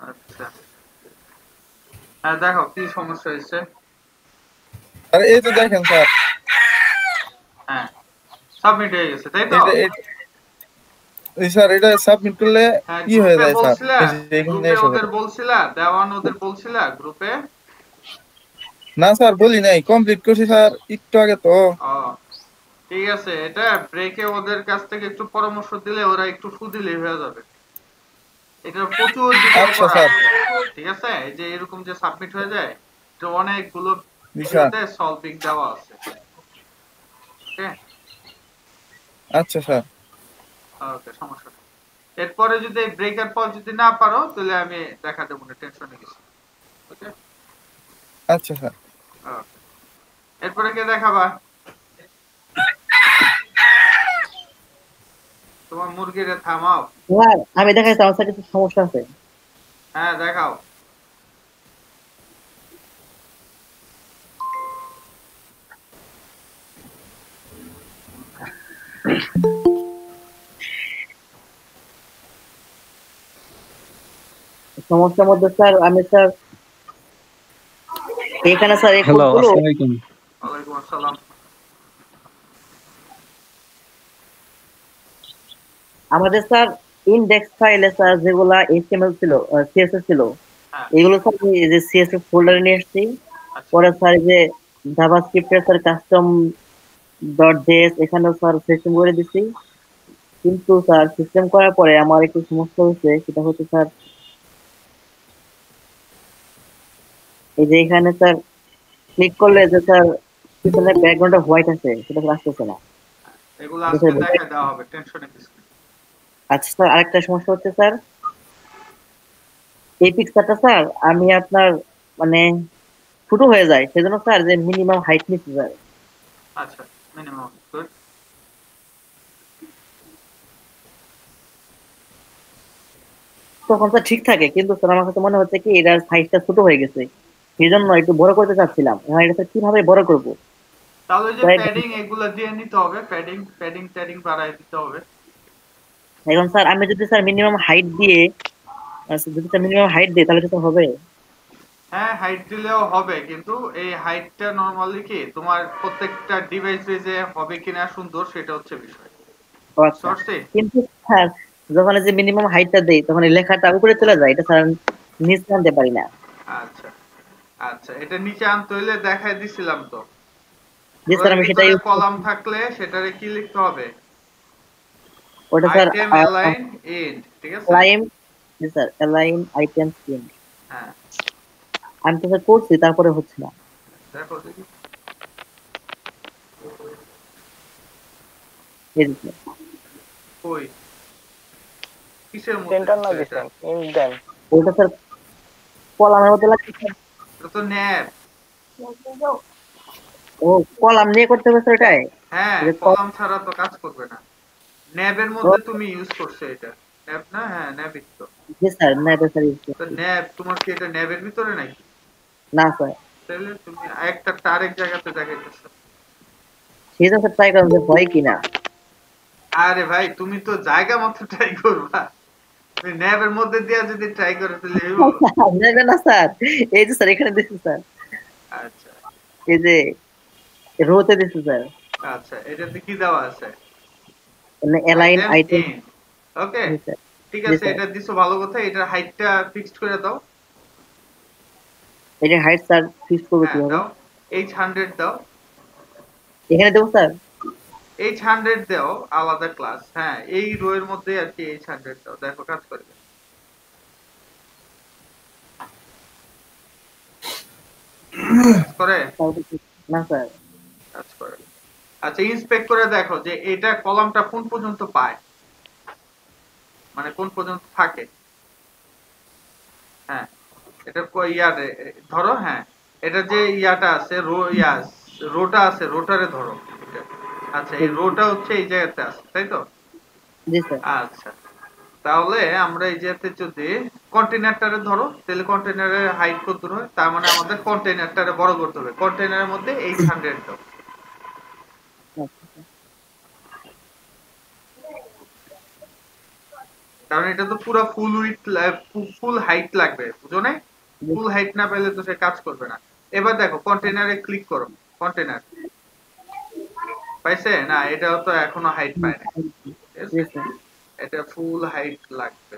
আচ্ছা, হ্যাঁ দেখো কি সমস্যা হয়েছে। আরে এই তো দেখেন স্যার, হ্যাঁ, সাবমিট হয়ে গেছে তাই তো? এটা এই স্যার এটা সাবমিট করলে হ্যাঁ, ই হয়ে গ্রুপে যায় স্যার, বলছিলা, এই যে এখানে গ্রুপে এসে ওদের পড়ে। বলছিলা, দেওয়ান ওদের বলছিলা গ্রুপে? না স্যার বলি নাই, কমপ্লিট করছি স্যার একটু আগে তো। ও ঠিক আছে, এটা ব্রেকে ওদের কাছ থেকে একটু পরামর্শ দিলে ওরা একটু সুদিলেই হয়ে যাবে। এটা প্রচুর ডিটেল আচ্ছা করা স্যার। আছে, ঠিক আছে? এই যে এরকম যে সাবমিট হয়ে যায়, এটা অনেকগুলো জি স্যার। ভিডিওতে সলভিং দেওয়া আছে। ওকে, আচ্ছা স্যার। ওকে, সমস্যা নেই। এরপরে যদি ব্রেকের পর যদি না পারো তাহলে আমি দেখা দেবো না, টেনশনে কিছু। ওকে, আচ্ছা স্যার। ওকে। এরপরে কে দেখাবা? তোমার মুরগিরে থামাও। স্যার আমি দেখাইছি আমার সাথে কিছু সমস্যা আছে। হ্যাঁ দেখাও। সমস্যার মধ্যে স্যার আমি স্যার এখানে স্যার এই হ্যালো, কোডগুলো আসসালামু আলাইকুম। ওয়ালাইকুম আসসালাম। আমাদের স্যার ইনডেক্স ফাইলে স্যার যেগুলা এইচটিএমএল ছিল, সিএসএস ছিল, হ্যাঁ, এগুলো স্যার আমি এই যে সিএসএস ফোল্ডারে নিয়ে আসছি। আচ্ছা, পরে স্যার এই যে জাভাস্ক্রিপ্টের স্যার কাস্টম ডট জেএস এখানেও স্যার সিস্টেম করে দিছি। কিন্তু স্যার সিস্টেম করার পরে আমার একটু সমস্যা হয়েছে, সেটা হচ্ছে স্যার এই যে এখানে স্যার ক্লিক করলে যে স্যার পিছনে ব্যাকগ্রাউন্ডটা হোয়াইট আছে সেটা স্যার আসতেছে না। এগুলো এটা আজকে স্যার বোঝাই। দেখা দেওয়া হবে, টেনশনে কিছু নেই। আচ্ছা স্যার আরেকটা সমস্যা হচ্ছে স্যার এই পিকচারটা স্যার আমি আপনার মানে ছোট হয়ে যায়, সেজন্য স্যার যে মিনিমাম হাইট নিচ্ছে স্যার। আচ্ছা, মিনিমাম গুড। তখন স্যার ঠিক থাকে, কিন্তু স্যার আমার কাছে মনে হচ্ছে কি এটার সাইজটা ছোট হয়ে গেছে, সেই জন্য একটু বড় করতে চাচ্ছিলাম। এখন এটা স্যার কিভাবে বড় করবো? তাহলে যে তাই প্যাডিং এগুলো দিয়ে নিতে হবে, প্যাডিং প্যাডিং ট্যাডিং বাড়ায় দিতে হবে। এখন স্যার আমি যদি স্যার মিনিমাম হাইট দিয়ে, যদি স্যার মিনিমাম হাইট দিই তাহলে কি স্যার হবে? হ্যাঁ, হাইট দিলেও হবে, কিন্তু এই হাইটটা নরমালি কি তোমার প্রত্যেকটা ডিভাইস বেজে হবে কিনা সুন্দর, সেটা হচ্ছে বিষয়। ও বুঝতে আচ্ছা। পারছি? কিন্তু স্যার যখন এই যে মিনিমাম হাইটটা দেই তখন এই লেখাটা উপরে চলে যায়, এটা স্যার নিচে আনতে পারি না। আচ্ছা, আচ্ছা, এটা নিচে আনতে হইলে দেখাই দিছিলাম তো। জি স্যার রোয়ের আমি সেটাই ভিতরে use কলাম করছি। থাকলে সেটারে কি লিখতে হবে? ওটা স্যার আইটেম অ্যালাইন ইন্ড, ঠিক আছে? অ্যালাইন, জি স্যার অ্যালাইন আইটেম স্কিম। হ্যাঁ, আমি তো স্যার করছি তারপরে হচ্ছে না। দেখো দেখি। এই যে স্যার, কই? কিসের মধ্যে সেন্টার না দিছো এটা? দিছেন ইন দেন। ওটা স্যার কলামের মধ্যে লাগছে স্যার। এটা তো ন্যাব। ও কলাম নিয়ে করতে হবে স্যার এটাই? হ্যাঁ, এই যে কলাম ছাড়া তো কাজ করবে না। ন্যাবের ও, মধ্যে তুমি ইউজ করছো এটা। ন্যাব না? হ্যাঁ, ন্যাবই তো। জি স্যার না এটা স্যার use তো করছি। ন্যাব তোমার কি এটা ন্যাবের ভিতরে নাকি? না স্যার, তাহলে তুমি একটা আরেক জায়গাতে দেখাইতেছো। সেই জন্য ট্রাই করেন যে হয় কিনা। আরে ভাই, তুমি তো জায়গা মতো ট্রাই করবা। তুমি ন্যাবের মধ্যে দিয়া যদি ট্রাই করে তাহলে হইব? নেবে না স্যার, এই যে স্যার এখানে দিচ্ছি স্যার, আচ্ছা, এই যে রোতে দিচ্ছি স্যার, আচ্ছা, এটাতে কি দেওয়া আছে? Align items item. In. Okay, G sir. ঠিক জি আছে, স্যার এটা দিছো ভালো কথা। এটার হাইটটা ফিক্সড করে দাও। এটা হাইট স্যার ফিক্স করবো হ্যাঁ, কিভাবে? দাও। H100 দাও। এখানে দেবো স্যার? H100 দাও, আলাদা ক্লাস। হ্যাঁ, এই রো এর মধ্যে আর কি H100 দাও, দেখো কাজ করবে। কাজ করে? না স্যার। কাজ করে। আচ্ছা, ইন্সপেক্ট করে দেখো যে এটা কলামটা কোন পর্যন্ত পায়, মানে কোন পর্যন্ত থাকে। হ্যাঁ, এটা ইয়ারে ধরো। হ্যাঁ, এটা যে ইয়াটা আছে, রোটা আছে, রোটারে ধরো এটা। আচ্ছা, এই রোটা হচ্ছে এই জায়গাতে আছে, তাই তো? জি স্যার। আচ্ছা, তাহলে আমরা এই জায়গাতে যদি কন্টেইনারটারে ধরো, তাহলে কন্টেইনারের হাইট কত দূর হয়? তার মানে আমাদের কন্টেইনারটারে বড় করতে হবে। কন্টেইনারের মধ্যে H100 দাও। কারণ এটা তো পুরো ফুল উইথ ফুল হাইট লাগবে, বুঝো না? ফুল হাইট না পেলে তো সে কাজ করবে না। এবার দেখো কন্টেনারে ক্লিক করো, কন্টেনার পাইছে না? এটাও তো এখনো হাইট পায় না, ঠিক জি আছে? স্যার। এটা ফুল হাইট লাগবে।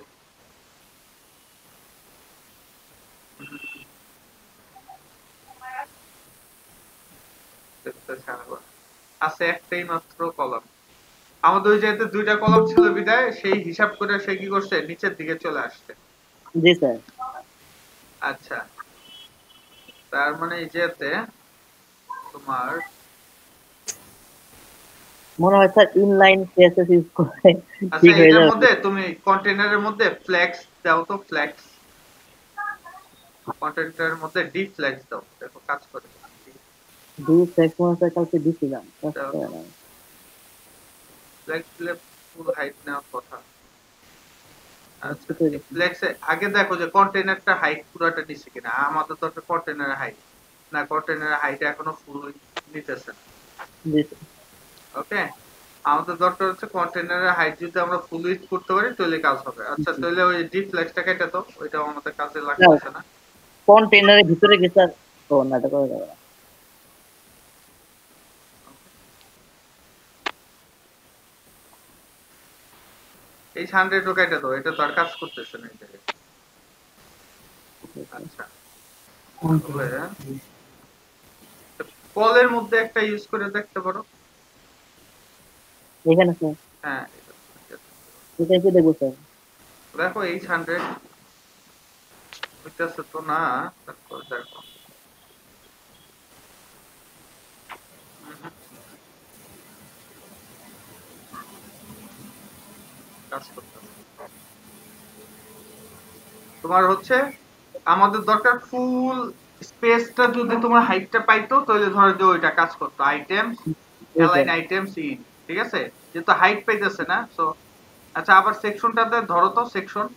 আছে একটাই মাত্র কলাম, আমাদের ওই জায়গাতে দুইটা কলাম ছিল বিদায় সেই হিসাব করে সে কি করছে নিচের দিকে চলে আসছে। জি স্যার। আচ্ছা, তার মানে এই জায়গাতে তোমার মনে হয় স্যার ইনলাইন সিএসএস ইউজ করে আচ্ছা ঠিক হয়ে এটার যাবে। মধ্যে তুমি কন্টেনারের মধ্যে ফ্ল্যাক্স দাও তো, ফ্ল্যাক্স কন্টেনারের মধ্যে ডি ফ্ল্যাক্স দাও, দেখো কাজ করে। দুই ফ্লেক্স মনে হয় স্যার কালকে দিছিলাম, কাজ দাও করে তো, না। ফ্ল্যাক্স দিলে ফুল হাইট নেওয়ার কথা। আচ্ছা ঠিক হয়ে গেছে। ফ্ল্যাক্সে আগে দেখো যে কন্টেনারটা হাইট পুরোটা নিচ্ছে কিনা, আমাদের তো একটা কন্টেনারের হাইট না, কন্টেনারের হাইট এখনো ফুল নিতেছে না। জি স্যার। ওকে, আমাদের দরকার হচ্ছে কন্টেনারের হাইট যদি আমরা ফুল ইউজ করতে পারি তাহলে কাজ হবে। আচ্ছা তাহলে ওই ডি ফ্ল্যাক্সটা কেটে দাও, ওইটাও আমাদের কাজে লাগতেছে না। কন্টেনারের ভিতরে কি স্যার? ও না, এটা করা যাবে না। এই 100 কেটে দাও, এটা তো আর কাজ করতেছে না এই জায়গায়। আচ্ছা তাহলে কলের মধ্যে একটা ইউজ করে দেখতে পারো। এখানে স্যার হ্যাঁ এটা কি দেখবো স্যার? দেখো 800 হইতেছে তো না, তারপর দেখো কাজ করতেছে। তোমার হচ্ছে আমাদের দরকার ফুল স্পেসটা, যদি তোমার হাইটটা পাইতো তাহলে ধরো যে ওইটা কাজ করতো, items G align sir. Items in, ঠিক আছে? যেহেতু হাইট পাইতেছে না সো আচ্ছা আবার সেকশনটাতে ধরো তো সেকশন।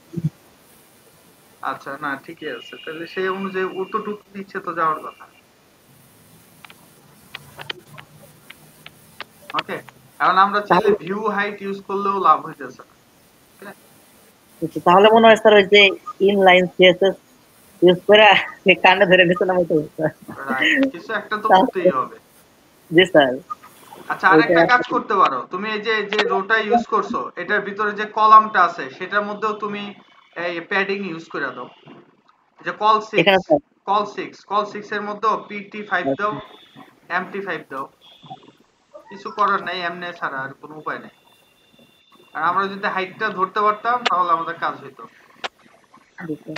আচ্ছা না ঠিকই আছে, তাহলে সেই অনুযায়ী অতটুকু নিচে তো যাওয়ার কথা। ওকে, এখন আমরা চাইলে তাহলে ভিউ হাইট ইউজ করলেও লাভ হইতেছে না, ঠিক আছে? তাহলে মনে হয় স্যার ওই যে ইনলাইন সিএসএস ইউজ করে কানে ধরে নিচে নামাইতে হবে স্যার। রাইট, কিছু একটা তো তাহলে করতেই হবে। জি স্যার। আচ্ছা ওইটা আরেকটা কাজ করতে পারো, তুমি এই যে যে রোটা ইউজ করছো এটার ভিতরে যে কলামটা আছে সেটার মধ্যেও তুমি এই প্যাডিং ইউজ করে দাও, যে কল সিক্স, এখানে স্যার। কল সিক্স এর মধ্যেও পিটি ফাইভ দাও, এমটি ফাইভ দাও। কিছু করার নাই, এমনি ছাড়া আর কোনো উপায় নেই। আর আমরা যদি হাইটটা ধরতে পারতাম তাহলে আমাদের কাজ হইতো। জি স্যার।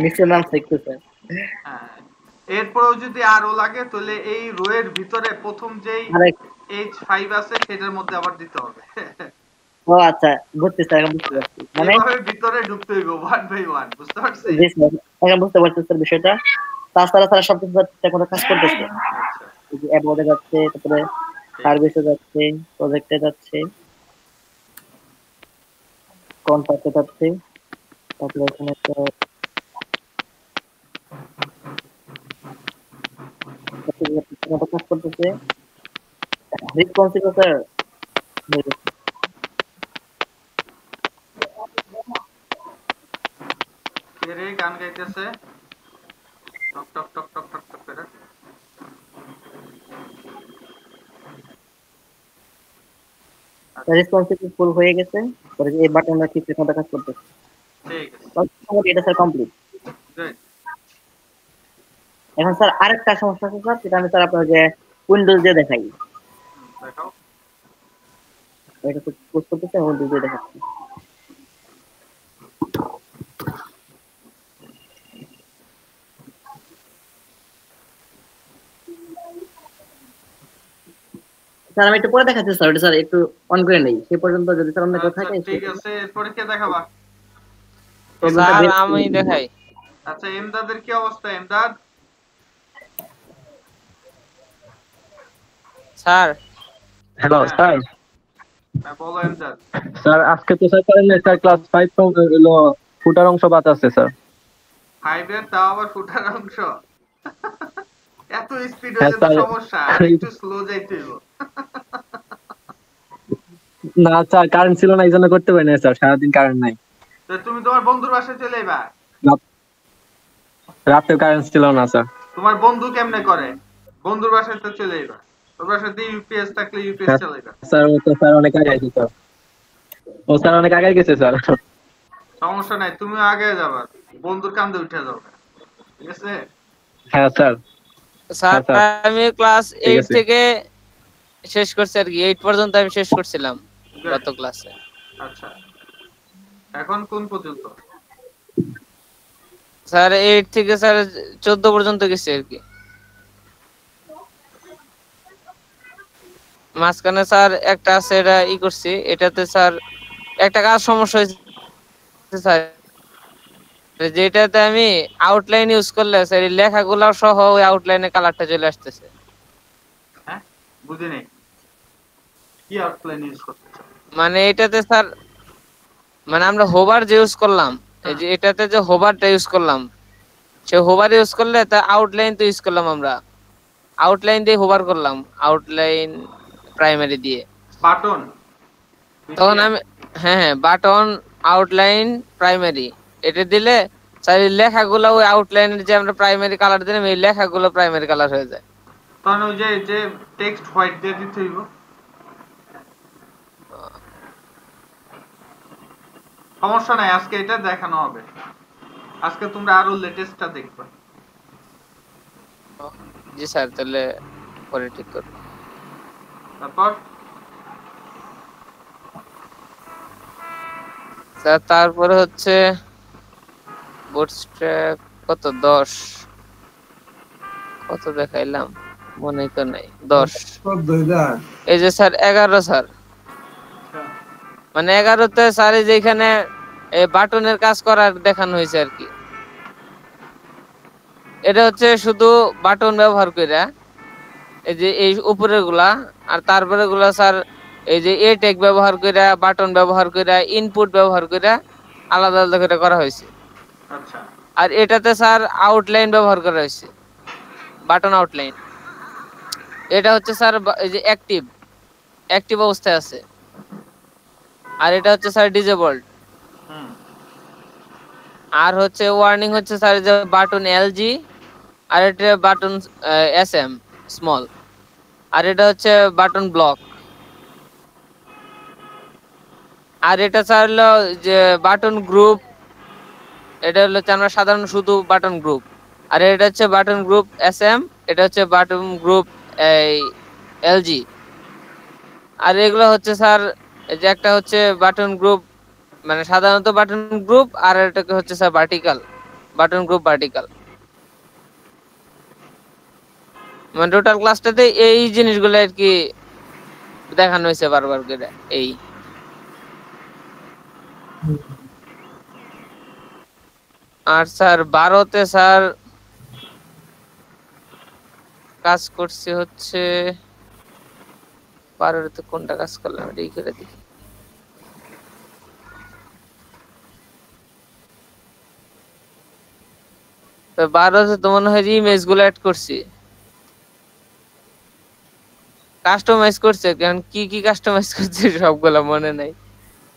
নিচে নামছে একটু স্যার। হ্যাঁ, এরপরেও যদি আরো লাগে তাহলে এই রো এর ভিতরে প্রথম যেই আরেক H5 আছে সেটার মধ্যে আবার দিতে হবে। ও আচ্ছা, বুঝতে স্যার, এখন বুঝতে পারছি মানে। এইভাবে ভিতরে ঢুকতে হইব ওয়ান বাই ওয়ান, বুঝতে পারছি? জি স্যার, এখন বুঝতে পারছি স্যার বিষয়টা। তাছাড়া স্যার সব কিছু ঠিকঠাক মতো কাজ করতেছে। আচ্ছা এই যে অ্যাডওয়ার্ডে যাচ্ছে, তারপরে ঠিক আছে। সার্ভিসে যাচ্ছে, প্রজেক্টে যাচ্ছে, কন্ট্রাক্টে যাচ্ছে, তারপরে এখানে একটা মতো কাজ করতেছে। রেসপন্সিভ স্যার হয়ে গেছে। কে রে গান গাইতেছে টক টক টক টক টক টক করে? আচ্ছা রেসপন্সিভ ফুল হয়ে গেছে। পরে এই বাটনটা ঠিকঠাক মতো কাজ করতেছে। ঠিক আছে, মোটামুটি এটা স্যার কমপ্লিট। গুড। এখন স্যার আরেকটা সমস্যা আছে স্যার, সেটা আমি স্যার আপনার যে উইন্ডোজ দিয়ে দেখাই। দেখাও। এটা তো পোস্ট করতেছে, উইন্ডোজ দিয়ে দেখাচ্ছি। স্যার আমি একটু পরে দেখাচ্ছি স্যার, ওটা স্যার একটু অন করে নেই, সে পর্যন্ত যদি স্যার অন্য কেউ আচ্ছা থাকে ঠিক আছে, এরপরে কে দেখাবা? প্রবলেমটা স্যার বের আমি দেখাই। আচ্ছা এমদাদের কি অবস্থা? এমদাদ স্যার হ্যালো হ্যাঁ স্যার। হ্যাঁ, বলো এমদাদ। স্যার আজকে তো স্যার করেন না স্যার, ক্লাস 5 হলো ফুটার অংশ বাদ আছে স্যার। ফাইভের তাও আবার ফুটার অংশ? এত স্পিড হ্যাঁ হইলে তো স্যার। সমস্যা, আর একটু স্লো যাইতে হইব। না স্যার, কারেন্ট ছিল না, এই জন্য করতে পারি না স্যার, সারাদিন কারেন্ট নাই। তো তুমি তোমার বন্ধুর বাসায় চলে যাবা। রাতে কারেন্ট ছিল না স্যার। তোমার বন্ধু কেমনে করে? বন্ধুর বাসায় তো চলে যাবা। ওর বাসাতে ইউপিএস থাকলে ইউপিএস হ্যাঁ চালাইবা। স্যার, ও তো স্যার অনেক আগে গেছে স্যার। ও স্যার অনেক আগে গেছে স্যার। সমস্যা নাই, তুমিও আগে যাবা, বন্ধুর কান্দে উঠে যাবে, ঠিক আছে? হ্যাঁ স্যার। স্যার হ্যাঁ স্যার, আমি ক্লাস ঠিক 8 আছে। থেকে শেষ করছি আর কি, 8 পর্যন্ত আমি শেষ করছিলাম Good. গত ক্লাসে। আচ্ছা, এখন কোন পর্যন্ত? স্যার 8 থেকে স্যার 14 পর্যন্ত গেছি আর কি। মাঝখানে স্যার একটা আছে, এটা করছি, এটাতে স্যার একটা কাজ সমস্যা হয়েছে স্যার, যেটাতে আমি আউটলাইন ইউজ করলে স্যার এই লেখাগুলো সহ ওই আউটলাইনে কালারটা চলে আসতেছে। হ্যাঁ, বুঝি নাই, কি আউটলাইন ইউজ করতে চাও? মানে এটাতে স্যার, মানে আমরা হোভার যে ইউজ করলাম, এই যে এটাতে যে হোভারটা ইউজ করলাম, সে হোভার ইউজ করলে তা আউটলাইন তো ইউজ করলাম আমরা, আউটলাইন দিয়ে হোভার করলাম, আউটলাইন প্রাইমারি দিয়ে। বাটন তখন আমি, হ্যাঁ হ্যাঁ, বাটন আউটলাইন প্রাইমারি এটা দিলে স্যার এই লেখাগুলো ওই আউটলাইনের যে আমরা প্রাইমারি কালার দিলাম, এই লেখাগুলো প্রাইমারি কালার হয়ে যায়। তখন ওই যে যে টেক্সট হোয়াইট দিয়ে দিতে হইব। সমস্যা নাই, আজকে এটা দেখানো হবে, আজকে তোমরা আরো লেটেস্টটা দেখবে। জি স্যার, তাহলে পরে ঠিক করব। তারপর স্যার তারপরে হচ্ছে বুটস্ট্র্যাপ কত 10 কত দেখাইলাম মনে তো নাই, 10 এই যে স্যার 11 স্যার, মানে 11তে স্যার এই যে এখানে এই বাটনের কাজ করার দেখানো হয়েছে আর কি। এটা হচ্ছে শুধু বাটন ব্যবহার কইরা, এই যে এই উপরের গুলা আর তারপরে গুলা স্যার এই যে এ ট্যাগ ব্যবহার কইরা, বাটন ব্যবহার কইরা, ইনপুট ব্যবহার কইরা আলাদা আলাদা করে করা হয়েছে। আচ্ছা, আর এটাতে স্যার আউটলাইন ব্যবহার করা হয়েছে, বাটন আউটলাইন। এটা হচ্ছে স্যার এই যে অ্যাক্টিভ অ্যাক্টিভ অবস্থায় আছে, আর এটা হচ্ছে স্যার ডিসেবলড। হুম, আর হচ্ছে ওয়ার্নিং হচ্ছে স্যার যে বাটন এলজি, আর এটা বাটন এসএম স্মল, আর এটা হচ্ছে বাটন ব্লক। আর এটা স্যার হলো যে বাটন গ্রুপ, এটা হলো হচ্ছে আমরা সাধারণ শুধু বাটন গ্রুপ। আর এটা হচ্ছে বাটন গ্রুপ এসএম, এটা হচ্ছে বাটন গ্রুপ এই এলজি। আর এগুলো হচ্ছে স্যার এই যে একটা হচ্ছে বাটন গ্রুপ মানে সাধারণত বাটন গ্রুপ, আর এটাকে হচ্ছে sir vertical button group vertical. মানে টোটাল ক্লাসটাতে এই জিনিসগুলো আর কি দেখানো হয়েছে বারবার করে। এই আর স্যার 12তে স্যার কাজ করছি হচ্ছে, 12তে কোনটা কাজ করলাম এটা করে দেখি। তো 12তে তো মনে হয় ইমেজ গুলো অ্যাড করছি, কাস্টমাইজ করছে, কারণ কি কি কাস্টমাইজ করছে সবগুলা মনে নাই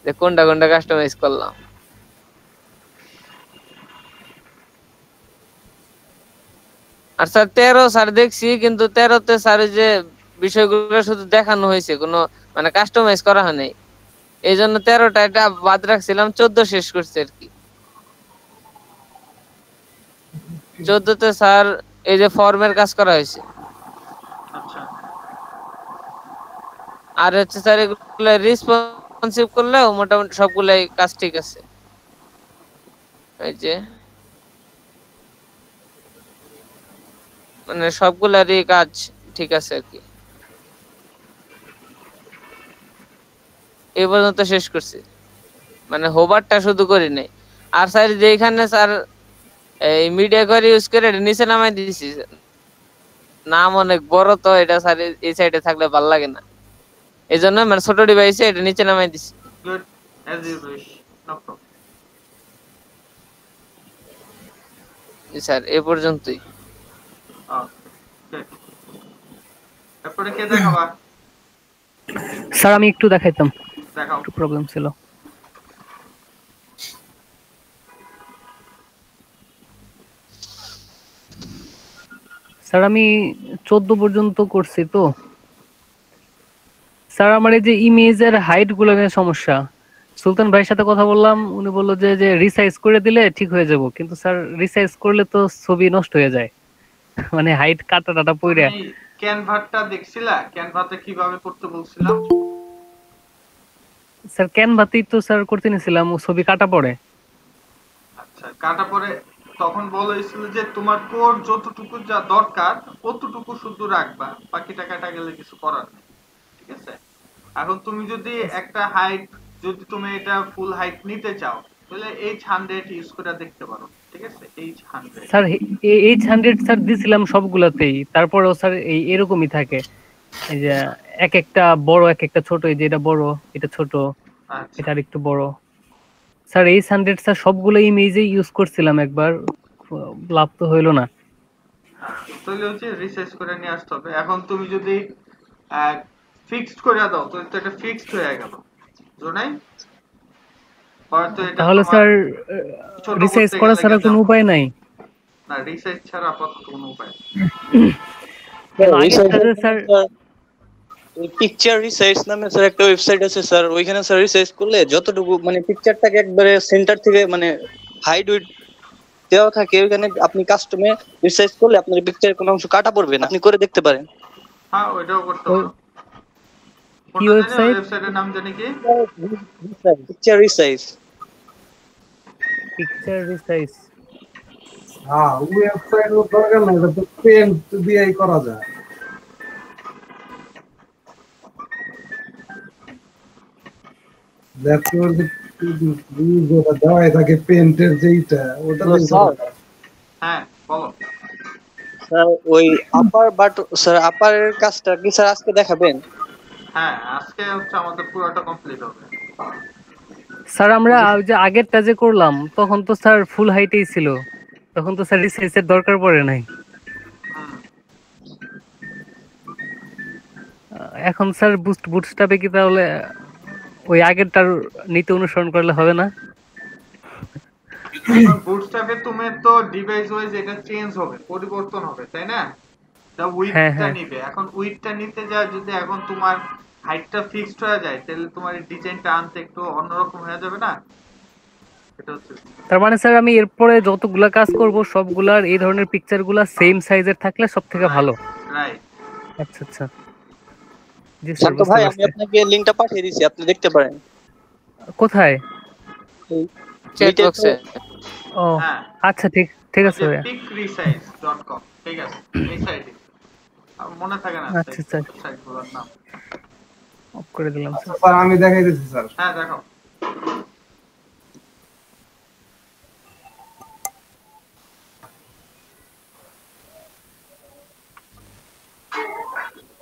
যে কোনটা কোনটা কাস্টমাইজ করলাম। আর স্যার 13 স্যার দেখছি, কিন্তু 13তে স্যার যে বিষয়গুলো শুধু দেখানো হয়েছে, কোনো মানে কাস্টমাইজ করা হয় নাই, এই জন্য 13টা এটা বাদ রাখছিলাম, 14 শেষ করছে আর কি। 14তে স্যার এই যে ফর্মের কাজ করা হয়েছে, আচ্ছা, আর হচ্ছে স্যার এগুলো রেসপন্সিভ করলেও মোটামুটি সবগুলাই কাজ ঠিক আছে। এই যে মানে সবগুলারই কাজ ঠিক আছে আর কি, এই পর্যন্ত শেষ করছি, মানে হোভারটা শুধু করি নাই। আর স্যার যেখানে স্যার এই মিডিয়া করে ইউজ করে এটা নিচে নামাই দিয়েছি, নাম অনেক বড় তো এটা স্যার এই সাইডে থাকলে ভালো লাগে না, এই জন্য মানে ছোট ডিভাইসে এটা নিচে নামাই দিছি। Good, as you wish, no problem. Sir এই পর্যন্তই। ওকে, তারপরে কে দেখাবা? স্যার আমি একটু দেখাইতাম। দেখাও। একটু প্রবলেম ছিল। স্যার আমি 14 পর্যন্ত করছি তো স্যার। আমার এই যে ইমেজের হাইট গুলো নিয়ে সমস্যা। সুলতান ভাইয়ের সাথে কথা বললাম, উনি বললো যে যে রিসাইজ করে দিলে ঠিক হয়ে যাব, কিন্তু স্যার রিসাইজ করলে তো ছবি নষ্ট হয়ে যায়, মানে হাইট কাটা টাটা পইরা। তুমি ক্যানভাটা দেখছিলা? ক্যানভাতে কিভাবে করতে বলছিলাম? স্যার ক্যানভাতেই তো স্যার করতে নিয়েছিলাম, ও ছবি কাটা পড়ে। আচ্ছা, কাটা পরে তখন বলা হয়েছিল যে তোমার কোর যতটুকু যা দরকার ততটুকু শুধু রাখবা, বাকিটা কাটা গেলে কিছু করার নেই। ঠিক আছে? এখন তুমি যদি একটা হাইট, যদি তুমি এটা ফুল হাইট নিতে চাও তাহলে H100 ইউজ করে দেখতে পারো। ঠিক আছে? H100 স্যার H100 স্যার দিছিলাম সবগুলাতেই, তারপরেও স্যার এই এরকমই থাকে। এই যে এক একটা বড় এক একটা ছোট, এই যে এটা বড় এটা ছোট আচ্ছা, এটা আরেকটু বড়। স্যার H100 স্যার সবগুলো ইমেজে ইউজ করছিলাম একবার, লাভ তো হইলো না। তাহলে হচ্ছে রিসার্চ করে নিয়ে আসতে হবে। এখন তুমি যদি ফিক্সড করে দাও তাহলে তো এটা ফিক্সড হয়ে গেল, বুঝো নাই? হয়তো এটা তাহলে তোমার স্যার ছোট রিসাইজ করতে করা গেলে ছাড়া কোনো উপায় নাই? না, রিসার্চ ছাড়া আপাতত কোনো উপায় নেই। কেন আগেরটা যে স্যার পিকচার রিসার্চ নামে স্যার একটা ওয়েবসাইট আছে স্যার, ওইখানে স্যার রিসার্চ করলে যতটুকু মানে পিকচারটাকে একবারে সেন্টার থেকে মানে হাইড উইড দেওয়া থাকে, ওইখানে আপনি কাস্টমে রিসার্চ করলে আপনার পিকচারের কোনো অংশ কাটা পড়বে না, আপনি করে দেখতে পারেন। হ্যাঁ, ওইটাও করতে পারো। কি কোনটা জানি, ওয়েবসাইট? ওয়েবসাইটের নাম জানি কি? Picture research. Picture resize. হ্যাঁ, ওয়েবসাইট দরকার নাই, এটা তো পেন্ট দিয়েই করা যায়। দেখো যেটা দেওয়াই থাকে পেন্টের যেইটা, ওটা দিয়ে করা যায়। হ্যাঁ, বলো। স্যার ওই আপার বাট স্যার আপারের কাজটা কি স্যার আজকে দেখাবেন? হ্যাঁ, আজকে হচ্ছে আমাদের পুরোটা কমপ্লিট হবে। স্যার আমরা ওই যে আগেরটা যে করলাম তখন তো স্যার ফুল হাইটেই ছিল, তখন তো স্যার রিসাইজের দরকার পড়ে নাই। হুম। এখন স্যার বুটস্ট্র্যাপে কি তাহলে ওই আগেরটার নীতি অনুসরণ করলে হবে না? বুটস্ট্র্যাপে তুমি তো ডিভাইস ওয়াইজ এটা চেঞ্জ হবে, পরিবর্তন হবে, তাই না? তা হ্যাঁ উইডথটা হ্যাঁ। নিবে। এখন উইডথটা নিতে যায় যদি এখন তোমার হাইটটা ফিক্সড হয়ে যায় তাহলে তোমার এই ডিজাইনটা আনতে একটু অন্যরকম হয়ে যাবে না? এটা হচ্ছে। তার মানে স্যার আমি এরপরে যতগুলা কাজ করব সবগুলার এই ধরনের পিকচার গুলা সেম সাইজের থাকলে সব থেকে ভালো। রাইট। আচ্ছা আচ্ছা, জি স্যার শান্ত বুঝতে ভাই, আমি পারছি। আপনাকে লিংকটা পাঠিয়ে দিয়েছি, আপনি দেখতে পারেন। কোথায়? চ্যাট বক্সে। ও হ্যাঁ, আচ্ছা, ঠিক ঠিক আছে ভাইয়া। picresize.com, ঠিক আছে? এই সাইটে মনে থাকে না আচ্ছা স্যার, সাইটগুলোর নাম। অফ করে দিলাম স্যার। স্যার আমি দেখাই দিচ্ছি স্যার। হ্যাঁ, দেখো।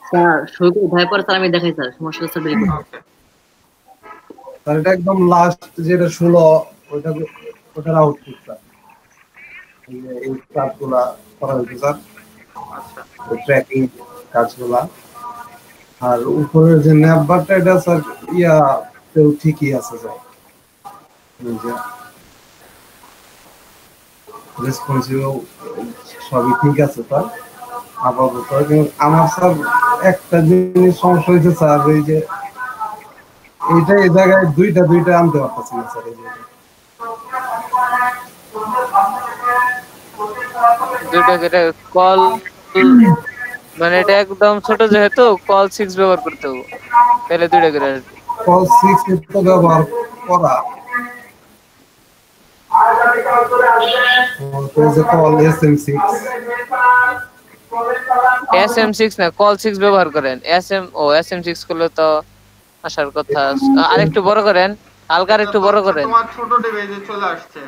স্যার শুরু ভাই পরে স্যার আমি দেখাই স্যার, সমস্যা স্যার বের করুন। ওকে। স্যার এটা একদম লাস্ট যেটা 16 ওটা, ওটার আউটপুট স্যার। এই কাজগুলা করা হয়েছে স্যার, আচ্ছা, ট্র্যাকিং কাজগুলা। আর উপরের যে ন্যাপবারটা এটা স্যার তেও ঠিকই আছে স্যার, রেসপন্সিভ সবই ঠিক আছে স্যার আপাতত। কিন্তু আমার স্যার একটা জিনিস সমস্যা হয়েছে স্যার, এই যে এইটা এই জায়গায় দুইটা আনতে পারতেছি না স্যার। এই যে দুইটা যেটা কল, মানে এটা একদম ছোট যেহেতু কল 6 ব্যবহার করতে হবে, তাহলে দুইটা করে আসবে। কল 6 তো ব্যবহার করা, তো যে কল SM6 SM6 না, কল 6 ব্যবহার করেন। SM6 করলে তো আসার কথা। আরেকটু বড় করেন, হালকা একটু বড় করেন, তোমার ছোট ডিভাইসে চলে আসছে।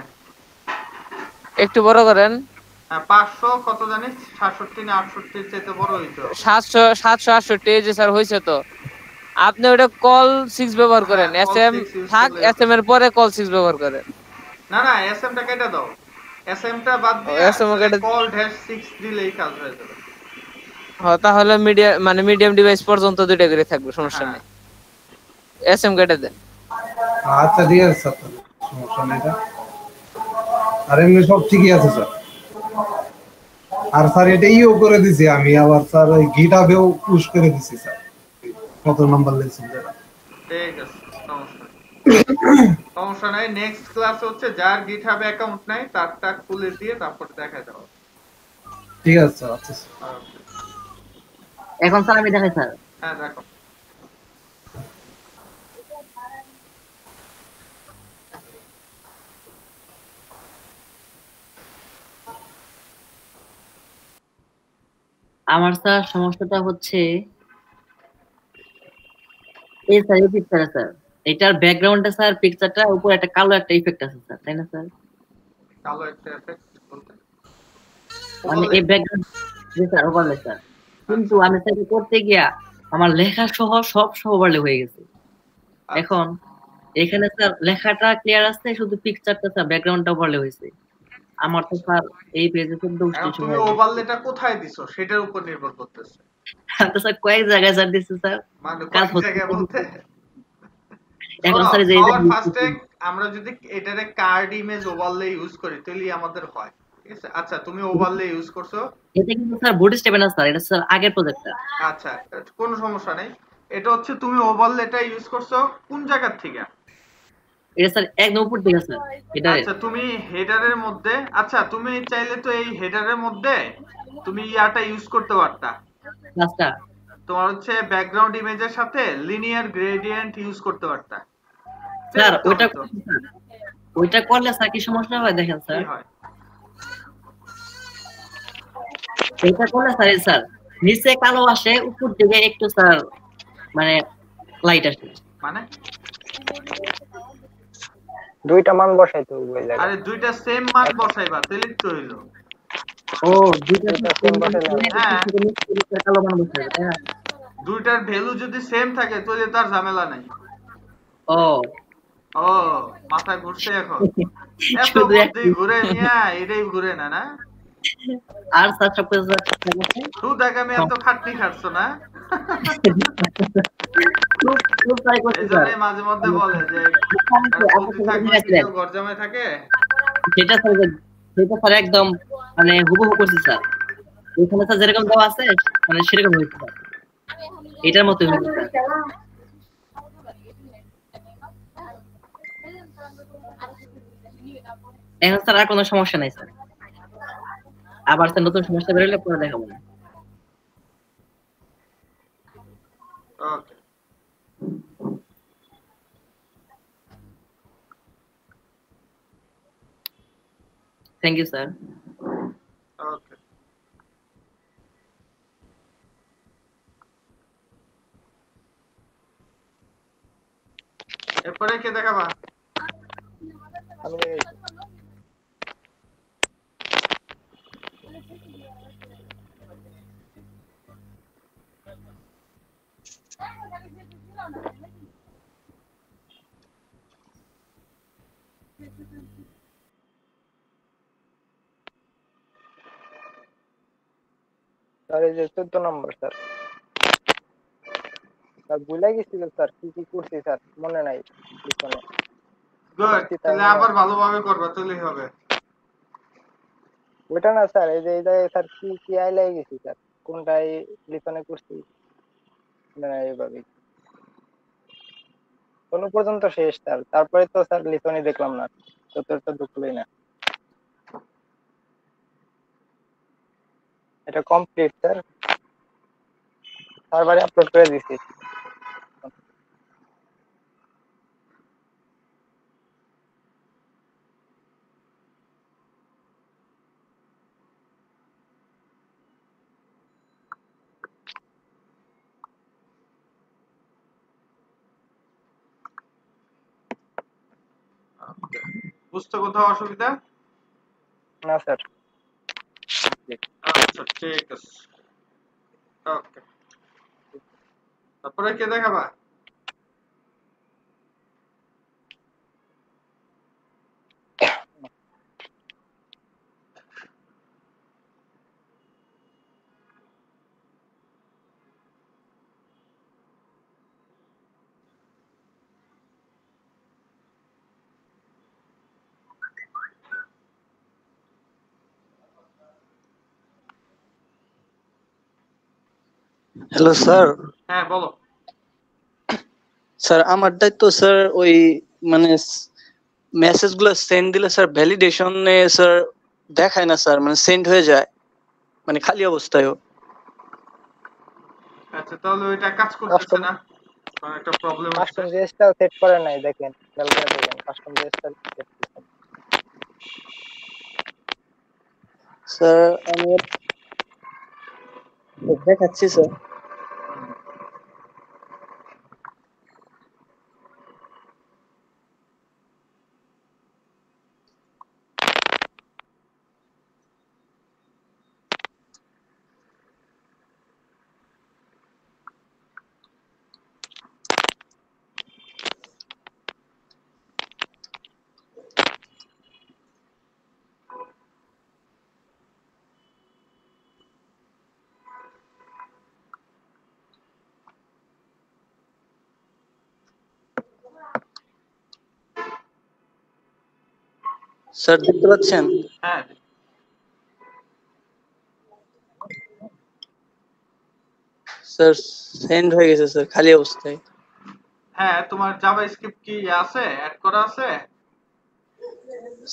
একটু বড় করেন। হ্যাঁ, 500 কত জানিস? 67 না 68 চাইতে বড় হইতো। 768 এই যে স্যার হয়েছে তো। আপনি ওটা কল 6 ব্যবহার করেন, হ্যাঁ, call SM 6 use থাক, করলে SM এর পরে কল 6 ব্যবহার করেন। না, SM টা কেটে দাও। SM টা বাদ ও, দিয়ে SM কেটে কল -6 দিলেই কাজ হয়ে যাবে। তাহলে মিডিয়াম ডিভাইস পর্যন্ত দুইটা করে থাকবে, সমস্যা হ্যাঁ। নেই। এসএম কেটে দেন। আচ্ছা ঠিক আছে স্যার, তাহলে সমস্যা নেই স্যার। আর এমনি সব ঠিকই আছে স্যার। আর স্যার এটা ইও করে দিছি আমি, আবার স্যার ওই গিটহাবেও পুশ করে দিছি স্যার, কত নাম্বার লেগেছে যেটা। ঠিক আছে, সমস্যা নেই। সমস্যা নাই, নেক্সট ক্লাস হচ্ছে যার গিটহাবে অ্যাকাউন্ট নাই তারটা খুলে দিয়ে তারপর দেখা যাবে। ঠিক আছে স্যার, আচ্ছা স্যার। Okay. এখন স্যার আমি দেখাই স্যার। হ্যাঁ দেখো। আমার স্যার সমস্যাটা হচ্ছে এই স্যার, এই পিকচারে স্যার, এটার ব্যাকগ্রাউন্ডে স্যার পিকচারটা উপরে একটা কালো একটা ইফেক্ট আছে স্যার, তাই না স্যার? কালো একটা এফেক্ট বলতে মানে এই ব্যাকগ্রাউন্ড, জি স্যার ওভারলে স্যার, কিন্তু আমি স্যার এটা করতে গিয়া আমার লেখা সহ সব ওভারলে হয়ে গেছে। এখন এখানে স্যার লেখাটা ক্লিয়ার আছে, শুধু পিকচারটা স্যার ব্যাকগ্রাউন্ডটা ওভারলে হয়েছে। আমার তো স্যার এই পেজে 14 এখন স্টেশন তুমি হয়ে গেছে। ওভারলেটা কোথায় দিছো সেটার উপর নির্ভর করতেছে। তো স্যার কয়েক জায়গায় স্যার দিচ্ছে স্যার, মানে কাজ কয়েক হচ্ছে জায়গায় না। বলতে এখন শোনো, স্যার যে সবার ফার্স্টে আমরা যদি এটারে কার্ড ইমেজ ওভারলে ইউজ করি তাহলে আমাদের হয়, ঠিক আছে? আচ্ছা তুমি ওভারলে ইউজ করছো, এটা কিন্তু স্যার বুট স্টেপে না স্যার, এটা স্যার আগের প্রজেক্টটা। আচ্ছা কোনো সমস্যা নেই। এটা হচ্ছে তুমি ওভারলেটা ইউজ করছো কোন জায়গা থেকে? এটা স্যার একদম উপর দিকে স্যার, এটা আচ্ছা তুমি হেডারের মধ্যে, আচ্ছা তুমি চাইলে তো এই হেডারের মধ্যে তুমি ইয়াটা ইউজ করতে পারতা, ক্লাসটা। তোমার হচ্ছে ব্যাকগ্রাউন্ড ইমেজের সাথে লিনিয়ার গ্রেডিয়েন্ট ইউজ করতে পারতা। স্যার দেখতে ওইটা হতো ওইটা করলে স্যার কি সমস্যা হয় দেখেন কি স্যার, হয়। এটা করলে স্যার স্যার নিচে কালো আসে, উপর দিকে একটু স্যার মানে লাইট আসে। মানে দুইটা মান বসাইতে হবে ওই জায়গায়। আরে দুইটা সেম মান বসাইবা তাহলেই তো হইলো। ও দুইটা দুইটা সেম বসাইলে হবে। হ্যাঁ কালো বানাবো স্যার, তাই না? দুইটার ভ্যালু যদি সেম থাকে তাহলে তার ঝামেলা নাই। ও ও মাথায় ঘুরছে এখন, এত শুধু বুদ্ধি ঘুরে মিয়া, এটাই ঘুরে না না। আর স্যার সব কিছু স্যার ঠিকঠাক আছে? শুধু আমি এত খাটনি খাটছো না, খুব খুব ট্রাই করছি এই স্যার। জন্যই মাঝে মধ্যে বলে যে বুদ্ধি থাকলে কি কেউ ঘর জামাই থাকে। সেটা স্যার সেটা স্যার একদম মানে হুবহু করছি স্যার, এখানে স্যার যেরকম দেওয়া আছে মানে সেরকম হয়েছে স্যার, এটার মতো হয়েছে স্যার। এখন স্যার আর কোনো সমস্যা নাই স্যার, আবার স্যার নতুন সমস্যা বেরোলে পরে দেখাবো না। Okay thank you sir. Okay এরপরে কে দেখাবা? আমি স্যার এই যে 14 নম্বর স্যার। স্যার ভুলে গেছি স্যার, কি কি করছি স্যার মনে নাই পিছনে। গুড, করছি তার তাহলে মনে আবার ভালোভাবে করবা তাহলেই হবে। ওইটা না স্যার, এই যে এই জায়গায় স্যার কি কি আইলাই গেছি স্যার, কোনটাই লিখনে করছি মনে নাই এইভাবে। কোন পর্যন্ত শেষ স্যার, তারপরে তো স্যার লিখনই দেখলাম না, তো ঢুকলোই না। এটা কমপ্লিট স্যার, সার্ভারে আপলোড করে দিছি। বুঝতে কোথাও অসুবিধা? না স্যার। আচ্ছা ঠিক আছে, ওকে তারপরে কে দেখাবা? Hello sir. হ্যাঁ বলো। স্যার আমারটাই তো স্যার ওই মানে মেসেজ গুলো সেন্ড দিলে স্যার ভ্যালিডেশনে স্যার দেখায় না স্যার, মানে সেন্ড হয়ে যায় মানে খালি অবস্থায়ও। আচ্ছা তাহলে ওইটা কাজ করতেছে কাস্টম না, কারণ একটা প্রবলেম হচ্ছে। কাস্টম জিএসটাও সেট করে নাই, দেখেন খেয়াল করে দেখেন কাস্টম জিএসটা সেট করছেন। স্যার আমি দেখাচ্ছি স্যার। স্যার দেখতে পাচ্ছেন? হ্যাঁ স্যার সেন্ড হয়ে গেছে স্যার খালি অবস্থায়। হ্যাঁ, তোমার জাভাস্ক্রিপ্ট কি আছে, অ্যাড করা আছে?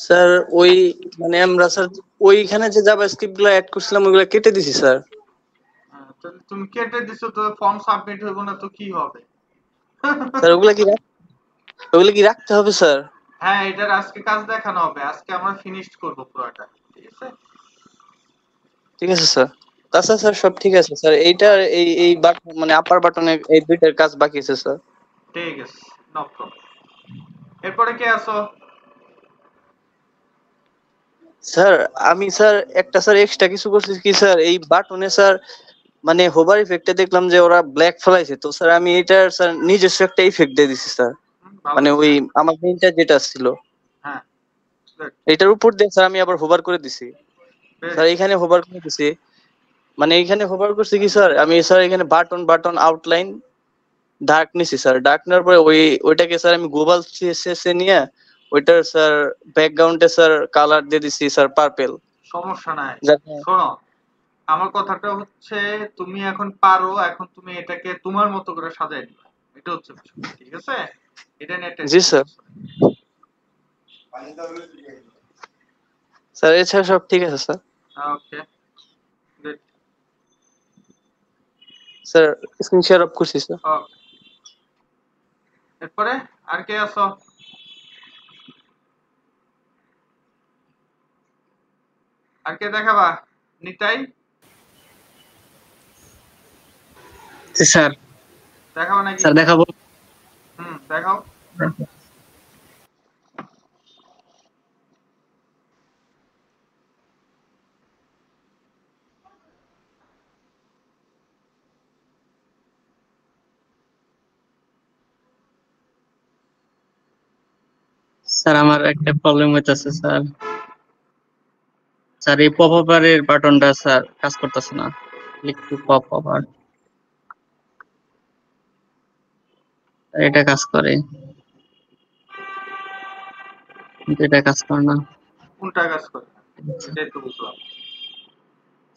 স্যার ওই মানে আমরা স্যার ওইখানে যে জাভাস্ক্রিপ্ট গুলো অ্যাড করছিলাম ওইগুলো কেটে দিছি স্যার। তাহলে তুমি কেটে দিছো তো ফর্ম সাবমিট হইব না তো কি হবে? স্যার ওগুলো কি রাখতে হবে স্যার? হ্যাঁ, এটার আজকে কাজ দেখানো হবে, আজকে আমরা ফিনিশড করব পুরোটা, ঠিক আছে? ঠিক আছে স্যার। তাছাড়া স্যার সব ঠিক আছে স্যার। এইটার এই এই বাটন মানে আপার বাটনে এই দুইটার কাজ বাকি আছে স্যার। ঠিক আছে, নো প্রবলেম। এরপরে কে আছো? স্যার আমি স্যার একটা স্যার এক্সট্রা কিছু করছি কি স্যার, এই বাটনে স্যার মানে হোভার ইফেক্টে দেখলাম যে ওরা ব্ল্যাক ফলাইছে, তো স্যার আমি এটার স্যার নিজস্ব একটা ইফেক্ট দিয়ে দিছি স্যার। ভালো মানে ওই হয়েছে। আমার মেইনটা যেটা ছিল হ্যাঁ, good, এটার উপর দিয়ে স্যার আমি আবার হোভার করে দিছি। very sir good। এখানে হোভার করে দিছি, মানে এখানে হোভার করছি কি স্যার, আমি স্যার এখানে বাটন বাটন আউটলাইন ডার্ক নিছি স্যার। ডার্ক নেওয়ার পরে ওইটাকে স্যার আমি গ্লোবাল সিএসএস এ নিয়ে ওইটার স্যার ব্যাকগ্রাউন্ডে স্যার কালার দিয়ে দিছি স্যার পার্পল। সমস্যা নাই। যাতে শোনো, আমার কথাটা হচ্ছে তুমি এখন পারো, এখন তুমি এটাকে তোমার মতো করে সাজাই নিবা, এটা হচ্ছে বিষয়, ঠিক আছে? এটা নিয়ে জি টেনশন স্যার। করছো না। স্যার এছাড়া সব ঠিক আছে sir. Okay, good. Sir screen share of করছি স্যার। ওকে, এরপরে আর কে আছো? আর কে দেখাবা? নিতাই স্যার দেখাবা নাকি? স্যার দেখাবো। দেখাও। স্যার আমার একটা প্রবলেম হইতাছে স্যার। স্যার এই পপ আপারের বাটনটা স্যার কাজ করতেছে না। ক্লিক টু পপ আপার, এটা কাজ করে কিন্তু এটা কাজ করে না। কোনটা কাজ করে? এটাই তো বুঝলাম।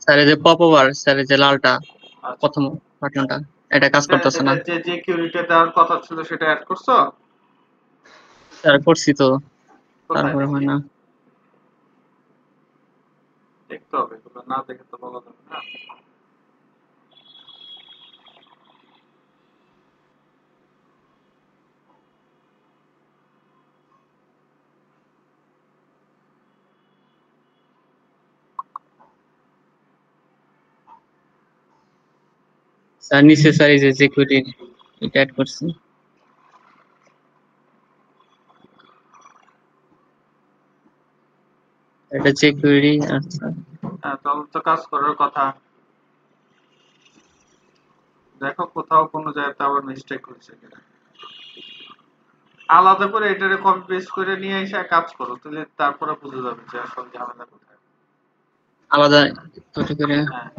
স্যার এই যে পপ আপার, স্যার এই যে লালটা আচ্ছা, প্রথম বাটনটা, এটা কাজ এটা করতেছে এটা না। যে যে কিউরিটা দেওয়ার কথা ছিল সেটা অ্যাড করছো? স্যার করছি তো, কোথায় তারপরে দেখি? হয় না। দেখতে হবে, এগুলো না দেখে তো বলা যাবে না। স্যার নিচে স্যার এই যে সিকিউরিটি এটা অ্যাড করছি। এটা সিকিউরিটি। আচ্ছা হ্যাঁ, তাহলে তো কাজ করার কথা। দেখো কোথাও কোনো জায়গাতে আবার মিস্টেক হয়েছে কিনা। আলাদা করে এটারে কপি পেস্ট করে নিয়ে এসে কাজ করো, তাহলে তারপরে বুঝে যাবে যে আসলে ঝামেলা কোথায়। আলাদা তৈরি করে। হ্যাঁ,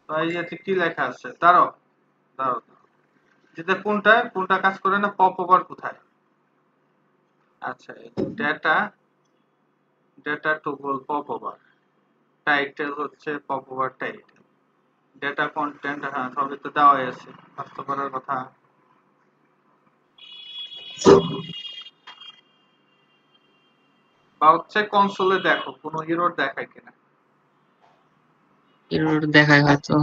তো এই যে কি লেখা আছে, দাঁড়াও দাঁড়াও দাঁড়াও। যেটা কোনটা কোনটা কাজ করে না, পপ ওভার কোথায়? আচ্ছা, data data to pop over title হচ্ছে pop over title, data content, হ্যাঁ সবই তো দেওয়াই আছে, কাজ তো করার কথা। বা হচ্ছে কনসোলে দেখো কোনো এরর দেখায় কিনা। এরর দেখায় হয়তো।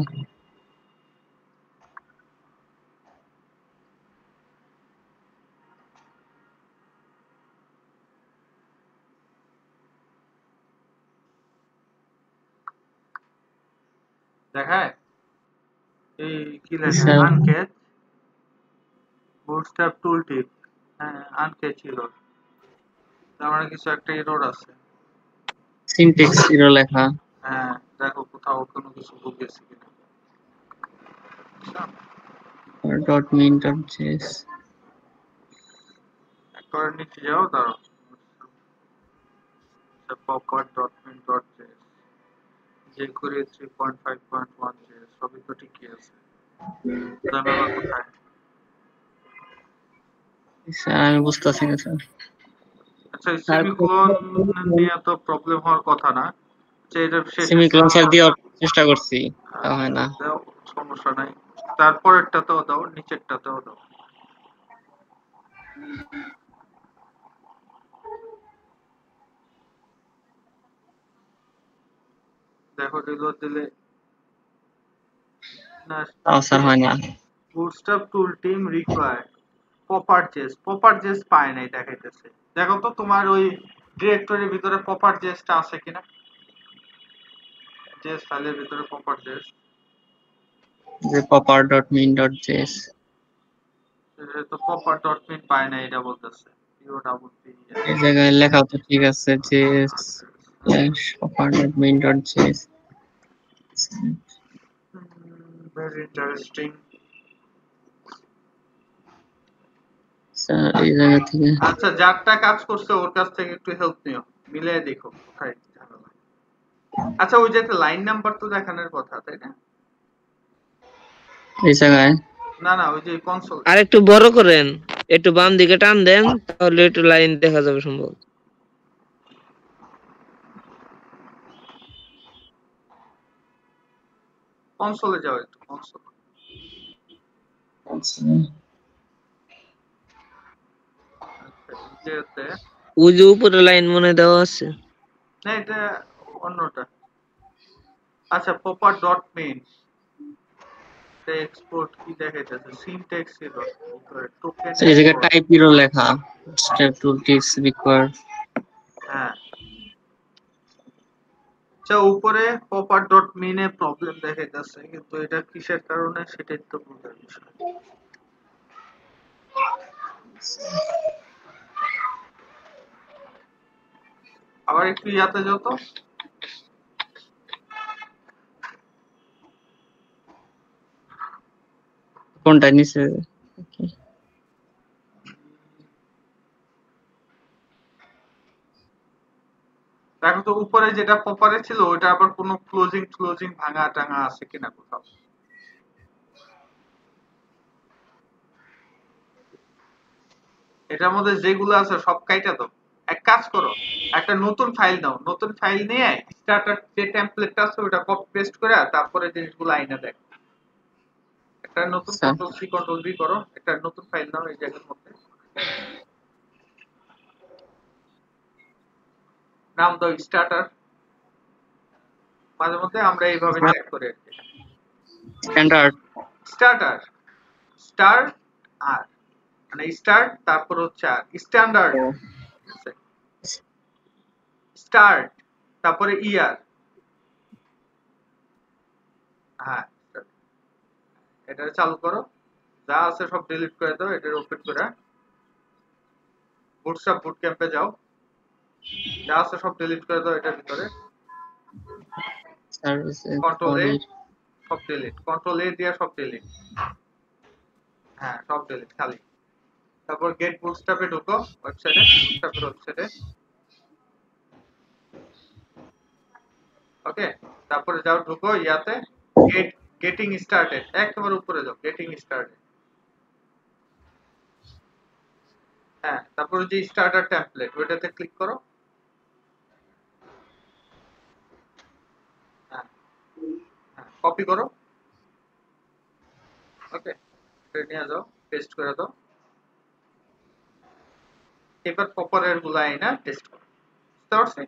দেখায় এই কি লেখা আচ্ছা। আনকেচ বুটস্ট্র্যাপ টুল টিপ, হ্যাঁ আনকেচ এরর, তার মানে কিছু একটা এরর আছে। সিনট্যাক্স এরর লেখা। হ্যাঁ দেখো কোথাও কোনো কিছু ভুল গেছে কিনা। .min.js একবার নিচে যাও, দাঁড়াও, popper.min.js, jQuery 3.5.1 সবই তো ঠিকই আছে, ঝামেলা কোথায়? স্যার আমি বুঝতেছি না স্যার। আচ্ছা সেমিকোলন নিয়ে তো প্রবলেম হওয়ার কথা না, যে এটার শেষে সেমিকোলন স্যার দেওয়ার চেষ্টা করছি, তা হয় না। দাও, সমস্যা নাই, তারপরেরটাতেও দাও, নিচেরটাতেও দাও। দেখো রিলোড দিলে না, তাও স্যার হয় না। বুটস্ট্র্যাপ টুল টিম রিকোয়ার্ড পপার জেস পায় নাই দেখাইতেছে। দেখো তো তোমার ওই ডিরেক্টরির ভিতরে পপার জেসটা আছে কিনা, জেস ফাইলের ভিতরে পপার জেস, যে popper.min.js তো পপার ডট মিন পায় নাই এটা বলতেছে। এই জায়গায় লেখা তো ঠিক আছে যে popper.min.js। Very interesting. স্যার এই জায়গা থেকে আচ্ছা যারটা কাজ করছে ওর কাছ থেকে একটু হেল্প নিও, মিলিয়ে দেখো কোথায় ঝামেলা। আচ্ছা ওই যে একটা লাইন নাম্বার তো দেখানোর কথা, তাই না? এই জায়গায় না না, ওই যে কনসোল আর একটু বড় করেন, একটু বাম দিকে টান দেন, তাহলে একটু লাইন দেখা যাবে সম্ভব। কনসোলে যাও, একটু কনসোল। আচ্ছা ওই যে উপরে লাইন মনে দেওয়া আছে। না এটা অন্যটা। আচ্ছা পপার ডট মেইন এক্সপোর্ট কি দেখাইতেছে, সিনট্যাক্স এরর, টোকেন এই জায়গায় টাইপ এরর লেখা, স্টেপ টুলটিপস রিকোয়ার্ড। হ্যাঁ আচ্ছা উপরে পপার ডট মেইন এ প্রবলেম দেখাইতেছে, কিন্তু এটা কিসের কারণে সেটাই তো বোঝার বিষয়। আবার একটু ইয়াতে যত কোনটা নিচে দেখো তো উপরে যেটা পপারে ছিল ওটা আবার কোনো ক্লোজিং ভাঙা টাঙা আছে কিনা কোথাও। এটার মধ্যে যেগুলো আছে সব কাইটা দাও। এক কাজ করো, একটা নতুন ফাইল নাও, নতুন ফাইল নিয়ে স্টার্টার যে টেমপ্লেটটা আছে ওটা কপি পেস্ট করে তারপরে জিনিসগুলো আইনা দেখ। একটা নতুন কন্ট্রোল সি করো, একটা নতুন ফাইল নাও এই জায়গার মধ্যে, নাম দাও স্টার্টার। মাঝে মধ্যে আমরা এইভাবে চেক করি আর কি। স্ট্যান্ডার্ড স্টার্টার স্টার্ট আর মানে স্টার্ট তারপর হচ্ছে আর স্ট্যান্ডার্ড স্টার্ট তারপরে ইয়ার। হ্যাঁ এটা চালু করো, যা আছে সব ডিলিট করে দাও, এটা ওপেন করে বুটস্ট্র্যাপ বুট ক্যাম্পে যাও, যা আছে সব ডিলিট করে দাও এটার ভিতরে, কন্ট্রোল এ সব ডিলিট, কন্ট্রোল এ দিয়ে সব ডিলিট, হ্যাঁ সব ডিলিট খালি। তারপর গেট বুটস্ট্র্যাপে ঢুকো, ওয়েবসাইটে, বুটস্ট্র্যাপের ওয়েবসাইটে, ওকে। তারপরে যাও ঢুকো ইয়াতে গেটিং স্টার্টেড, একেবারে উপরে যাও গেটিং স্টার্টেড, হ্যাঁ তারপরে যে স্টার্টার টেমপ্লেট ওইটাতে ক্লিক করো, হ্যাঁ কপি করো, ওকে, এটা নিয়ে যাও, পেস্ট করে দাও। এবার পপারের গুলো আইনা টেস্ট করো, বুঝতে পারছি?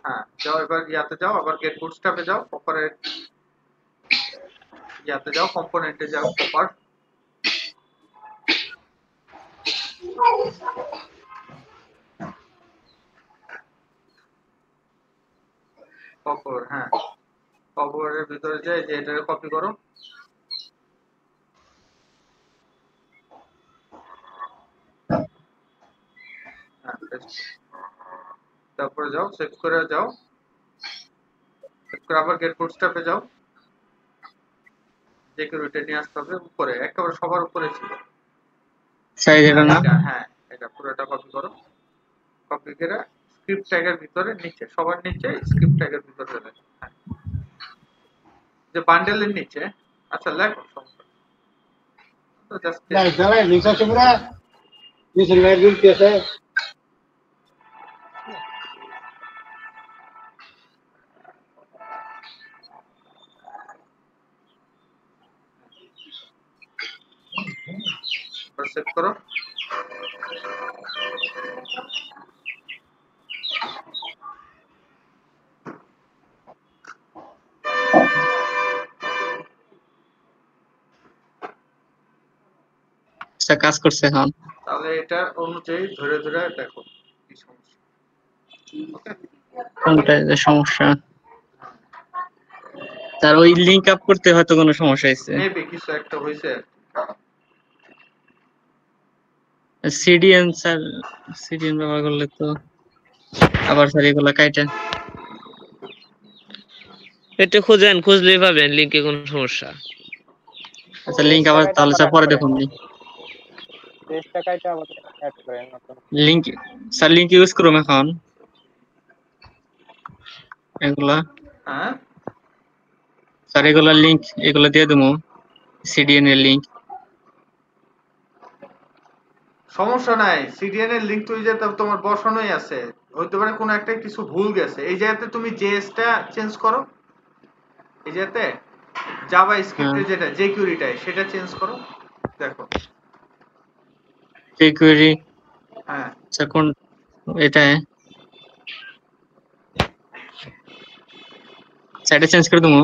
হ্যাঁ, যাও এবার ইয়াতে যাও, আবার গেট বুটস্ট্র্যাপে যাও, পপারের ইয়াতে যাও, কম্পোনেন্টে যাও, পপার পপার হ্যাঁ, পপারের ভিতরে যাই, যে এটাকে কপি করো, হ্যাঁ পেস্ট। তারপরে যাও, সেভ করে যাও, সেভ করে আবার গেট বুটস্ট্র্যাপে যাও, যে কেউ এটা নিয়ে আসতে হবে উপরে, একেবারে সবার উপরে ছিল। সাইজ এটা না এটা হ্যাঁ, এটা পুরোটা কপি করো, কপি করে স্ক্রিপ্ট ট্যাগের ভিতরে নিচে, সবার নিচে স্ক্রিপ্ট ট্যাগের ভিতরে লেখো, হ্যাঁ যে বান্ডেলের নিচে। আচ্ছা লেখো, সমস্যা নেই। তো জাস্ট সেভ করো। কাজ করছে এখন। তাহলে এটা অনুযায়ী ধরে ধরে দেখো কি সমস্যা। ওকে, কোনটা যে সমস্যা, তার ওই লিংক আপ করতে হয়তো কোনো সমস্যা হয়েছে। মেবি কিছু একটা হয়েছে। সিডিএন স্যার, সিডিএন ব্যবহার করলে তো আবার স্যার এগুলা কাইটা এটা খুঁজেন, খুঁজলেই পাবেন লিংকে কোন সমস্যা। আচ্ছা লিংক আবার তাহলে স্যার পরে দেখুন। পেজটা কাইটা আবার অ্যাড করেন নতুন। লিংক স্যার লিংক ইউজ করুন এখন এগুলা। হ্যাঁ স্যার এগুলা লিংক, এগুলা দিয়ে দেবো সিডিএন এর লিংক। সমস্যা নাই, সিডিএন এর লিংক তো ওই যে তোমার বসানোই আছে, হইতে পারে কোনো একটা কিছু ভুল গেছে। এই জায়গাতে তুমি জেএসটা চেঞ্জ করো, এই জায়গাতে জাভা স্ক্রিপ্টে যেটা jQuery সেটা চেঞ্জ করো, দেখো। jQuery হ্যাঁ স্যার কোন এটা, সেটা চেঞ্জ করে দেবো।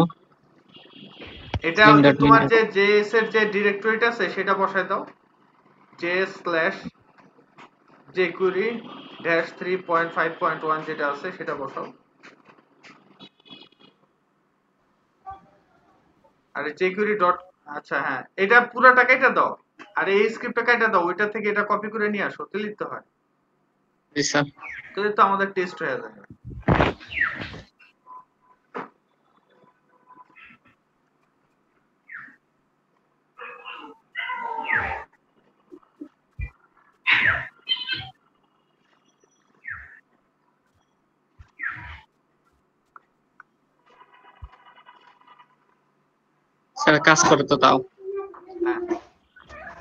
এটা হচ্ছে তোমার যে জেএস এর যে ডিরেক্টরিটা আছে সেটা বসায় দাও, js/jQuery-3.5.1 যেটা আছে সেটা বসাও। আরে jQuery ডট, আচ্ছা হ্যাঁ এটা পুরোটা কেটে দাও, আর এই স্ক্রিপ্টটা কেটে দাও, ওইটা থেকে এটা কপি করে নিয়ে আসো, তো লিখতে হয়। জি স্যার। তো আমাদের টেস্ট হয়ে যাবে। স্যার কাজ করে তো তাও।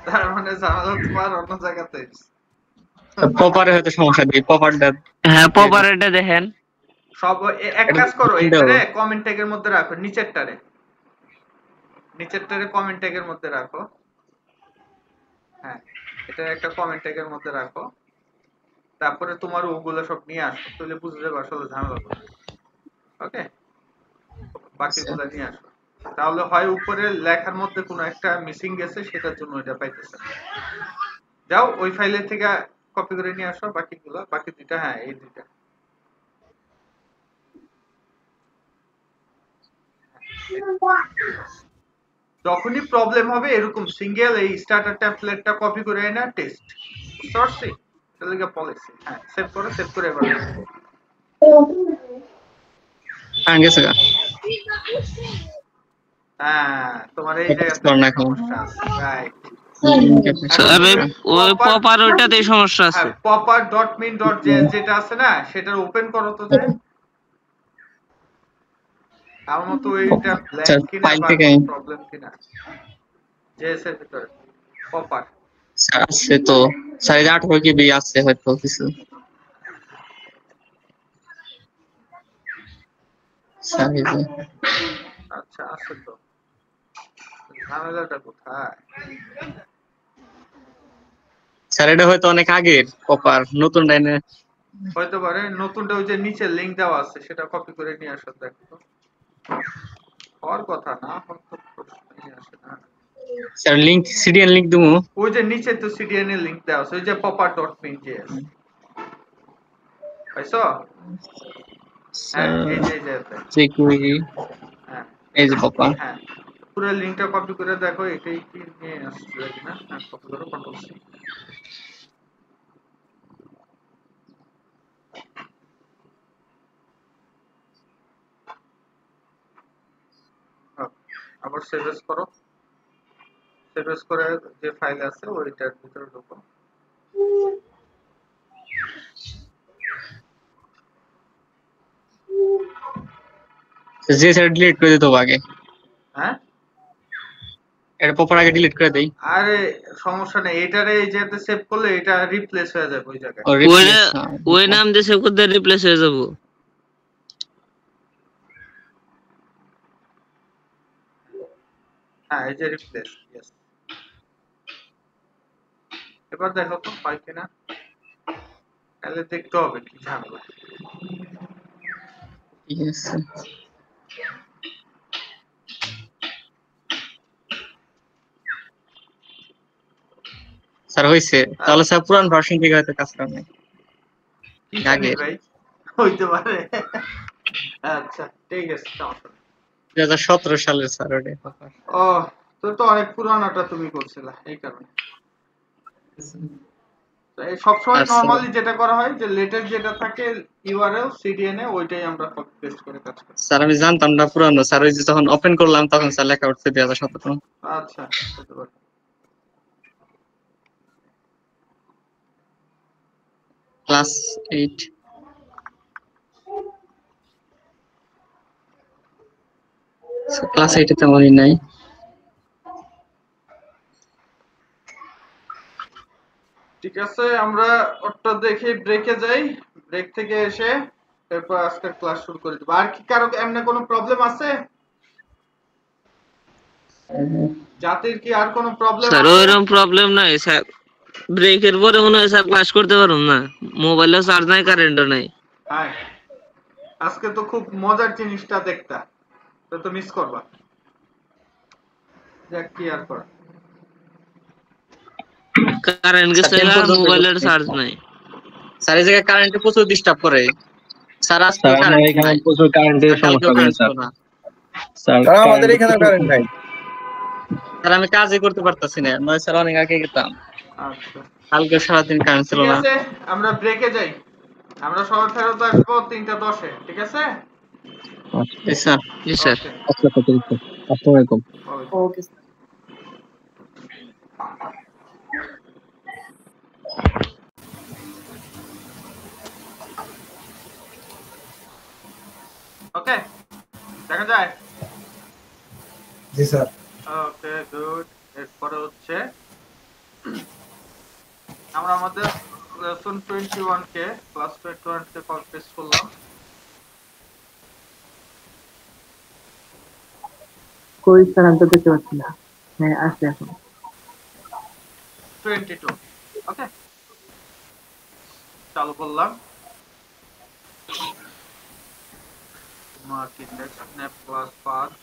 তার মানে ঝামেলা তোমার অন্য জায়গাতে। পপারে হয়তো সমস্যা নেই, পপারটা হ্যাঁ পপারেটা দেখেন। সব এক কাজ করো, এটারে কমেন্ট ট্যাগের মধ্যে রাখো, নিচেরটারে কমেন্ট ট্যাগের মধ্যে রাখো। হ্যাঁ এটা একটা কমেন্ট ট্যাগের মধ্যে রাখো, তারপরে তোমার ওগুলো সব নিয়ে আসো, তাহলে বুঝে যাবে আসলে ঝামেলা কোথায়। ওকে, বাকিগুলো নিয়ে আসো, তাহলে হয় উপরে লেখার মধ্যে কোনো একটা মিসিং গেছে, সেটার জন্য এটা পাইতেছে। যাও ওই ফাইলের থেকে কপি করে নিয়ে আসো বাকিগুলো, বাকি দুইটা, হ্যাঁ এই দুইটা। যখনই প্রবলেম হবে এরকম সিঙ্গেল এই স্টার্টার টেমপ্লেটটা কপি করে এনে টেস্ট সরছি, এটা লাগা পলিসি। হ্যাঁ সেভ করে এবার গেছে গা। হ্যাঁ তোমার এই জায়গাতে সমস্যা আছে, রাইট। আরে ওই পপার ওইটাতেই সমস্যা আছে। popper.min.js যেটা আছে না, সেটা ওপেন করো তো, যে আমার মতো এইটা ব্ল্যাঙ্ক কিনা বা প্রবলেম কিনা জেএস এর ভিতরে পপার আছে তো 8.5 GB আছে হয়তো কিছু। আচ্ছা আছে তো, ঝামেলাটা কোথায়? স্যার এটা হয়তো অনেক আগের পপার, নতুন ডাইনে হয়তো পারে নতুনটা ওই যে নিচে লিংক দেওয়া আছে সেটা কপি করে নিয়ে আসো দেখো তো। হওয়ার কথা না, হয়তো প্রশ্নই আসে না। স্যার লিংক সিডিএন লিংক দিমু। ওই যে নিচে তো সিডিএন এর লিংক দেওয়া আছে, ওই যে popper.png পাইছো? হ্যাঁ এই যে চেক করি। হ্যাঁ এই যে পপা। হ্যাঁ পুরো লিংকটা কপি করে দেখো এটাই কি নিয়ে আসছে কিনা। হ্যাঁ কপি করো, কন্ট্রোল সি। আবার সেভ এস করো, সেভ এস করে যে ফাইল আছে ওইটার ভিতরে ঢোকো। যে স্যার ডিলিট করে দিতে হবে আগে। হ্যাঁ এটা পপার আগে ডিলিট করে দেই। আরে সমস্যা নেই, এটারে এই যেতে সেভ করলে এটা রিপ্লেস হয়ে যাবে ওই জায়গায়। ওই নাম দিয়ে সেভ করতে রিপ্লেস হয়ে যাবো। হ্যাঁ এই যে রিপ্লেস, ইয়েস। এবার দেখো তো হয় কিনা, তাহলে দেখতে হবে কি ঝামেলা। ইয়েস স্যার হইছে। তাহলে স্যার পুরান ভার্সন থেকে হয়তো কাজ করে নাই আগে ভাই হইতে পারে। আচ্ছা ঠিক আছে, সমস্যা নেই। 2017 সালের স্যার ওটা পপার। ও তো অনেক পুরানোটা তুমি করছিলা এই কারণে। এই সবসময় নরমালি যেটা করা হয় যে লেটেস্ট যেটা থাকে ইউআরএল সিডিএন এ ওইটাই আমরা কপি পেস্ট করে কাজ করি। স্যার আমি জানতাম না পুরানো স্যার, ওই যে যখন ওপেন করলাম তখন স্যার লেখা উঠছে 2017। আচ্ছা হতে পারে। ক্লাস 8 ক্লাস 8 এ তেমনই নাই। ঠিক আছে আমরা ওটা দেখে ব্রেকে যাই, ব্রেক থেকে এসে তারপর আজকের ক্লাস শুরু করে দেব। আর কি কারো এমনি কোনো প্রবলেম আছে? জাতির কি আর কোনো প্রবলেম স্যার আছে? ওইরকম প্রবলেম নাই স্যার, ব্রেকের পরে মনে হয় স্যার ক্লাস করতে পারুম না, মোবাইলেও চার্জ নাই, কারেন্টও নাই। হ্যাঁ আজকে তো খুব মজার জিনিসটা দেখতা, তো মিস করবা। যাক কি আর করা, কারেন্ট গেছে আর মোবাইলের চার্জ নাই। স্যার এই জায়গায় কারেন্টে প্রচুর ডিস্টার্ব করে স্যার। আজকে স্যার আমাদের এখানে প্রচুর কারেন্টের সমস্যা করে স্যার। স্যার আমাদের এখানে কারেন্ট নাই স্যার, আমি কাজই করতে পারতাছি না, নয় স্যার অনেক আগে গেতাম। আচ্ছা কালকে সারাদিন কারেন্ট ছিল ঠিক না। আছে আমরা ব্রেকে যাই, আমরা সবাই ফেরত আসবো 3:10-এ, ঠিক আছে? জি স্যার। জি স্যার। আসসালামু আলাইকুম। ওকে ওকে দেখা যায়। জি স্যার। Okay good. এরপরে হচ্ছে আমরা আমাদের লেসন 21 কে ক্লাস 21 কে কপি পেস্ট করলাম। কই স্যার আমি তো দেখতে পাচ্ছি না। হ্যাঁ আসছে এখন 22 ওকে চালু করলাম। মার্ক ইন্ডেক্স স্ন্যাপ ক্লাস 5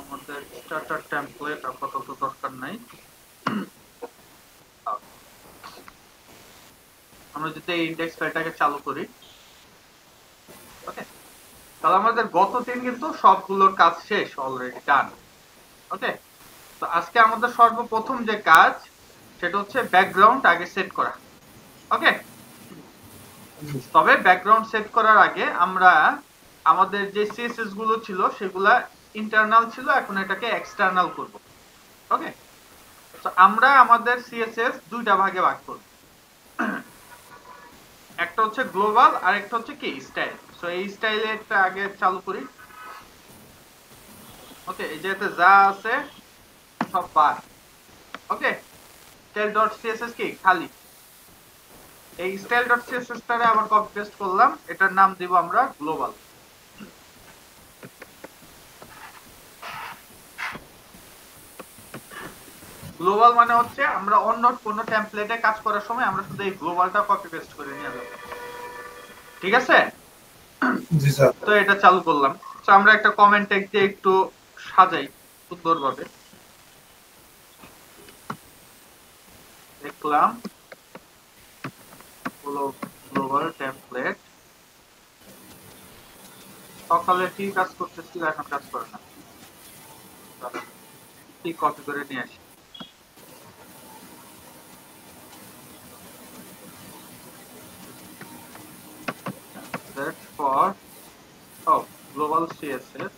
আমাদের স্টার্টার টেমপ্লেট আপাতত দরকার নাই। আমরা যদি এই ইন্ডেক্স ফাইলটাকে চালু করি ওকে, তাহলে আমাদের গত দিন কিন্তু সবগুলোর কাজ শেষ, অলরেডি ডান। ওকে তো আজকে আমাদের সর্বপ্রথম যে কাজ সেটা হচ্ছে ব্যাকগ্রাউন্ড আগে সেট করা। ওকে তবে ব্যাকগ্রাউন্ড সেট করার আগে আমরা আমাদের যে সিএসএস গুলো ছিল সেগুলা ইন্টারনাল ছিল, এখন এটাকে এক্সটার্নাল করব। ওকে তো আমরা আমাদের সিএসএস দুইটা ভাগে ভাগ করব, একটা হচ্ছে গ্লোবাল আর একটা হচ্ছে কি স্টাইল। সো এই স্টাইলে একটা আগে চালু করি। ওকে এই যেতে যা আছে সব বাদ। ওকে style.css কি খালি, এই style.css টারে আবার কপি পেস্ট করলাম, এটার নাম দিব আমরা গ্লোবাল। গ্লোবাল মানে হচ্ছে আমরা অন্য কোনো টেমপ্লেটে কাজ করার সময় আমরা শুধু এই গ্লোবালটা কপি পেস্ট করে নিয়ে যাব, ঠিক আছে? জি স্যার। তো এটা চালু করলাম। তো আমরা একটা কমেন্ট ট্যাগ দিয়ে একটু সাজাই সুন্দরভাবে। দেখলাম হলো গ্লোবাল টেমপ্লেট। সকালে কি কাজ করতেছিল, এখন কাজ করে না, কি কপি করে নিয়ে আসি। That's for global CSS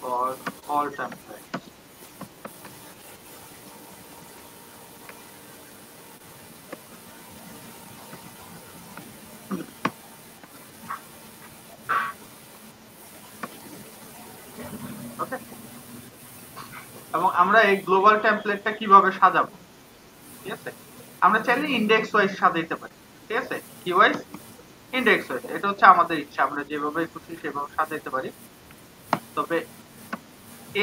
for all templates. Okay. এবং আমরা এই গ্লোবাল টেমপ্লেটটা কিভাবে সাজাবো, ঠিক আছে? আমরা চাইলে ইন্ডেক্স ওয়াইজ সাজাইতে পারি, ঠিক আছে? কি ওয়াইজ? Index wise. এটা হচ্ছে আমাদের ইচ্ছা, আমরা যেভাবে খুশি সেভাবে সাজাইতে পারি। তবে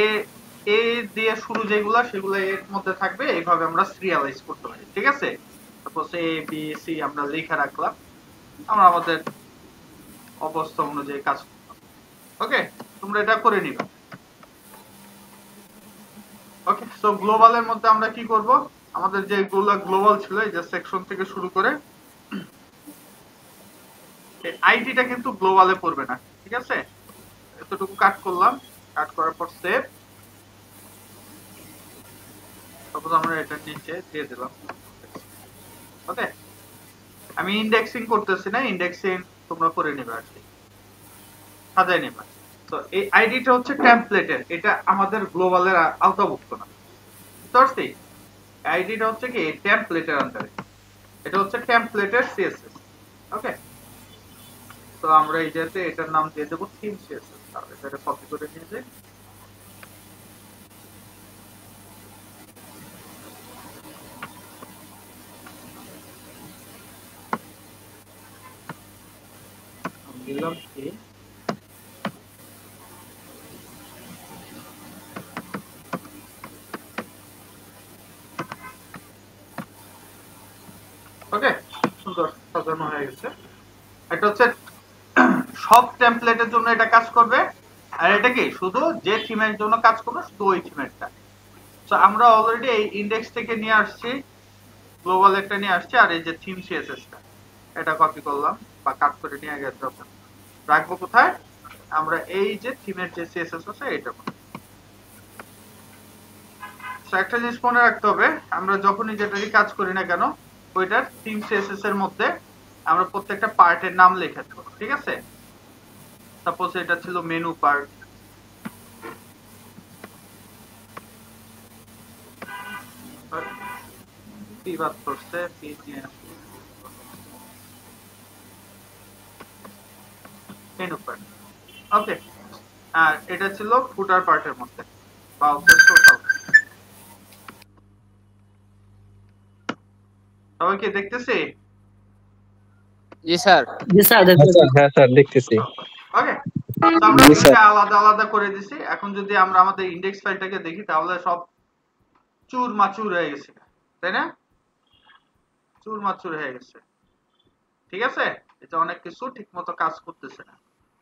এ এ দিয়ে শুরু যেগুলা সেগুলো এর মধ্যে থাকবে, এইভাবে আমরা সিরিয়ালাইজ করতে পারি, ঠিক আছে? সাপোজ এ বি সি আমরা লিখে রাখলাম, আমরা আমাদের অবস্থা অনুযায়ী কাজ করলাম। ওকে, তোমরা এটা করে নিবা। ওকে, সো গ্লোবালের মধ্যে আমরা কি করব, আমাদের যে গ্লোবাল ছিল এই যে সেকশন থেকে শুরু করে আইডিটা কিন্তু গ্লোবালে পড়বে না, ঠিক আছে? এতটুকু কাট করলাম, কাট করার পর সেভ। সাপোজ আমরা এটা নিচে দিয়ে দিলাম। ওকে, আমি ইন্ডেক্সিং করতেছি না, ইন্ডেক্সিং তোমরা করে নিবে আর কি, সাজাই নিবা। তো এই আইডিটা হচ্ছে টেমপ্লেটের, এটা আমাদের গ্লোবালের আওতাভুক্ত না, বুঝতে পারছি? আইডিটা হচ্ছে কি টেমপ্লেটের আন্ডারে, এটা হচ্ছে টেমপ্লেটের সিএসএস। ওকে, তো আমরা এই যেতে এটার নাম দিয়ে দেবো থিম সিএসএস। তাহলে এটা কপি করে নিয়ে যাই। দিলাম থিম। ওকে, সুন্দর সাজানো হয়ে গেছে। এটা হচ্ছে সব টেমপ্লেটের জন্য এটা কাজ করবে, আর এটা কি শুধু যে থিমের জন্য কাজ করবে শুধু ওই থিমেরটা। তো আমরা অলরেডি এই ইন্ডেক্স থেকে নিয়ে আসছি, গ্লোবাল একটা নিয়ে আসছি, আর এই যে থিম সিএসএসটা এটা কপি করলাম বা কাট করে নিয়ে গেছে। রাখবো কোথায়, আমরা এই যে থিমের যে সিএসএস আছে এটা। তো একটা জিনিস মনে রাখতে হবে, আমরা যখনই যেটারই কাজ করি না কেন ওইটার থিম সিএসএস এর মধ্যে আমরা প্রত্যেকটা পার্টের নাম লিখে দেবো, ঠিক আছে? সাপোজ এটা ছিল মেনু পার্ট, পি বাদ করছে, পি নিয়ে মেনু পার্ট। ওকে, আর এটা ছিল ফুটার পার্টের মধ্যে বা টোটাল। সবাই কি দেখতেছি? জি স্যার। জি স্যার, হ্যাঁ স্যার দেখতেছি। ওকে, আমরা দুইটা আলাদা আলাদা করে দিছি। এখন যদি আমরা আমাদের ইন্ডেক্স ফাইলটাকে দেখি তাহলে সব চুরমাচুর হয়ে গেছে, তাই না? চুরমাচুর হয়ে গেছে, ঠিক আছে? এটা অনেক কিছু ঠিকমতো কাজ করতেছে না,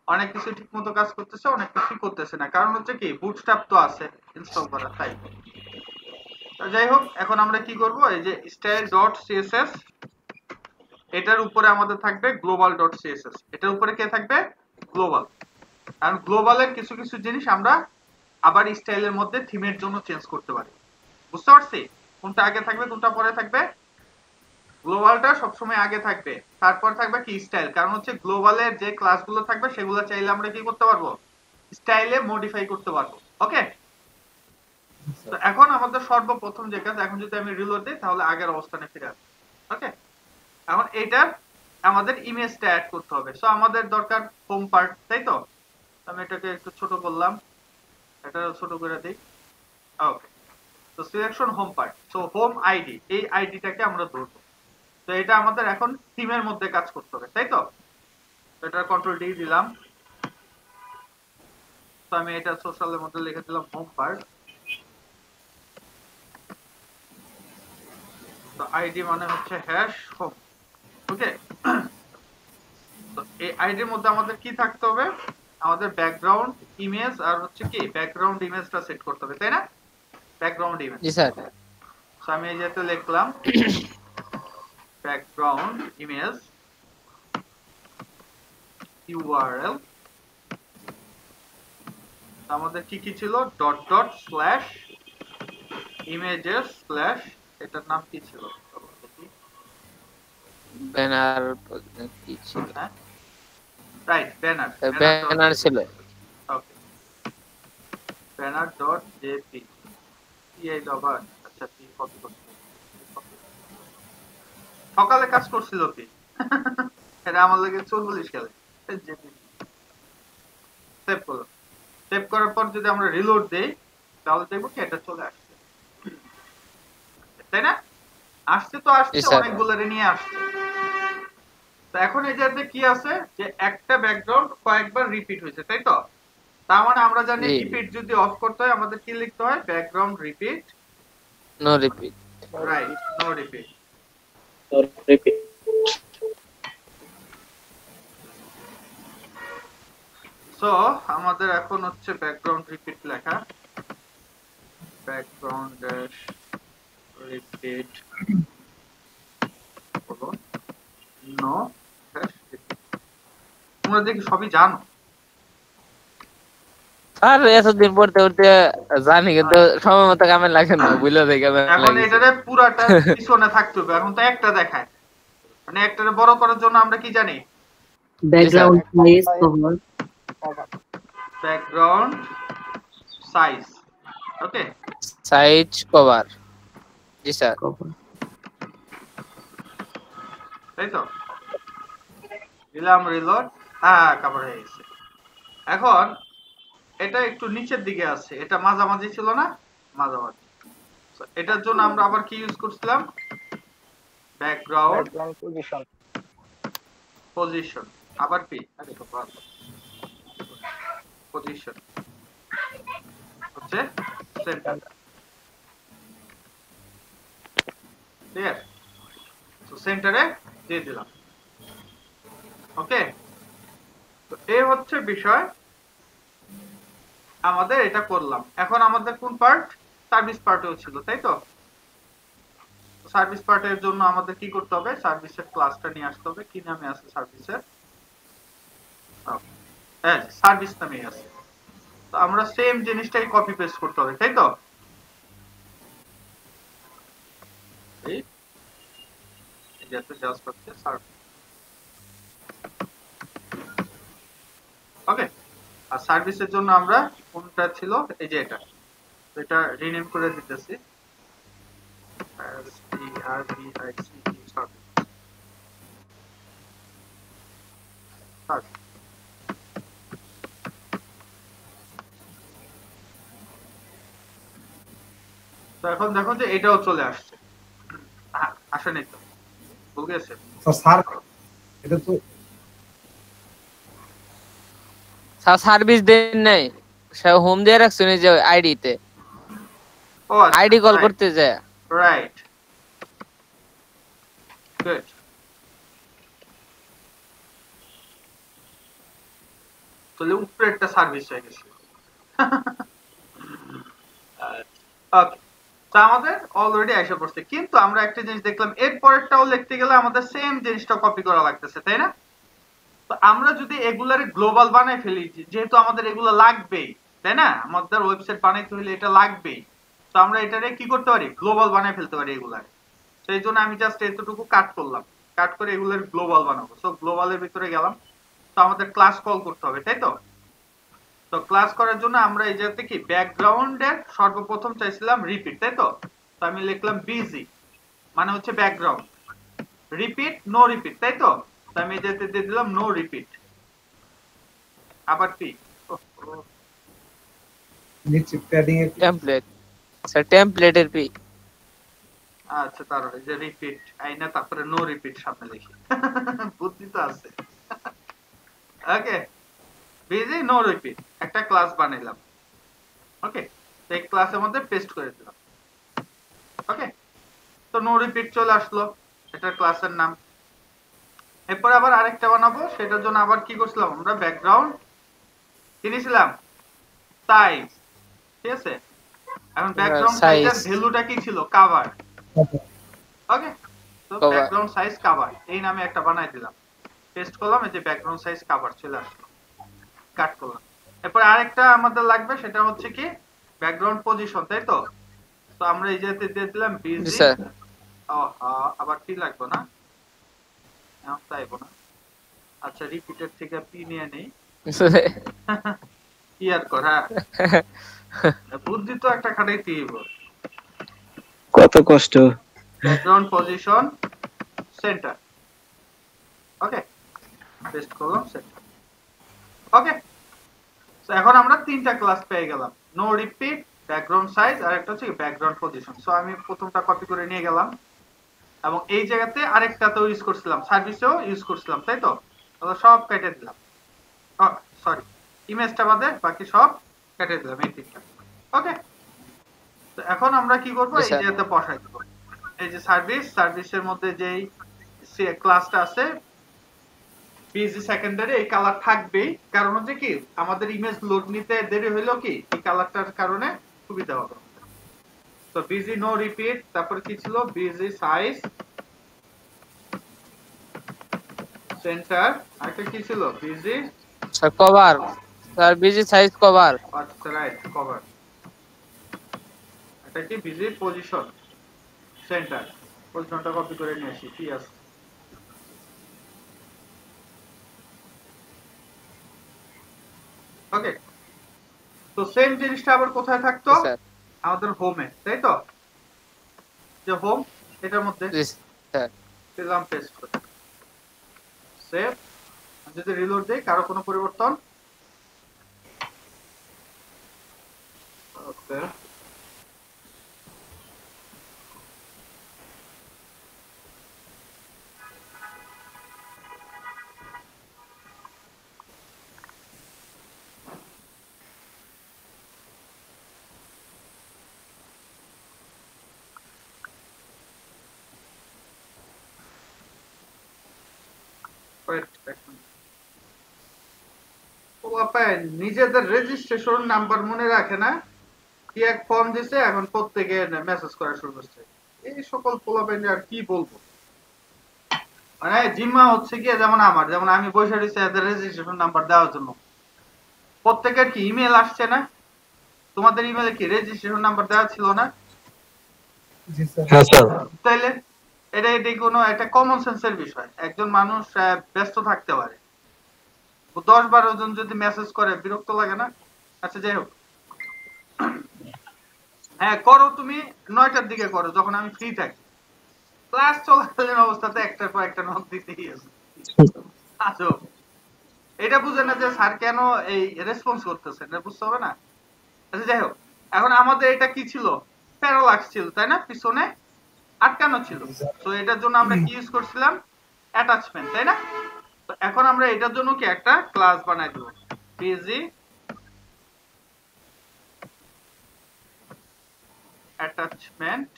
অনেক কিছু ঠিকমতো কাজ করতেছে, অনেক কিছু করতেছে না। কারণ হচ্ছে কি বুটস্ট্র্যাপ তো আছে ইনস্টল করা, তাই। তো যাই হোক, এখন আমরা কি করব, এই যে style.css এটার উপরে আমাদের থাকবে global.css, এটার উপরে কে থাকবে? গ্লোবাল। কারণ গ্লোবালের কিছু কিছু জিনিস আমরা আবার স্টাইলের মধ্যে থিমের জন্য চেঞ্জ করতে পারি, বুঝতে পারছি? কোনটা আগে থাকবে কোনটা পরে থাকবে? গ্লোবালটা সবসময় আগে থাকবে, তারপর থাকবে কি স্টাইল। কারণ হচ্ছে গ্লোবালের যে ক্লাসগুলো থাকবে সেগুলো চাইলে আমরা কি করতে পারবো, স্টাইলে মডিফাই করতে পারবো। ওকে, তো এখন আমাদের সর্বপ্রথম যে কাজ, এখন যদি আমি রিলোড দিই তাহলে আগের অবস্থানে ফিরে আসবে। ওকে, এখন এইটার আমাদের ইমেজটা অ্যাড করতে হবে। সো আমাদের দরকার হোম পার্ট, তাই তো? আমি এটাকে একটু ছোট করলাম, এটা ছোট করে দিই। ওকে, তো selection home part, so home ID, এই আইডিটাকে আমরা ধরবো। তো এটা আমাদের এখন থিমের মধ্যে কাজ করতে হবে, তাই তো? এটা কন্ট্রোল ডি দিলাম। তো আমি এটা সোশ্যালের মধ্যে লিখে দিলাম হোম পার্ট। তো আইডি মানে হচ্ছে হ্যাশ হোম। ওকে, তো এই আইডির মধ্যে আমাদের কি থাকতে হবে, আমাদের ব্যাকগ্রাউন্ড ইমেজ আর হচ্ছে কি ব্যাকগ্রাউন্ড ইমেজটা সেট করতে হবে, তাই না? Background image. জি স্যার। তো আমি এই যেতে লিখলাম ব্যাকগ্রাউন্ড ইমেজ ইউআরএল। আমাদের কি কি ছিল, dot dot slash images slash, এটার নাম কি ছিল, ব্যানার কি ছিল? Right, banner. ব্যানার ছিল। ওকে, ব্যানার ডট জেপি এই লবার। আচ্ছা, কি কপি করতে সকালে কাজ করছিল কি এটা আমার লাগে 44 সালে। সেভ করলাম। সেভ করার পর যদি আমরা রিলোড দেই তাহলে দেখবো কি এটা চলে আসছে, তাই না? আসছে তো আসছে, অনেকগুলোরে নিয়ে আসছে। তো এখন এই যে কি আছে যে একটা ব্যাকগ্রাউন্ড কয়েকবার রিপিট হয়েছে, তাই তো? তার মানে আমরা জানি রিপিট যদি অফ করতে হয় আমাদের কি লিখতে হয়, background repeat no repeat. Right, no repeat. So আমাদের এখন হচ্ছে ব্যাকগ্রাউন্ড রিপিট লেখা, ব্যাকগ্রাউন্ড রিপিট হলো নো রিপিট। তোমরা দেখি সবই জানো স্যার, এতদিন পড়তে পড়তে জানি কিন্তু সময় মতো কামে লাগে না, বুঝলে দেখে এখন এটারে পুরাটা পিছনে থাকতে হবে। এখন তো একটা দেখায়, মানে একটারে বড় করার জন্য আমরা কি জানি, background size cover, background size. Okay, size cover. জি স্যার। তাই তো, দিলাম রিলোড। হ্যাঁ, কভার হয়ে গেছে। এখন এটা একটু নিচের দিকে আছে, এটা মাঝামাঝি ছিল না, মাঝামাঝি। এটার জন্য আমরা আবার কি ইউজ করছিলাম, ব্যাকগ্রাউন্ড পজিশন। পজিশন আবার কি, আরে বাবা, পজিশন হচ্ছে সেন্টার। ক্লিয়ার? তো সেন্টারে দিয়ে দিলাম। ওকে, তো এই হচ্ছে বিষয়, আমাদের এটা করলাম। এখন আমাদের কোন পার্ট, সার্ভিস পার্টেও ছিল, তাই তো? সার্ভিস পার্টের জন্য আমাদের কি করতে হবে, সার্ভিসের ক্লাসটা নিয়ে আসতে হবে। কি নামে আছে সার্ভিসের, হ্যাঁ সার্ভিস নামে আছে। তো আমরা সেম জিনিসটাই কপি পেস্ট করতে হবে, তাই তো? এই এটাতে জাস্ট হচ্ছে সার্ভিস। ওকে, আর সার্ভিসের জন্য আমরা কোনটা ছিল, এই যে এটা, এটা রিনেম করে দিতেছি তো এখন দেখো যে এটাও চলে আসছে, আসেনি তো, ভুল গেছে স্যার। এটা তো সার্ভিস দেন নাই, সব হোম দিয়ে রাখছেন এই যে আইডিতে। ও আইডি কল করতে যায়। Right, good. তাহলে উপরে একটা সার্ভিস হয়ে গেছে। ওকে, তো আমাদের অলরেডি এসে পড়ছে, কিন্তু আমরা একটা জিনিস দেখলাম, এর পরেরটাও লিখতে গেলে আমাদের সেম জিনিসটা কপি করা লাগতেছে, তাই না? তো আমরা যদি এগুলার গ্লোবাল বানাই ফেলি, যেহেতু আমাদের এগুলো লাগবেই, তাই না? আমাদের ওয়েবসাইট বানাইতে হলে এটা লাগবেই। তো আমরা এটারে কি করতে পারি, গ্লোবাল বানাই ফেলতে পারি এগুলার। সেই জন্য আমি জাস্ট এতটুকু কাট করলাম, কাট করে এগুলোর গ্লোবাল বানাবো। সো গ্লোবালের ভিতরে গেলাম, তো আমাদের ক্লাস কল করতে হবে, তাই তো? তো ক্লাস করার জন্য আমরা এই জায়গাতে কি ব্যাকগ্রাউন্ডের সর্বপ্রথম চাইছিলাম রিপিট, তাই তো? তো আমি লিখলাম বিজি, মানে হচ্ছে ব্যাকগ্রাউন্ড রিপিট নো রিপিট, তাই তো? তো আমি এই জায়গাতে দিয়ে দিলাম নো রিপিট। আবার কি নিচে প্যাডিং এর টেমপ্লেট, স্যার টেমপ্লেটের পি। আচ্ছা, তারপরে যে রিপিট আইনা, তারপরে নো রিপিট সামনে লিখি। বুদ্ধি তো আছে। ওকে, বিজি নো রিপিট একটা ক্লাস বানাইলাম। ওকে, এই ক্লাসের মধ্যে পেস্ট করে দিলাম। ওকে, তো নো রিপিট চলে আসলো, এটা ক্লাসের নাম। এরপর আবার আরেকটা বানাবো, সেটার জন্য আবার কি করছিলাম আমরা, ব্যাকগ্রাউন্ড কিনেছিলাম সাইজ। ঠিক আছে, এখন ব্যাকগ্রাউন্ড সাইজের ভ্যালুটা কি ছিল, কভার। ওকে, তো ব্যাকগ্রাউন্ড সাইজ কভার এই নামে একটা বানাই দিলাম, পেস্ট করলাম, এই যে ব্যাকগ্রাউন্ড সাইজ কভার চলে আসলো, কাট করলাম। এরপর আরেকটা আমাদের লাগবে, সেটা হচ্ছে কি ব্যাকগ্রাউন্ড পজিশন, তাই তো? তো আমরা এই যেতে দিয়ে দিলাম বিজি। আবার কি লাগবে না, চাইবো না। আচ্ছা, রিপিটের থেকে পি নিয়ে নেই, কি আর করা, বুদ্ধি তো একটা খাটাইতেই হবে। কত কষ্ট। Background position center. Okay, paste করলাম, সেন্টার। ওকে, সো এখন আমরা তিনটা ক্লাস পেয়ে গেলাম, নো রিপিট, ব্যাকগ্রাউন্ড সাইজ, আর একটা হচ্ছে ব্যাকগ্রাউন্ড পজিশন। সো আমি প্রথমটা কপি করে নিয়ে গেলাম, এবং এই জায়গাতে আরেকটাতেও ইউজ করছিলাম, সার্ভিসেও ইউজ করছিলাম, তাই তো? তাহলে সব কেটে দিলাম, সরি ইমেজটা বাদে বাকি সব কেটে দিলাম, এই তিনটা। ওকে, তো এখন আমরা কি করব, এই জায়গাতে বসাই দেব, এই যে সার্ভিসের মধ্যে যেই ক্লাসটা আছে বিজি সেকেন্ডারি, এই কালার থাকবেই, কারণ হচ্ছে কি আমাদের ইমেজ লোড নিতে দেরি হইলো কি এই কালারটার কারণে সুবিধা হবে। তো বিজি নো রিপিট, তারপর কি ছিল, বিজি সাইজ সেন্টার, আরেকটা কি ছিল, busy cover, sir busy size cover. আচ্ছা, রাইট, কভার। এটা কি বিজি পজিশন সেন্টার, পজিশনটা কপি করে নিয়ে আসি, কি আছে। ওকে, তো সেম জিনিসটা আবার কোথায় থাকতো, আমাদের হোমে, তাই তো? যে হোম, এটার মধ্যে দিলাম, পেস্ট করে সেভ। যদি রিলোড দেই, কারো কোনো পরিবর্তন, ওকে, নিজেদের রেজিস্ট্রেশন নাম্বার মনে রাখে না, কি এক ফর্ম দিছে, এখন প্রত্যেকে মেসেজ করা শুরু করছে। এই সকল পোলাপাইন আর কি বলবো, মানে জিম্মা হচ্ছে কি, যেমন আমার, যেমন আমি বসে রয়েছি এদের রেজিস্ট্রেশন নাম্বার দেওয়ার জন্য, প্রত্যেকের কি ইমেল আসছে না? তোমাদের ইমেলে কি রেজিস্ট্রেশন নাম্বার দেওয়া ছিল না? তাইলে এটা কোনো একটা কমন সেন্সের বিষয়, একজন মানুষ ব্যস্ত থাকতে পারে, 10-12 জন যদি মেসেজ করে বিরক্ত লাগে না? আচ্ছা, যাই হোক, হ্যাঁ করো, তুমি 9টার দিকে করো, যখন আমি ফ্রি থাকি, ক্লাস চলাকালীন অবস্থাতে একটার পর একটা নক দিতেই আছে। আচ্ছা, এটা বুঝে না যে স্যার কেন এই রেসপন্স করতেছে, এটা বুঝতে হবে না? আচ্ছা, যাই হোক, এখন আমাদের এটা কি ছিল, প্যারালাক্স ছিল, তাই না? পিছনে আটকানো ছিল। তো এটার জন্য আমরা কি ইউজ করছিলাম, অ্যাটাচমেন্ট, তাই না? তো এখন আমরা এটার জন্য কি একটা ক্লাস বানাই দেব, বিজি অ্যাটাচমেন্ট,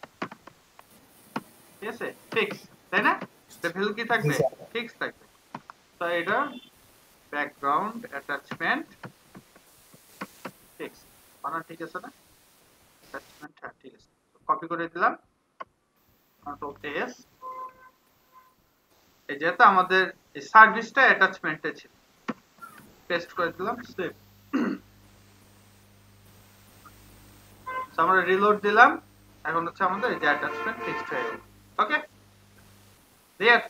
ঠিক আছে, ফিক্স, তাই না? এটা ভ্যালু কি থাকবে, ফিক্স থাকবে। তো এটা ব্যাকগ্রাউন্ড অ্যাটাচমেন্ট ফিক্স, বানান ঠিক আছে না? অ্যাটাচমেন্ট, হ্যাঁ ঠিক আছে, কপি করে দিলাম, কন্ট্রোল এস। এই যেহেতু আমাদের এই সার্ভিসটা অ্যাটাচমেন্টে ছিল, পেস্ট করে দিলাম, সেভ। আমরা রিলোড দিলাম, এখন হচ্ছে আমাদের এই যে অ্যাটাচমেন্ট ফিক্সড হয়ে গেল। ওকে, ক্লিয়ার?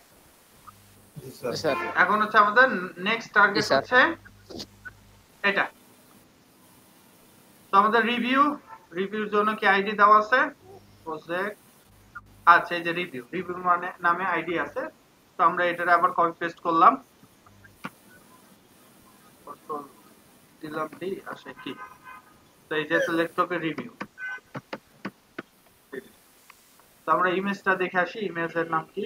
এখন হচ্ছে আমাদের নেক্সট টার্গেট হচ্ছে এটা। তো আমাদের রিভিউর জন্য কি আইডি দেওয়া আছে, প্রজেক্ট, আচ্ছা এই যে রিভিউ মানে নামে আইডি আছে। তো আমরা এটারে আবার কপি পেস্ট করলাম, কন্ট্রোল দিলাম ডি, আসে কি, তো এই যে সিলেক্ট হবে রিভিউ। তো আমরা ইমেজটা দেখে আসি, ইমেজের নাম কি,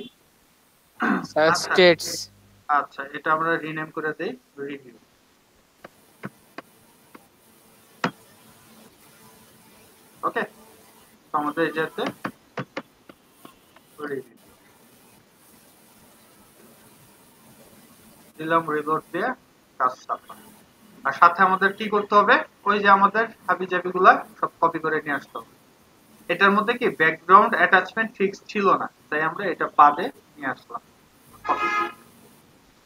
স্টেটস। আচ্ছা, এটা আমরা রিনেম করে দেই রিভিউ। ওকে, তো আমাদের এই যেতে দিলাম রিলোড দিয়ে কাজ সাফা। আর সাথে আমাদের কি করতে হবে, ওই যে আমাদের হাবিজাবি গুলা সব কপি করে নিয়ে আসতে হবে। এটার মধ্যে কি ব্যাকগ্রাউন্ড অ্যাটাচমেন্ট ফিক্স ছিল না, তাই আমরা এটা বাদে নিয়ে আসলাম।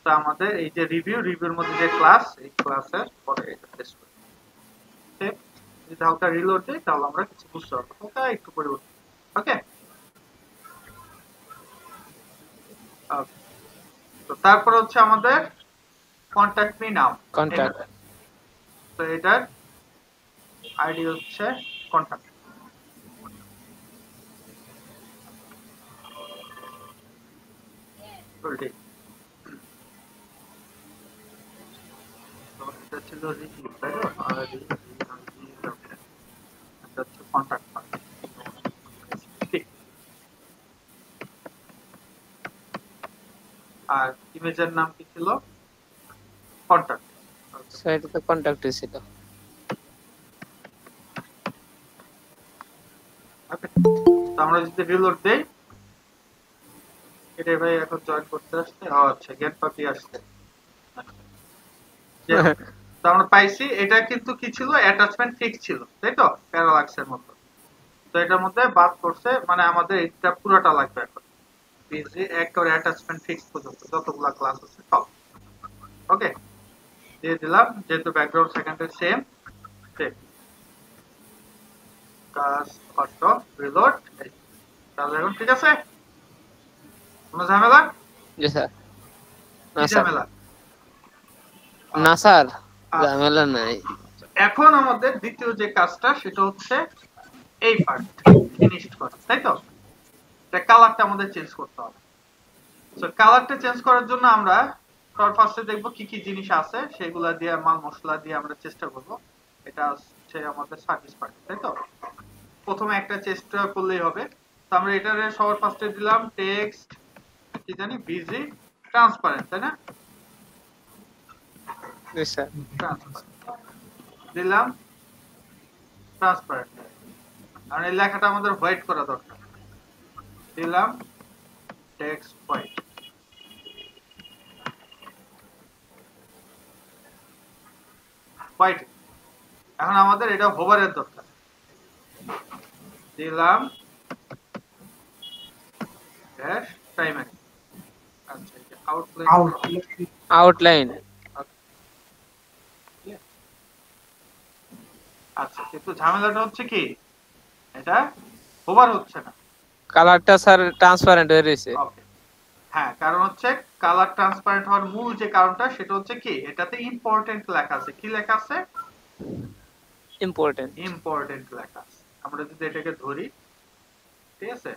তো আমাদের এই যে রিভিউর মধ্যে যে ক্লাস, এই ক্লাসের পরে এটা টেস্ট করি। ঠিক, যদি হালকা রিলোড দিই তাহলে আমরা কিছু বুঝতে পারবো, হালকা একটু পরিবর্তন। ওকে, তো তারপর হচ্ছে আমাদের কন্ট্যাক্ট মি নাও। কন্ট্যাক্ট, তো এটার আইডি হচ্ছে কন্ট্যাক্ট। এটা ছিল রিভিউ, তাই তো? আর এটা হচ্ছে কন্ট্যাক্ট। আর ইমেজের নাম কি ছিল? কন্ট্যাক্ট। এটা তো কন্ট্যাক্ট ছিল। তো আমরা যদি রিলোড দেই, এটা ভাই এখন জয়েন করতে আসছে। আচ্ছা, গেট পাপি আসছে। তো আমরা পাইছি এটা কিন্তু কি ছিল, অ্যাটাচমেন্ট ফিক্স ছিল, তাই তো? প্যারালাক্সের মতো। তো এটার মধ্যে বাদ করছে, মানে আমাদের এটা পুরোটা লাগবে এখন, বিজি একবারে অ্যাটাচমেন্ট ফিক্স পর্যন্ত যতগুলা ক্লাস আছে সব। ওকে, দিয়ে দিলাম, যেহেতু ব্যাকগ্রাউন্ড সেকেন্ডের সেম। কাজ অটো রিলোড, তাহলে এখন ঠিক আছে? কোনো ঝামেলা? জি স্যার। কি ঝামেলা? না স্যার, ঝামেলা নাই। এখন আমাদের দ্বিতীয় যে কাজটা সেটা হচ্ছে এই পার্ট ফিনিশড করা, তাই তো? এটা কালারটা আমাদের চেঞ্জ করতে হবে। সো কালারটা চেঞ্জ করার জন্য আমরা ফার্স্টে দেখব কি কি জিনিস আছে, সেগুলা দিয়ে মাল মশলা দিয়ে আমরা চেষ্টা করব। এটা হচ্ছে আমাদের সার্ভিস পার্ট, তাই তো? প্রথমে একটা চেষ্টা করলেই হবে। তো আমরা এটারে সবার ফার্স্টে দিলাম টেক্সট কি জানি বিজি ট্রান্সপারেন্ট, তাই না? জি স্যার। দিলাম ট্রান্সপারেন্ট, আর এই লেখাটা আমাদের হোয়াইট করা দরকার। দিলাম টেক্সট হোয়াইট। হোয়াইট। এখন আমাদের এটা হোভারের দরকার। দিলাম ড্যাশ প্রাইমারি। আচ্ছা, এটা আউটলাইন। আচ্ছা, কিন্তু ঝামেলাটা হচ্ছে কি, এটা হোভার হচ্ছে না। কালারটা স্যার ট্রান্সপারেন্ট হয়ে রয়েছে। হ্যাঁ, কারণ হচ্ছে কালার ট্রান্সপারেন্ট হওয়ার মূল যে কারণটা সেটা হচ্ছে কি, এটাতে ইম্পর্টেন্ট লেখা আছে। কি লেখা আছে? ইম্পর্টেন্ট লেখা আছে। আমরা যদি এটাকে ধরি, ঠিক আছে,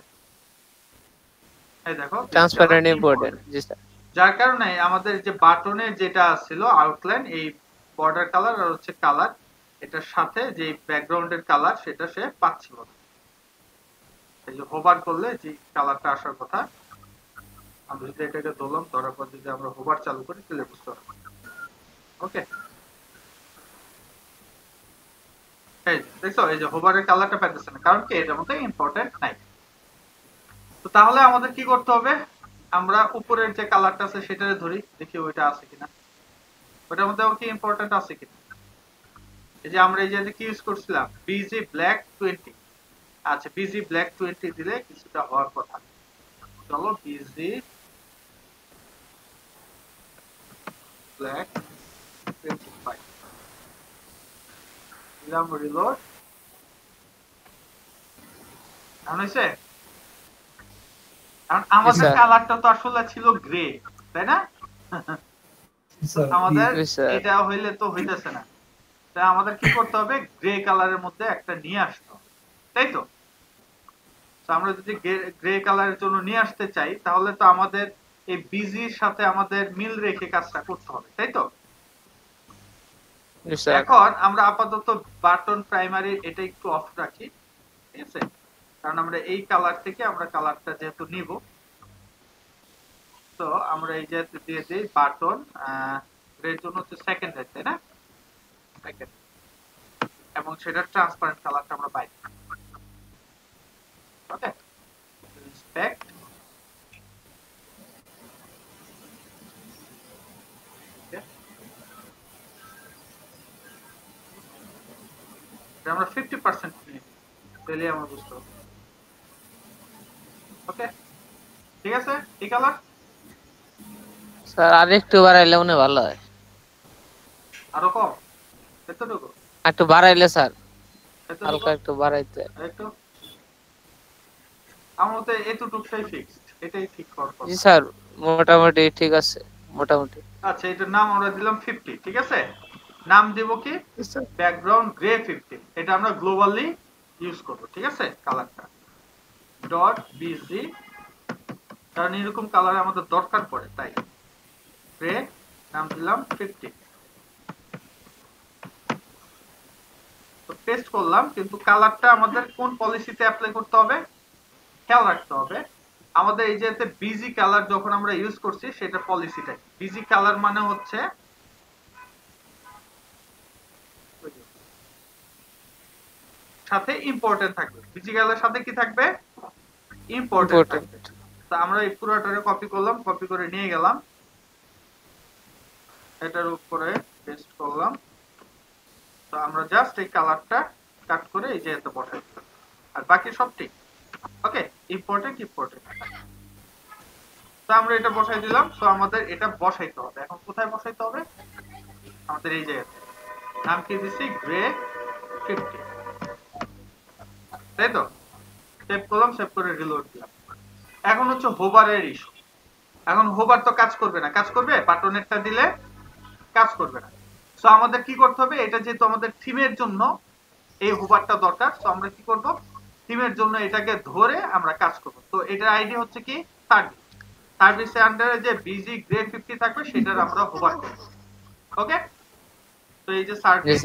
এই দেখো ট্রান্সপারেন্ট ইম্পর্টেন্ট। জি স্যার। যার কারণে আমাদের যে বাটনের যেটা ছিল আউটলাইন, এই বর্ডার কালার আর হচ্ছে কালার, এটার সাথে যে ব্যাকগ্রাউন্ডের কালার সেটা সে পাচ্ছিল না। এই যে হোভার করলে যে কালারটা আসার কথা, আমরা যদি এটাকে ধরলাম, ধরার পর যদি আমরা হোভার চালু করি তাহলে বুঝতে পারবো। ওকে, এই দেখছো, এই যে হোভারের কালারটা পাইতেছে না, কারণ কি এটার মধ্যে ইম্পর্টেন্ট নাই। তো তাহলে আমাদের কি করতে হবে, আমরা উপরের যে কালারটা আছে সেটারে ধরি, দেখি ওইটা আছে কিনা, ওটার মধ্যে কি ইম্পর্টেন্ট আছে কিনা। এই যে আমরা এই যে কি ইউজ করছিলাম, বিজি ব্ল্যাক 20। আচ্ছা, বিজি ব্ল্যাক 20 দিলে কিছুটা হওয়ার কথা। চলো বিজি ব্ল্যাক 25 দিলাম, রিলোড। এখন হইছে? কারণ আমাদের কালারটা তো আসলে ছিল গ্রে, তাই না? আমাদের এটা হইলে তো হইতেছে না, তাই আমাদের কি করতে হবে, গ্রে কালারের মধ্যে একটা নিয়ে আসতে হবে, তাই তো? তো আমরা যদি গ্রে কালারের জন্য নিয়ে আসতে চাই, তাহলে তো আমাদের এই বিজির সাথে আমাদের মিল রেখে কাজটা করতে হবে, তাই তো? এখন আমরা আপাতত বাটন প্রাইমারি এটা একটু অফ রাখি, ঠিক আছে? কারণ আমরা এই কালার থেকে আমরা কালারটা যেহেতু নিব, তো আমরা এই যে দিয়ে দিই বাটন এর জন্য হচ্ছে সেকেন্ড হেড, তাই না? সেকেন্ড, এবং সেটা ট্রান্সপারেন্ট কালারটা আমরা পাই। ওকে ইন্সপেক্ট আমরা 50% নিয়ে তাহলে আমরা বুঝতে পারবো ওকে ঠিক আছে এই কালার স্যার আরেকটু বাড়াইলে মনে হয় ভালো হয় আরো কম এতটুকু একটু বাড়াইলে স্যার এতটুকু হালকা একটু বাড়াইতে একটু আমার তো এতটুকুই ফিক্সড এটাই ঠিক কর জি স্যার মোটামুটি ঠিক আছে মোটামুটি আচ্ছা এটার নাম আমরা দিলাম 50 ঠিক আছে নাম দেব কি ব্যাকগ্রাউন্ড গ্রে 50 এটা আমরা গ্লোবালি ইউজ করব ঠিক আছে কালারটা ডট বিজি কারণ এরকম কালার আমাদের দরকার পড়ে তাই গ্রে নাম দিলাম 50 তো পেস্ট করলাম কিন্তু কালারটা আমাদের কোন পলিসিতে অ্যাপ্লাই করতে হবে খেয়াল রাখতে হবে আমাদের এই যে বিজি কালার যখন আমরা ইউজ করছি সেটা পলিসিটা বিজি কালার মানে হচ্ছে সাথে ইম্পর্টেন্ট থাকবে বিজি কালারের সাথে কি থাকবে ইম্পর্টেন্ট থাকবে তো আমরা এই পুরোটারে কপি করলাম কপি করে নিয়ে গেলাম এটার উপরে পেস্ট করলাম তো আমরা জাস্ট এই কালারটা কাট করে এই যে এতে বসাই দিলাম আর বাকি সব ঠিক ওকে ইম্পর্টেন্ট তো আমরা এটা বসাই দিলাম তো আমাদের এটা বসাইতে হবে এখন কোথায় বসাইতে হবে আমাদের এই জায়গাতে নাম কি দিছি গ্রে 50 তাই তো সেভ করলাম সেভ করে রিলোড দিলাম এখন হচ্ছে হোভারের ইস্যু এখন হোভার তো কাজ করবে না কাজ করবে বাটনেরটা দিলে কাজ করবে না সো আমাদের কি করতে হবে এটা যেহেতু আমাদের থিমের জন্য এই হোভারটা দরকার সো আমরা কি করব থিমের জন্য এটাকে ধরে আমরা কাজ করব তো এটার আইডি হচ্ছে কি সার্ভিসের আন্ডারে যে বিজি গ্রে 50 থাকবে সেটার আমরা হোভার করব ওকে তো এই যে সার্ভিস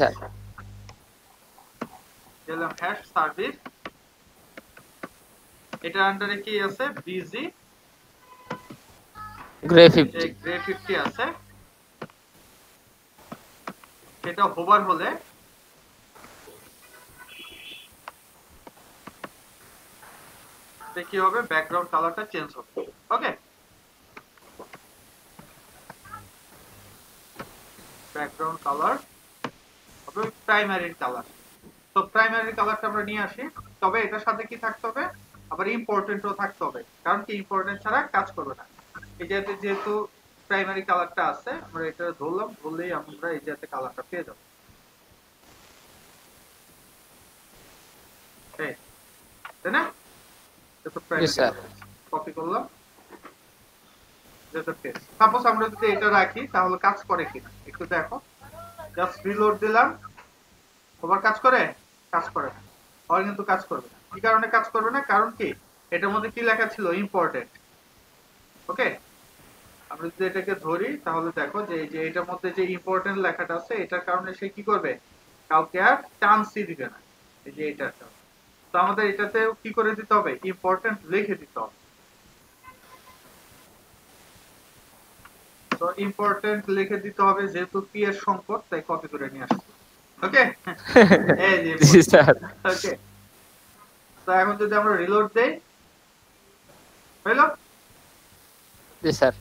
দিলাম হ্যাশ সার্ভিস এটার আন্ডারে কি আছে বিজি গ্রে 50 আছে সেটা হোভার হলে কি হবে ব্যাকগ্রাউন্ড কালারটা চেঞ্জ হবে ওকে ব্যাকগ্রাউন্ড কালার হবে প্রাইমারি কালার তো প্রাইমারি কালারটা আমরা নিয়ে আসি তবে এটার সাথে কি থাকতে হবে আবার ইম্পর্টেন্টও থাকতে হবে কারণ কি ইম্পর্টেন্ট ছাড়া কাজ করবে না এই যেহেতু প্রাইমারি কালারটা আছে আমরা এটা ধরলাম ধরলেই আমরা এই যাতে কালারটা পেয়ে যাব তাই না কপি করলাম সাপোজ আমরা যদি এটা রাখি তাহলে কাজ করে কিনা একটু দেখো জাস্ট রিলোড দিলাম আবার কাজ করে না আর কিন্তু কাজ করবে না কি কারণে কাজ করবে না কারণ কি এটার মধ্যে কি লেখা ছিল ইম্পর্টেন্ট ওকে আমরা যদি এটাকে ধরি তাহলে দেখো যে এই যে এটার মধ্যে যে ইম্পর্টেন্ট লেখাটা আছে এটার কারণে সে কি করবে কাউকে আর চান্সই দিবে না এই যে এটা তো আমাদের এটাতে কি করে দিতে হবে ইম্পর্টেন্ট লিখে দিতে হবে তো ইম্পর্টেন্ট লিখে দিতে হবে যেহেতু পি এর সংকট তাই কপি করে নিয়ে আসছি ওকে এই যে জি স্যার ওকে তো এখন যদি আমরা রিলোড দেই হলো জি স্যার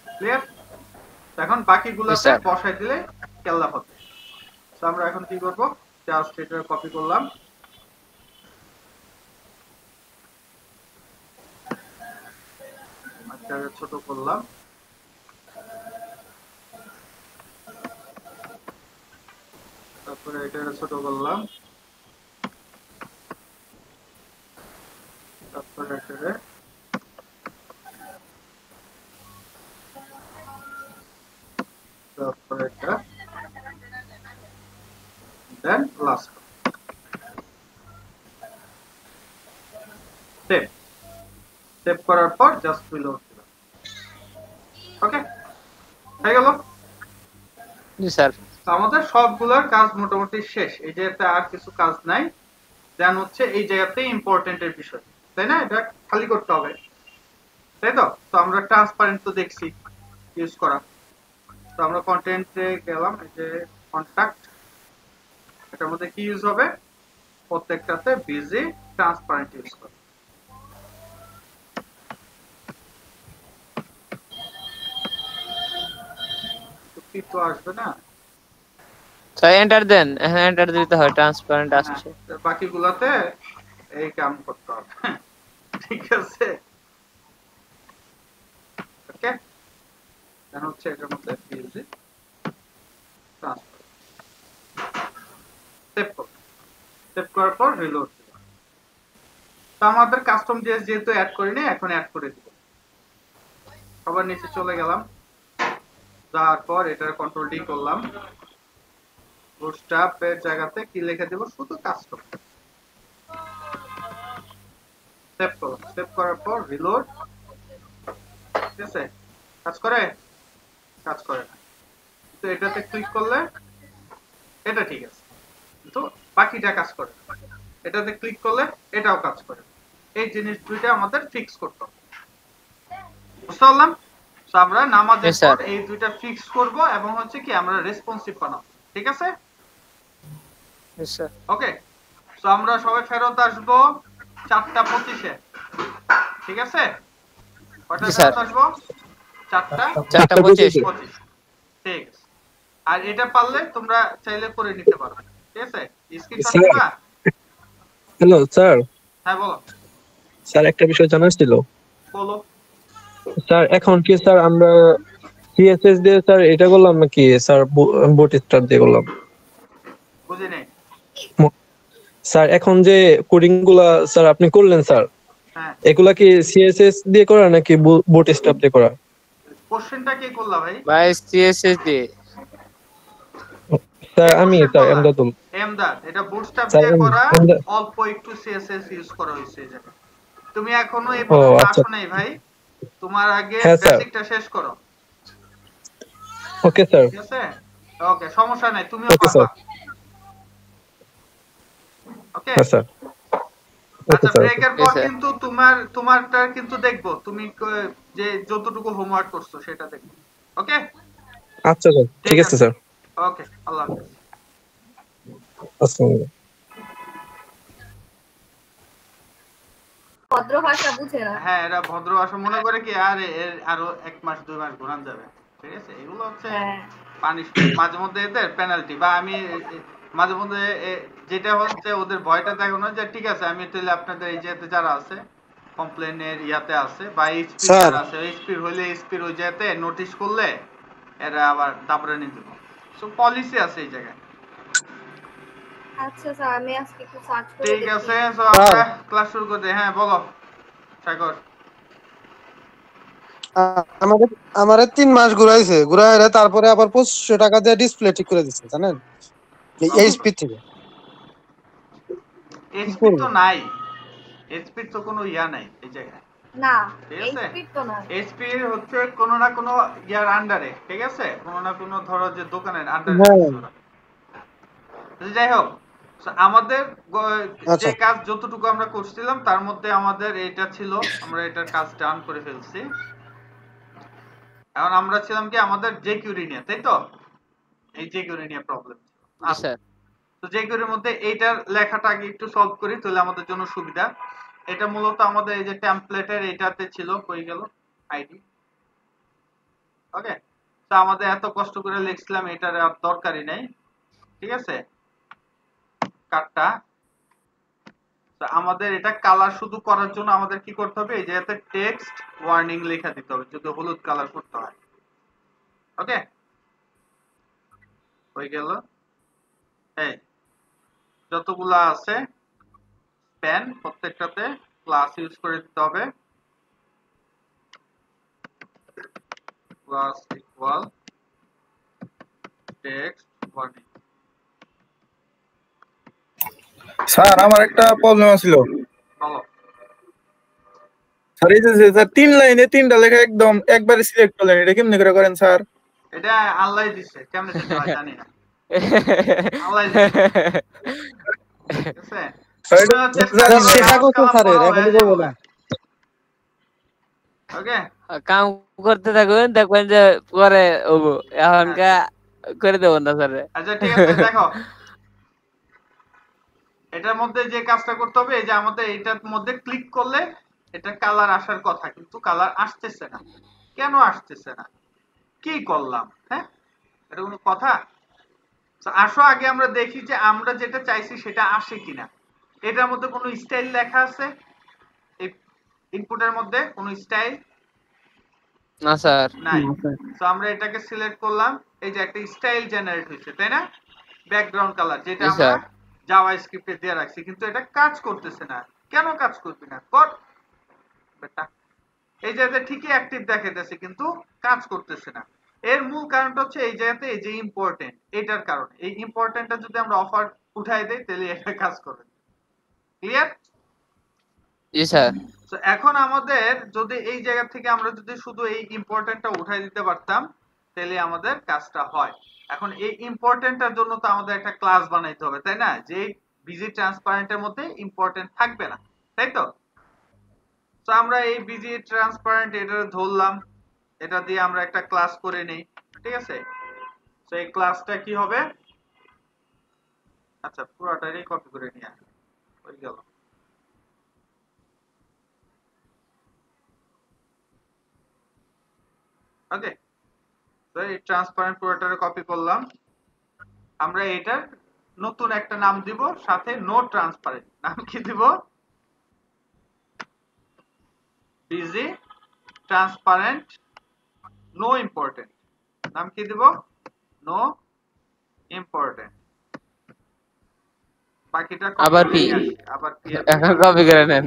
ক্লিয়ার এখন বাকিগুলোতে বসাই দিলে কেল্লা হবে তো আমরা এখন কি করব জাস্ট এটা কপি করলাম আচ্ছা ছোট করলাম তারপরে এটা ছোট করলাম তারপরে এটা তারপরে এটা দেন লাস্ট সেভ করার পর জাস্ট রিলোড দিলাম ওকে হয়ে গেল জি স্যার আমাদের সবগুলোর কাজ মোটামুটি শেষ এই জায়গাতে আর কিছু কাজ নাই দেন হচ্ছে এই জায়গাতে ইম্পর্টেন্টের বিষয় তাই না এটা খালি করতে হবে তাই তো তো আমরা ট্রান্সপারেন্ট তো দেখছি ইউজ করা তো আমরা কন্টেন্টে গেলাম এই যে কন্টাক্ট এটার মধ্যে কি ইউজ হবে প্রত্যেকটাতে বিজি ট্রান্সপারেন্ট ইউজ করো। কি তো আসবে না, স্যার এন্টার দেন, হ্যাঁ এন্টার দিতে হয়, ট্রান্সপারেন্ট আসছে। বাকিগুলোতে এই কাম করতে হবে। ঠিক আছে, ওকে। এখন হচ্ছে এটার মধ্যে বিজি ট্রান্সপারেন্ট সেভ করো। সেভ করার পর রিলোড দিবা। তো আমাদের কাস্টম জিএস যেহেতু অ্যাড করিনি, এখন অ্যাড করে দিব। সবার নিচে চলে গেলাম, যাওয়ার পর এটার কন্ট্রোল ডি করলাম। বুটস্ট্র্যাপ এর জায়গাতে কি লিখে দেব, শুধু কাস্টম। সেভ করো। সেভ করার পর রিলোড। ঠিক আছে, কাজ করে? কাজ করে না। তো এটাতে ক্লিক করলে এটা ঠিক আছে, কিন্তু বাকিটা কাজ করে না। এটাতে ক্লিক করলে এটাও কাজ করে। এই জিনিস দুইটা আমাদের ফিক্স করতে হবে, বুঝতে পারলাম? তো আমরা নামাজের পর এই দুইটা ফিক্স করব এবং হচ্ছে কি আমরা রেসপন্সিভ বানাবো। ঠিক আছে, ওকে। তো আমরা সবাই ফেরত আসবো 4:25-এ। ঠিক আছে, কয়টা ফেরত আসবো? 4:25। ঠিক আছে, আর এটা পারলে তোমরা চাইলে করে নিতে পারো। ঠিক আছে, স্ক্রিনশট নিবা। Hello sir. হ্যাঁ বলো স্যার, একটা বিষয় জানার ছিল। বলো। স্যার এখন কি স্যার আমরা সিএসএস দিয়ে স্যার এটা করলাম নাকি স্যার বুট স্টার দিয়ে করলাম? বুঝি নাই স্যার। এখন যে কোডিং গুলা স্যার আপনি করলেন স্যার, এগুলা কি সিএসএস দিয়ে করা নাকি বুট স্টার দিয়ে করা? কোশ্চেনটা কি করলা ভাই? ভাই সিএসএস দিয়ে। স্যার আমি স্যার এমদাদুল। এমদাদ, এটা বুটস্ট্র্যাপ দিয়ে করা, অল্প একটু সিএসএস ইউজ করা হয়েছে এই জায়গায়। তুমি এখনো এই পর্যন্ত আসো নাই ভাই, তোমার আগে বেসিকটা শেষ করো। Okay sir. ঠিক আছে, ওকে, সমস্যা নাই, তুমিও পারবা। Okay sir. আচ্ছা, ব্রেকের পর কিন্তু তোমারটা কিন্তু দেখবো, তুমি যে যতটুকু হোমওয়ার্ক করছো সেটা দেখবো। ওকে আচ্ছা স্যার, ঠিক আছে স্যার। ওকে, আল্লাহ হাফেজ। আসসালামু আলাইকুম। ভদ্র ভাষা বুঝে না। হ্যাঁ, এরা ভদ্র ভাষা মনে করে কি আর আরো 1 মাস 2 মাস ঘোরান যাবে। ঠিক আছে, এগুলো হচ্ছে পানিশমেন্ট, মাঝে মধ্যে এদের পেনাল্টি। বা আমি মাঝে মধ্যে যেটা হচ্ছে ওদের ভয়টা দেখানো যে ঠিক আছে আমি তাহলে আপনাদের এই যেতে যারা আছে কমপ্লেনের ইয়াতে আছে বা এইচপি যারা আছে, এইচপির হইলে এইচপির ওই যেতে নোটিশ করলে এরা আবার দাবরানি দেব। সো পলিসি আছে এই জায়গায়। আচ্ছা স্যার, আমি আজকে একটু সার্চ করে দেখি। ঠিক আছে, সো আমরা ক্লাস শুরু করতে। হ্যাঁ বলো সাগর। আমারে 3 মাস ঘুরাইছে তারপরে আবার 2500 টাকা দিয়ে ডিসপ্লে ঠিক করে দিচ্ছে জানেন, এই এইচপি থেকে। এইচপি তো নাই, এইচপি তো কোনো ইয়া নাই এই জায়গায়। না, ঠিক আছে, এইচপি তো না। এইচপি হচ্ছে কোনো না কোনো ইয়ার আন্ডারে। ঠিক আছে, কোনো না কোনো ধরো যে দোকানের আন্ডারে। যাই হোক, আমাদের যে কাজ যতটুকু আমরা করছিলাম তার মধ্যে আমাদের এটা ছিল, আমরা এটার কাজ ডান করে ফেলছি। এখন আমরা ছিলাম কি আমাদের জেকিউরি নিয়ে, তাই তো? এই জেকিউরি নিয়ে প্রবলেম। আচ্ছা, তো জেকিউরির মধ্যে এইটার লেখাটা আগে একটু সলভ করি, তাহলে আমাদের জন্য সুবিধা। এটা মূলত আমাদের এই যে টেমপ্লেটের এইটাতে ছিল, কই গেল আইডি। ওকে, তো আমাদের এত কষ্ট করে লিখছিলাম, এটার আর দরকারই নাই। ঠিক আছে, কাটটা আমাদের এটা কালার শুধু করার জন্য আমাদের কি করতে হবে, এই যে এতে টেক্সট ওয়ার্নিং লেখা দিতে হবে যদি হলুদ কালার করতে হয়। ওকে, হয়ে গেল। এই যতগুলা আছে পেন প্রত্যেকটাতে ক্লাস ইউজ করে দিতে হবে। Class equal text warning. Sir আমার একটা প্রবলেম ছিল। বলো স্যার, এই যে স্যার 3 লাইনে 3টা লেখা একদম একবারে সিলেক্ট করলেন, এটা কেমনে করে করেন স্যার? এটা আল্লাহ দিছে, কেমনে দিতে হয় জানি না। আল্লাহ দিছে। ঠিক আছে, চেষ্টা করতে স্যারের এখনই বলবো না। ওকে, কাম করতে থাকুন, দেখবেন যে পরে ওগো এখনকা করে দেব না স্যার। আচ্ছা ঠিক আছে, দেখো এটার মধ্যে যে কাজটা করতে হবে, এই যে আমাদের এটার মধ্যে ক্লিক করলে এটা কালার আসার কথা, কিন্তু কালার আসতেছে না। কেন আসতেছে না? কি করলাম? হ্যাঁ, এটা কোনো কথা? আসো আগে আমরা দেখি যে আমরা যেটা চাইছি সেটা আসে কিনা। এটার মধ্যে কোনো স্টাইল লেখা আছে? এই ইনপুটের মধ্যে কোনো স্টাইল না স্যার। নাই। তো আমরা এটাকে সিলেক্ট করলাম, এই যে একটা স্টাইল জেনারেট হয়েছে, তাই না? ব্যাকগ্রাউন্ড কালার, যেটা জি আমরা স্যার। জাভাস্ক্রিপ্টে দিয়ে রাখছি, কিন্তু এটা কাজ করতেছে না। কেন কাজ করবে না? কর বেটা। এই জায়গাতে ঠিকই অ্যাক্টিভ দেখাইতেছে, কিন্তু কাজ করতেছে না। এর মূল কারণটা হচ্ছে এই জায়গাতে এই যে ইম্পর্টেন্ট, এটার কারণে। এই ইম্পর্টেন্টটা যদি আমরা অফার উঠাই দেই তাহলে এটা কাজ করবে। ক্লিয়ার? জি স্যার। তো এখন আমাদের যদি এই জায়গা থেকে আমরা যদি শুধু এই ইম্পর্টেন্টটা উঠাই দিতে পারতাম তাহলে আমাদের কাজটা হয়। এখন এই ইম্পর্টেন্টটার জন্য তো আমাদের একটা ক্লাস বানাইতে হবে, তাই না? যে বিজি ট্রান্সপারেন্টের মধ্যে ইম্পর্টেন্ট থাকবে না, তাই তো? তো আমরা এই বিজি ট্রান্সপারেন্ট এটা ধরলাম, এটা দিয়ে আমরা একটা ক্লাস করে নেই, ঠিক আছে? তো এই ক্লাসটা কি হবে? আচ্ছা, পুরোটাই কপি করে নিয়ে আসি, হয়ে গেল। ওকে, তো এই ট্রান্সপারেন্ট পুরোটারে কপি করলাম। আমরা এটার নতুন একটা নাম দিব, সাথে নো ট্রান্সপারেন্ট। নাম কি দিব? BG transparent no important. নাম কি দিব? No important. বাকিটা আবার পি, আবার পি এখন কপি করে নেন।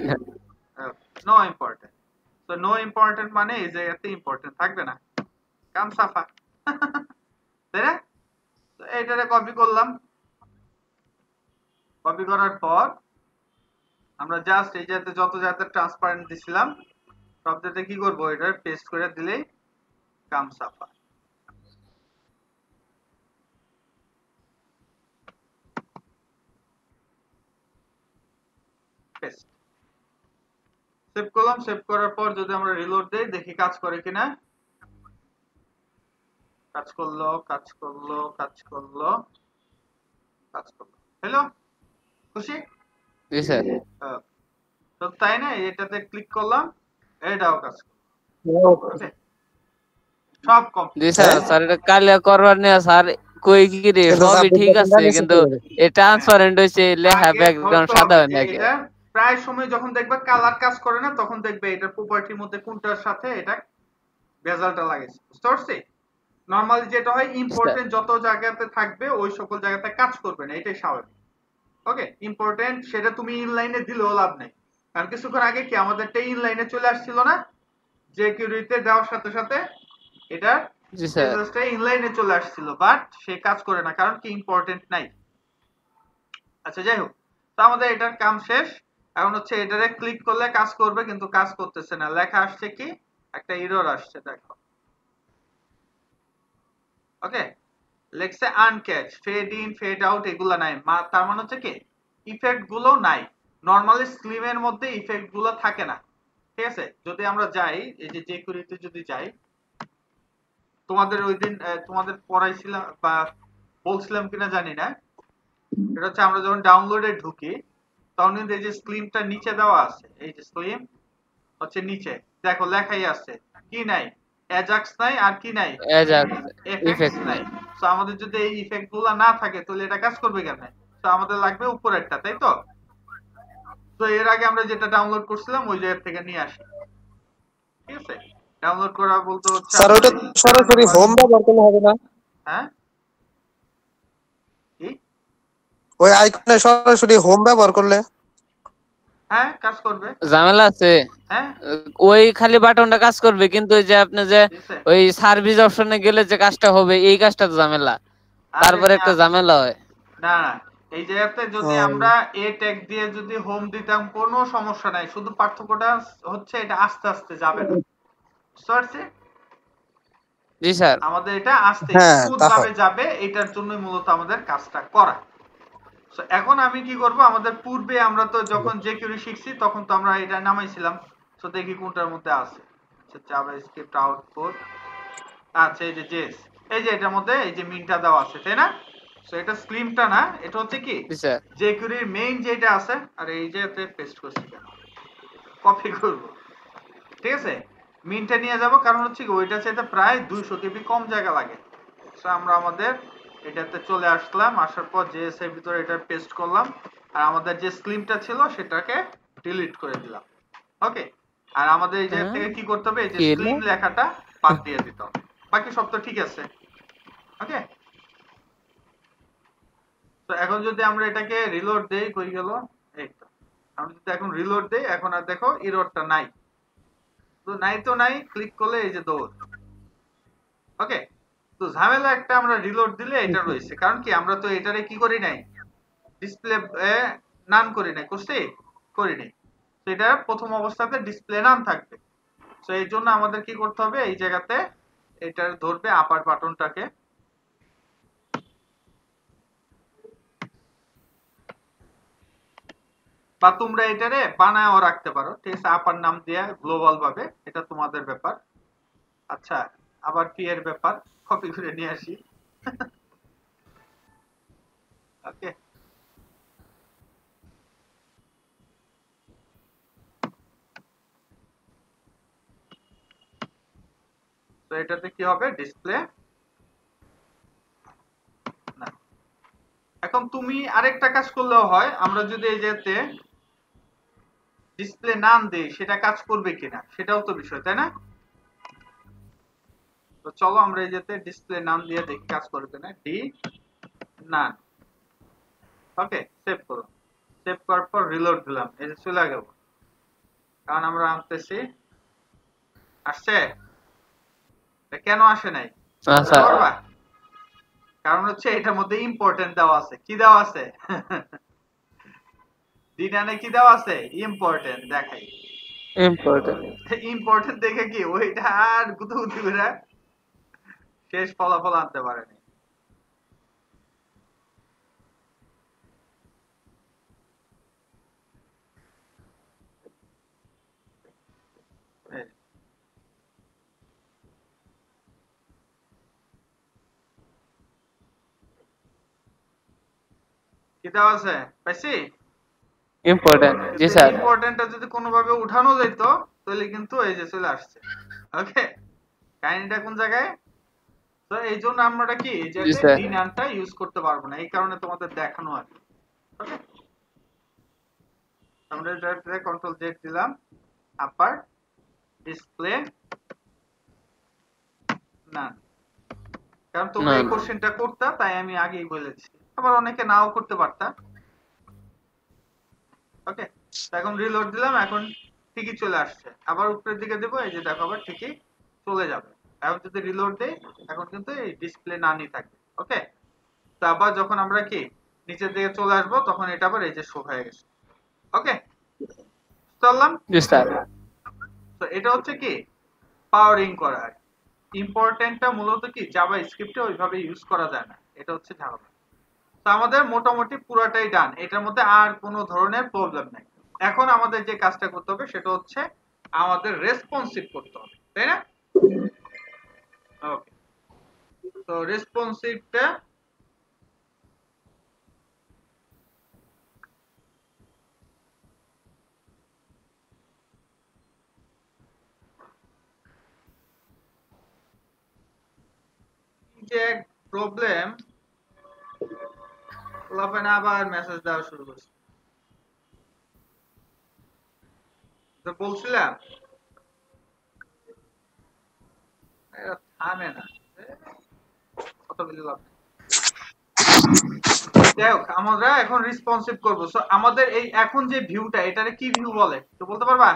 No important. তো নো ইম্পর্টেন্ট মানে এই জায়গাতে ইম্পর্টেন্ট থাকবে না, কাম সাফা। তাই না? তো এইটারে কপি করলাম। কপি করার পর আমরা জাস্ট এই জায়গাতে যত জায়গাতে ট্রান্সপারেন্ট দিছিলাম সব জায়গাতে কি করব, এটা পেস্ট করে দিলেই কাম সাফা। পেস্ট। সেভ করলাম। সেভ করার পর যদি আমরা রিলোড দেই, দেখি কাজ করে কিনা। কাজ করলো, কাজ করলো, কাজ করলো, কাজ করলো। হ্যালো, খুশি? জি স্যার। তো তাই না, এটাতে ক্লিক করলাম, এটাও কাজ করলো। ওকে, সব কমপ্লিট। জি স্যার। স্যার এটা কালে করবার নেই স্যার, কই কি রে সবই ঠিক আছে, কিন্তু এই ট্রান্সপারেন্ট হইছে, লেখা ব্যাকগ্রাউন্ড সাদা হয় নাকি? এটা প্রায় সময় যখন দেখবা কালার কাজ করে না, তখন দেখবে এটার প্রপার্টির মধ্যে কোনটার সাথে এটা রেজাল্টটা লাগাইছে। বুঝতে পারছি? নরমালি যেটা হয়, ইম্পর্টেন্ট যত জায়গাতে থাকবে ওই সকল জায়গাতে কাজ করবে না, এটাই স্বাভাবিক। ওকে, ইম্পর্টেন্ট সেটা তুমি ইনলাইনে দিলেও লাভ নেই, কারণ কিছুক্ষণ আগে কি আমাদেরটা ইনলাইনে চলে আসছিল না, যে কিউরিতে দেওয়ার সাথে সাথে এটা রেজাল্টটা ইনলাইনে চলে আসছিল, বাট সে কাজ করে না, কারণ কি ইম্পর্টেন্ট নাই। আচ্ছা, যাই হোক, তো আমাদের এটার কাম শেষ। এখন হচ্ছে এটারে ক্লিক করলে কাজ করবে, কিন্তু কাজ করতেছে না। লেখা আসছে কি, একটা এরর আসছে, দেখো। ওকে, লেখছে আনক্যাচ, ফেড ইন, ফেড আউট, এগুলা নাই। তার মানে হচ্ছে কি ইফেক্ট গুলো নাই। নরমালি স্লিমের মধ্যে ইফেক্ট গুলো থাকে না, ঠিক আছে? যদি আমরা যাই, এই যে jQuery-তে যদি যাই, তোমাদের ওই দিন তোমাদের পড়াইছিলাম বা বলছিলাম কিনা জানি না, এটা হচ্ছে আমরা যখন ডাউনলোডে ঢুকি তখন কিন্তু এই যে স্লিমটা নিচে দেওয়া আছে, এই যে স্লিম হচ্ছে নিচে, দেখো লেখাই আছে কি নাই, অ্যাজাক্স নাই, আর কি নাই, এফেক্টস নাই। তো আমাদের যদি এই ইফেক্ট গুলা না থাকে তাহলে এটা কাজ করবে কেন? তো আমাদের লাগবে উপরেরটা, তাই তো? তো এর আগে আমরা যেটা ডাউনলোড করছিলাম ওই জায়গা থেকে নিয়ে আসি, ঠিক আছে? ডাউনলোড করা বলতে হচ্ছে স্যার ওটা সরাসরি হোম ব্যবহার করলে হবে না? হ্যাঁ, ওই আইকনে সরাসরি হোম ব্যবহার করলে হ্যাঁ কাজ করবে। ঝামেলা আছে, হ্যাঁ ওই খালি বাটনটা কাজ করবে, কিন্তু ওই যে আপনি যে ওই সার্ভিস অপশনে গেলে যে কাজটা হবে, এই কাজটা তো ঝামেলা। তারপরে একটা ঝামেলা হয়। না না, এই জায়গাতে যদি আমরা এ ট্যাগ দিয়ে যদি হোম দিতাম কোনো সমস্যা নাই, শুধু পার্থক্যটা হচ্ছে এটা আস্তে আস্তে যাবে না। বুঝতে পারছি? জি স্যার। আমাদের এটা আস্তে স্মুথ ভাবে যাবে, এটার জন্যই মূলত আমাদের কাজটা করা। সো এখন আমি কি করব, আমাদের পূর্বে আমরা তো যখন jQuery শিখছি তখন তো আমরা এটা নামাইছিলাম। সো দেখি কোনটার মধ্যে আছে। আচ্ছা, জাভাস্ক্রিপ্ট আউটপুট, আচ্ছা এই যে জেস, এই যে এটার মধ্যে এই যে মিনটা দেওয়া আছে, তাই না? সো এটা স্লিমটা না, এটা হচ্ছে কি জি স্যার জেকিউরির মেইন যেটা আছে, আর এই যে এতে পেস্ট করছি কেন, কপি করব, ঠিক আছে। মিনটা নিয়ে যাব, কারণ হচ্ছে কি ওইটা চাইতে প্রায় 200 কেবি কম জায়গা লাগে। সো আমরা আমাদের এটাতে চলে আসলাম, আসার পর জেএস এর ভিতরে এটা পেস্ট করলাম, আর আমাদের যে স্লিমটা ছিল সেটাকে ডিলিট করে দিলাম। ওকে, আর আমাদের এই জায়গা থেকে কি করতে হবে, এই যে স্লিম লেখাটা বাদ দিয়ে দিতে হবে, বাকি সব তো ঠিক আছে। ওকে, তো এখন যদি আমরা এটাকে রিলোড দেই, কই গেল, এই তো আমরা যদি এখন রিলোড দেই, এখন আর দেখো এররটা নাই, তো নাই তো নাই, ক্লিক করলে এই যে দৌড়। ওকে, তো ঝামেলা একটা, আমরা রিলোড দিলে এটা রয়েছে, কারণ কি আমরা তো এটারে কি করি নাই, ডিসপ্লে নান করি নাই, করি নাই, তো এটা প্রথম অবস্থাতে ডিসপ্লে নান থাকবে। তো এই জন্য আমাদের কি করতে হবে, এই জায়গাতে এটা ধরবে আপার বাটনটাকে, বা তোমরা এটারে বানায়ও রাখতে পারো, ঠিক আছে, আপার নাম দিয়ে গ্লোবাল ভাবে, এটা তোমাদের ব্যাপার। আচ্ছা, আবার কি এর ব্যাপার, কপি করে নিয়ে আসি। ওকে, তো এটাতে কি হবে, ডিসপ্লে না। এখন তুমি আরেকটা কাজ করলেও হয়, আমরা যদি এই যেতে ডিসপ্লে নাম দেই, সেটা কাজ করবে কিনা সেটাও তো বিষয়, তাই না? তো চলো আমরা এই যেতে ডিসপ্লে নাম দিয়ে দেখি কাজ করবে কিনা, ডি নান। ওকে, সেভ করো, সেভ করার পর রিলোড দিলাম, এই যে চলে গেল, কারণ আমরা আনতেছি, আসছে, কেন আসে নাই, কারণ হচ্ছে এটার মধ্যে ইম্পর্টেন্ট দেওয়া আছে, কি দেওয়া আছে, ডিনানে কি দেওয়া আছে, ইম্পর্টেন্ট দেখাই, ইম্পর্টেন্ট দেখে কি ওইটা আর গুতুগুতি করে শেষ ফলাফল আনতে পারেনি। কি দেওয়া আছে, পাইছি ইম্পর্টেন্ট, জি স্যার। ইম্পর্টেন্টটা যদি কোনোভাবে উঠানো যেত তাহলে কিন্তু এই যে চলে আসছে। ওকে, কাহিনীটা কোন জায়গায়, তো এই জন্য আমরা কি এই যে ডিনানটা ইউজ করতে পারবো না, এই কারণে তোমাদের দেখানো আর কি। ওকে, আমরা এটাতে কন্ট্রোল জেড দিলাম, আপার ডিসপ্লে না, কারণ তোমরা এই কোশ্চেনটা করতে, তাই আমি আগেই বলেছি, আবার অনেকে নাও করতে পারতা। ওকে, এখন রিলোড দিলাম, এখন ঠিকই চলে আসছে, আবার উপরের দিকে দেবো, এই যে দেখো আবার ঠিকই চলে যাবে। এখন যদি রিলোড দেই, এখন কিন্তু এই ডিসপ্লে নানই থাকবে। ওকে, তো আবার যখন আমরা কি নিচের দিকে চলে আসবো, তখন এটা আবার এই যে শো হয়ে গেছে। ওকে, চললাম, জি স্যার। তো এটা হচ্ছে কি পাওয়ারিং করা, ইম্পর্টেন্টটা মূলত কি জাভা স্ক্রিপ্টে ওইভাবে ইউজ করা যায় না, এটা হচ্ছে ঝামেলা। তো আমাদের মোটামুটি পুরাটাই ডান, এটার মধ্যে আর কোনো ধরনের প্রবলেম নাই। এখন আমাদের যে কাজটা করতে হবে সেটা হচ্ছে আমাদের রেসপন্সিভ করতে হবে, তাই না? ওকে, তো রেসপন্সিভটা যে প্রবলেম, লাফেন আবার মেসেজ দেওয়া শুরু করছে, তো বলছিলাম থামে না, কত বলি লাভ। যাই হোক, আমরা এখন রেসপন্সিভ করবো। সো আমাদের এই এখন যে ভিউটা, এটারে কি ভিউ বলে তো বলতে পারবা?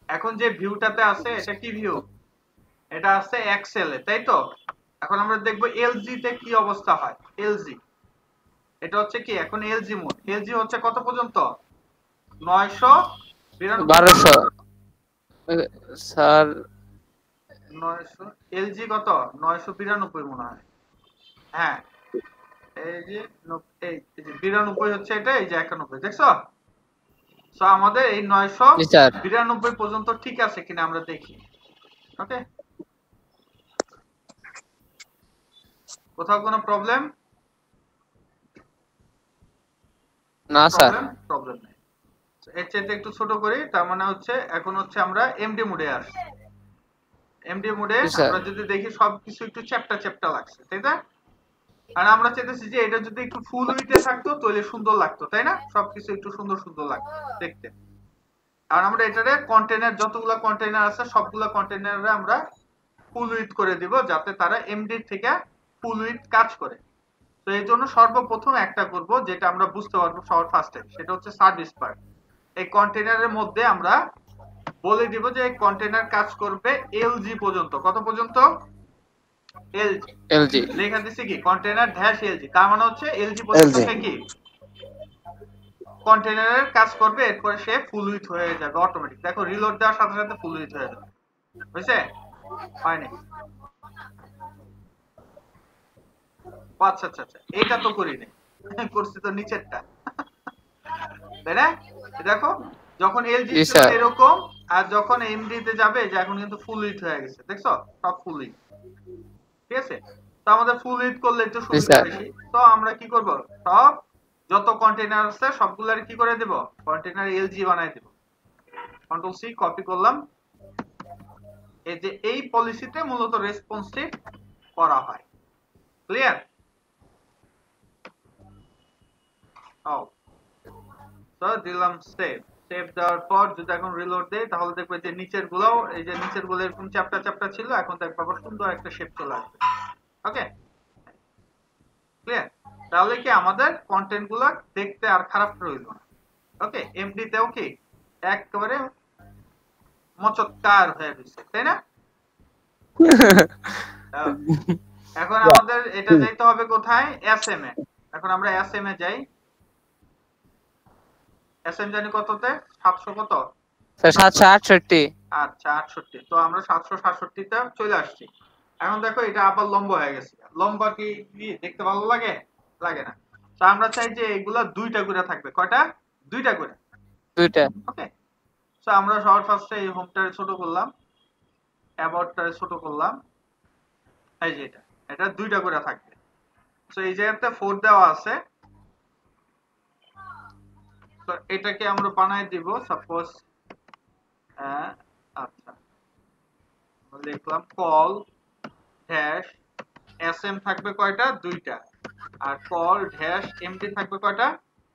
এখন যে ভিউটাতে আছে এটা কি ভিউ, এটা আছে এক্সেল এ, তাই তো? এখন আমরা দেখবো এলজি তে কি অবস্থা হয়। এলজি এটা হচ্ছে কি, এখন এলজি মোড, এলজি হচ্ছে কত পর্যন্ত, 1200 স্যার, 900 এলজি কত, 992 মনে হয়, হ্যাঁ এই যে 92 হচ্ছে এটা, এই যে 91, দেখছো? সো আমাদের এই 992 পর্যন্ত ঠিক আছে কিনা আমরা দেখি। ওকে, কোথাও কোনো প্রবলেম? না স্যার। প্রবলেম নেই। এর চাইতে একটু ছোট করি, তার মানে হচ্ছে এখন হচ্ছে আমরা এমডি মোডে আসছি। এমডি মোডে আমরা যদি দেখি সবকিছু একটু চ্যাপ্টা চ্যাপ্টা লাগছে, তাই না? আর আমরা চাইতেছি যে এটা যদি একটু ফুল উইথে থাকতো তাহলে সুন্দর লাগতো, তাই না? সবকিছু একটু সুন্দর সুন্দর লাগতো দেখতে। আর আমরা এটারে কন্টেইনার, যতগুলো কন্টেইনার আছে সবগুলো কন্টেইনারে আমরা ফুল উইথ করে দিব, যাতে তারা এমডি থেকে ফুল উইথ কাজ করে। তো এই জন্য সর্বপ্রথম একটা করব, যেটা আমরা বুঝতে পারবো সবার ফার্স্টে, সেটা হচ্ছে সার্ভিস পার্ট। এই কন্টেইনারের মধ্যে আমরা বলে দিব যে এই কন্টেইনার কাজ করবে এলজি পর্যন্ত। কত পর্যন্ত? এলজি লেখা দিছি কি কন্টেইনার ড্যাশ এলজি, তার মানে হচ্ছে এলজি পর্যন্ত কি কন্টেইনারের কাজ করবে, এরপরে সে ফুল উইথ হয়ে যাবে অটোমেটিক। দেখো রিলোড দেওয়ার সাথে সাথে ফুল উইথ হয়ে যাবে। বুঝছে? হয়নি? আচ্ছা আচ্ছা আচ্ছা, এটা তো করি নাই, করছি তো নিচেরটা, তাই না? দেখো যখন এলজি ছিল এরকম, আর যখন এমডি তে যাবে যে এখন কিন্তু ফুল উইথ হয়ে গেছে, দেখছো? সব ফুল উইথ। ঠিক আছে? তো আমাদের ফুল উইথ করলে একটু সুবিধা বেশি। তো আমরা কি করব, সব যত কন্টেইনার আছে সবগুলার কি করে দেব, কন্টেইনার এলজি বানাই দেব। কন্ট্রোল সি কপি করলাম। এই যে এই পলিসিতে মূলত রেসপন্সিভ করা হয়। ক্লিয়ার? তো দিলাম সেভ। সেভ দেওয়ার পর যদি এখন রিলোড দেই তাহলে দেখবে যে নিচের গুলো, এই যে নিচের গুলো এরকম চ্যাপ্টা চ্যাপ্টা ছিল, এখন দেখবে আবার সুন্দর একটা শেপ চলে আসবে। ওকে, ক্লিয়ার? তাহলে কি আমাদের কন্টেন্ট গুলো দেখতে আর খারাপ রইল না। ওকে, এমডি তেও কি একেবারে মচৎকার হয়ে গেছে, তাই না? এখন আমাদের এটা যাইতে হবে কোথায়, এসএম এ। এখন আমরা এসএম এ যাই। এসএম জানি কততে, 700 কত স্যার? 768। আচ্ছা 68। তো আমরা 767 তে চলে আসছি। এখন দেখো এটা আবার লম্বা হয়ে গেছে। লম্বা কি দেখতে ভালো লাগে? লাগে না। তো আমরা চাই যে এগুলা দুইটা করে থাকবে। কয়টা? দুইটা করে। দুইটা। ওকে, তো আমরা সবার ফার্স্টে এই হোমটারে ছোট করলাম, অ্যাবাউটটারে ছোট করলাম। এই যে এটা দুইটা করে থাকবে। তো এই জায়গাতে 4 দেওয়া আছে, তো এটাকে আমরা বানাই দিব সাপোজ, আচ্ছা লিখলাম কল ড্যাশ এসএম থাকবে কয়টা? দুইটা। আর কল ড্যাশ এমডি থাকবে কয়টা?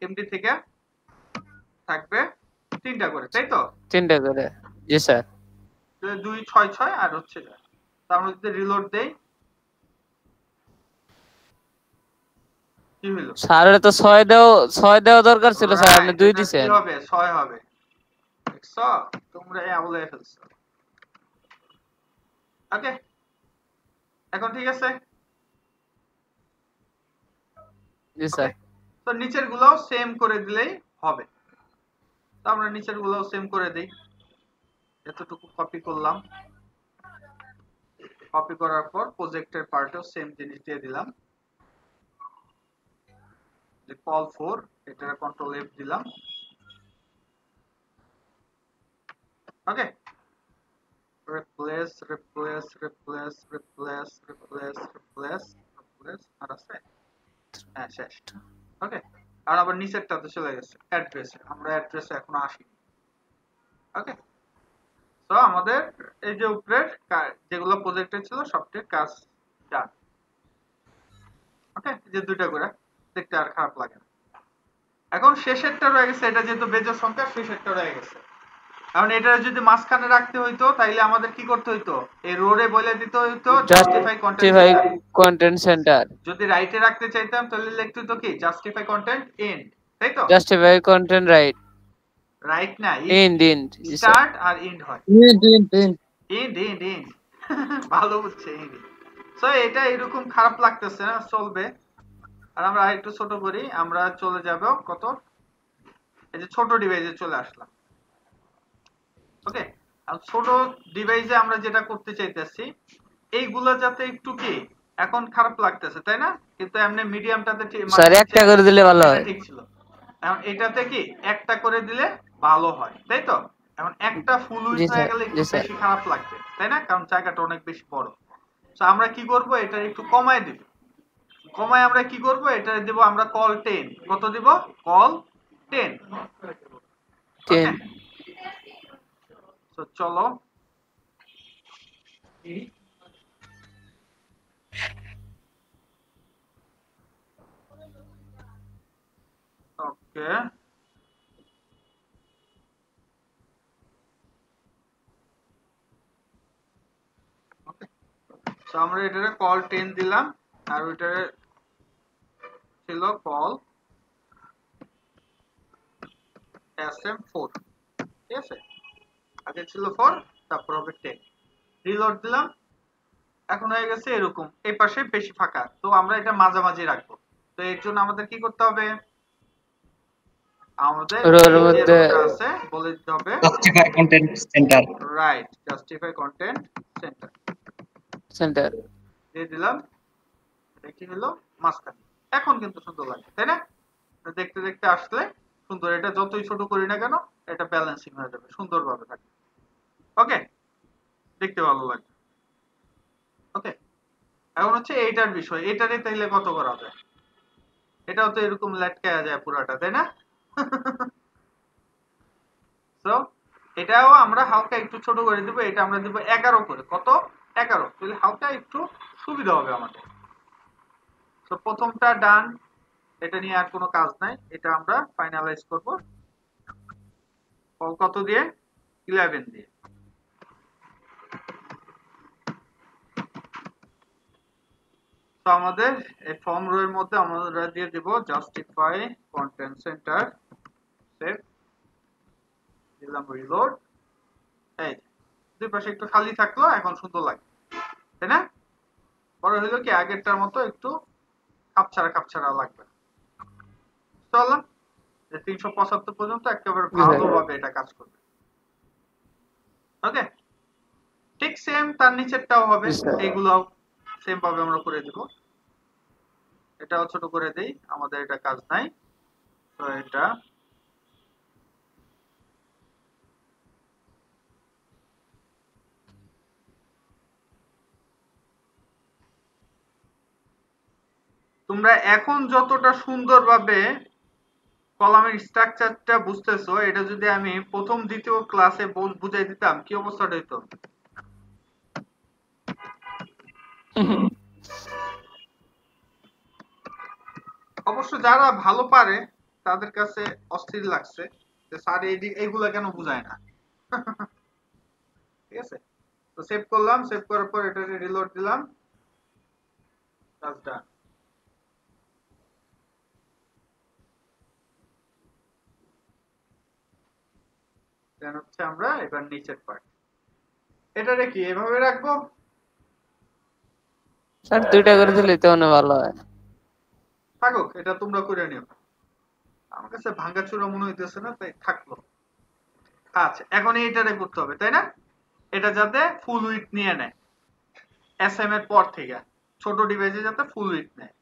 এমডি থেকে থাকবে 3টা করে, তাই তো? 3টা করে, জি স্যার। 2 6 6 আর হচ্ছে তার মধ্যে যদি রিলোড দেই কি হলো? স্যার এটা তো 6 দেওয়া দরকার ছিল স্যার, আপনি 2 দিবেন। কি হবে? 6 হবে। দেখছো? তোমরা আউলে ফেলছো। ওকে, এখন ঠিক আছে? জি স্যার। তো নিচের গুলোও সেম করে দিলেই হবে। তো আমরা নিচের গুলোও সেম করে দেই। এতটুকু কপি করলাম। কপি করার পর প্রজেক্টের পার্টেও সেম জিনিস দিয়ে দিলাম। যে কল 4, এটা কন্ট্রোল এফ দিলাম। Okay, replace replace replace replace replace replace replace আর আছে, হ্যাঁ শেষ। ওকে, আর আবার নিচেরটাতে চলে গেছে অ্যাড্রেসে। আমরা অ্যাড্রেসে এখনো আসিনি। ওকে, তো আমাদের এই যে উপরের যেগুলো প্রজেক্টে ছিল সবটির কাজ ডান। ওকে, যে দুইটা করে দেখতে আর খারাপ লাগে না। এখন শেষেরটা রয়ে গেছে, এটা যেহেতু বেজোড় সংখ্যা, শেষেরটা রয়ে গেছে। কারণ এটা যদি মাঝখানে রাখতে হইতো তাইলে আমাদের কি করতে হইতো, এই রোরে বলে দিতে হইতো জাস্টিফাই কন্টেন্ট সেন্টার। যদি রাইটে রাখতে চাইতাম তাহলে লিখতে হতো কি জাস্টিফাই কন্টেন্ট এন্ড, তাই তো? জাস্টিফাই কন্টেন্ট রাইট, রাইট না এন্ড স্টার্ট আর এন্ড হয়। এন্ড ভালো বুঝছে এন্ড। সো এটা এরকম খারাপ লাগতেছে না, চলবে। আর আমরা আরেকটু ছোট করি, আমরা চলে যাব কত, এই যে ছোট ডিভাইসে চলে আসলাম। ওকে, আর ছোট ডিভাইসে আমরা যেটা করতে চাইতেছি এইগুলা যাতে একটু কি এখন খারাপ লাগতেছে, তাই না? কিন্তু এমনি মিডিয়ামটাতে ঠিক স্যার একটা করে দিলে ভালো হয়। ঠিক ছিল। এখন এটাতে কি একটা করে দিলে ভালো হয়, তাই তো? এখন একটা ফুল উইথ হয়ে গেলে একটু বেশি খারাপ লাগবে, তাই না? কারণ জায়গাটা অনেক বেশি বড়। তো আমরা কি করব, এটা একটু কমায় দিব। কমায় আমরা কি করব, এটা দেব আমরা কল 10। কত দিব? কল 10। 10 তো চলো ওকে তো আমরা এটারে কল 10 দিলাম আর ওইটারে ছিল কল SM4। ঠিক আছে, আগে ছিল 4 তারপর হবে 10। রিলোড দিলাম, এখন হয়ে গেছে এরকম, এই পাশে বেশি ফাঁকা, তো আমরা এটা মাঝামাঝি রাখবো। তো এর জন্য আমাদের কি করতে হবে, আমাদের রোর মধ্যে আছে বলে দিতে হবে justify content centre. Right, justify content centre দিয়ে দিলাম। এটা কি হলো, মাঝখানে। এখন কিন্তু সুন্দর লাগে, তাই না? দেখতে দেখতে আসলে সুন্দর, এটা যতই ছোট করি না কেন এটা ব্যালেন্সিং হয়ে যাবে, সুন্দরভাবে থাকবে। ওকে, দেখতে ভালো লাগবে। ওকে, এখন হচ্ছে এইটার বিষয়, এটারে তাইলে কত করা যায়? এটাও তো এরকম লটকায়া যায় পুরাটা, তাই না? তো এটাও আমরা হালকা একটু ছোট করে দিব, এটা আমরা দিব 11 করে। কত? 11, তাহলে হালকা একটু সুবিধা হবে আমাদের। তো প্রথমটা ডান, এটা নিয়ে আর কোনো কাজ নাই, এটা আমরা ফাইনালাইজ করব কত দিয়ে? 11 দিয়ে। তো আমাদের এই ফর্ম রো এর মধ্যে আমরা দিয়ে দেব জাস্টিফাই কন্টেন্ট সেন্টার, সেভ দিলাম, রিলোড। এই দুই পাশে একটু খালি থাকলো, এখন সুন্দর লাগে, তাই না? বড় হইলো কি আগেরটার মতো একটু কাপছাড়া কাপছাড়া লাগবে। চলো 375 পর্যন্ত একেবারে ভালোভাবে এটা কাজ করবে। ওকে, ঠিক সেম তার নিচেরটাও হবে, এগুলো সেম ভাবে আমরা করে দেব। এটাও ছোট করে দেই, আমাদের এটা কাজ নাই। তো এটা তোমরা এখন যতটা সুন্দরভাবে কলামের স্ট্রাকচারটা বুঝতেছো, এটা যদি আমি প্রথম দ্বিতীয় ক্লাসে বুঝাই দিতাম কি অবস্থাটা হইতো? অবশ্য যারা ভালো পারে তাদের কাছে অস্থির লাগছে যে স্যার এইগুলা কেন বুঝায় না। ঠিক আছে, তো সেভ করলাম, সেভ করার পর এটা রিলোড দিলাম, কাজ ডান। দেন হচ্ছে আমরা এবার নিচের পার্ট, এটারে কি এভাবে রাখবো? স্যার দুইটা করে দিলে তো অনেক ভালো হয়। থাকুক, এটা তোমরা করে নিও, আমার কাছে ভাঙাচুরা মনে হইতেছে না, তাই থাকলো। আচ্ছা, এখন এইটারে করতে হবে, তাই না? এটা যাতে ফুল উইডথ নিয়ে নেয় এসএম এর পর থেকে, ছোট ডিভাইসে যাতে ফুল উইডথ নেয়।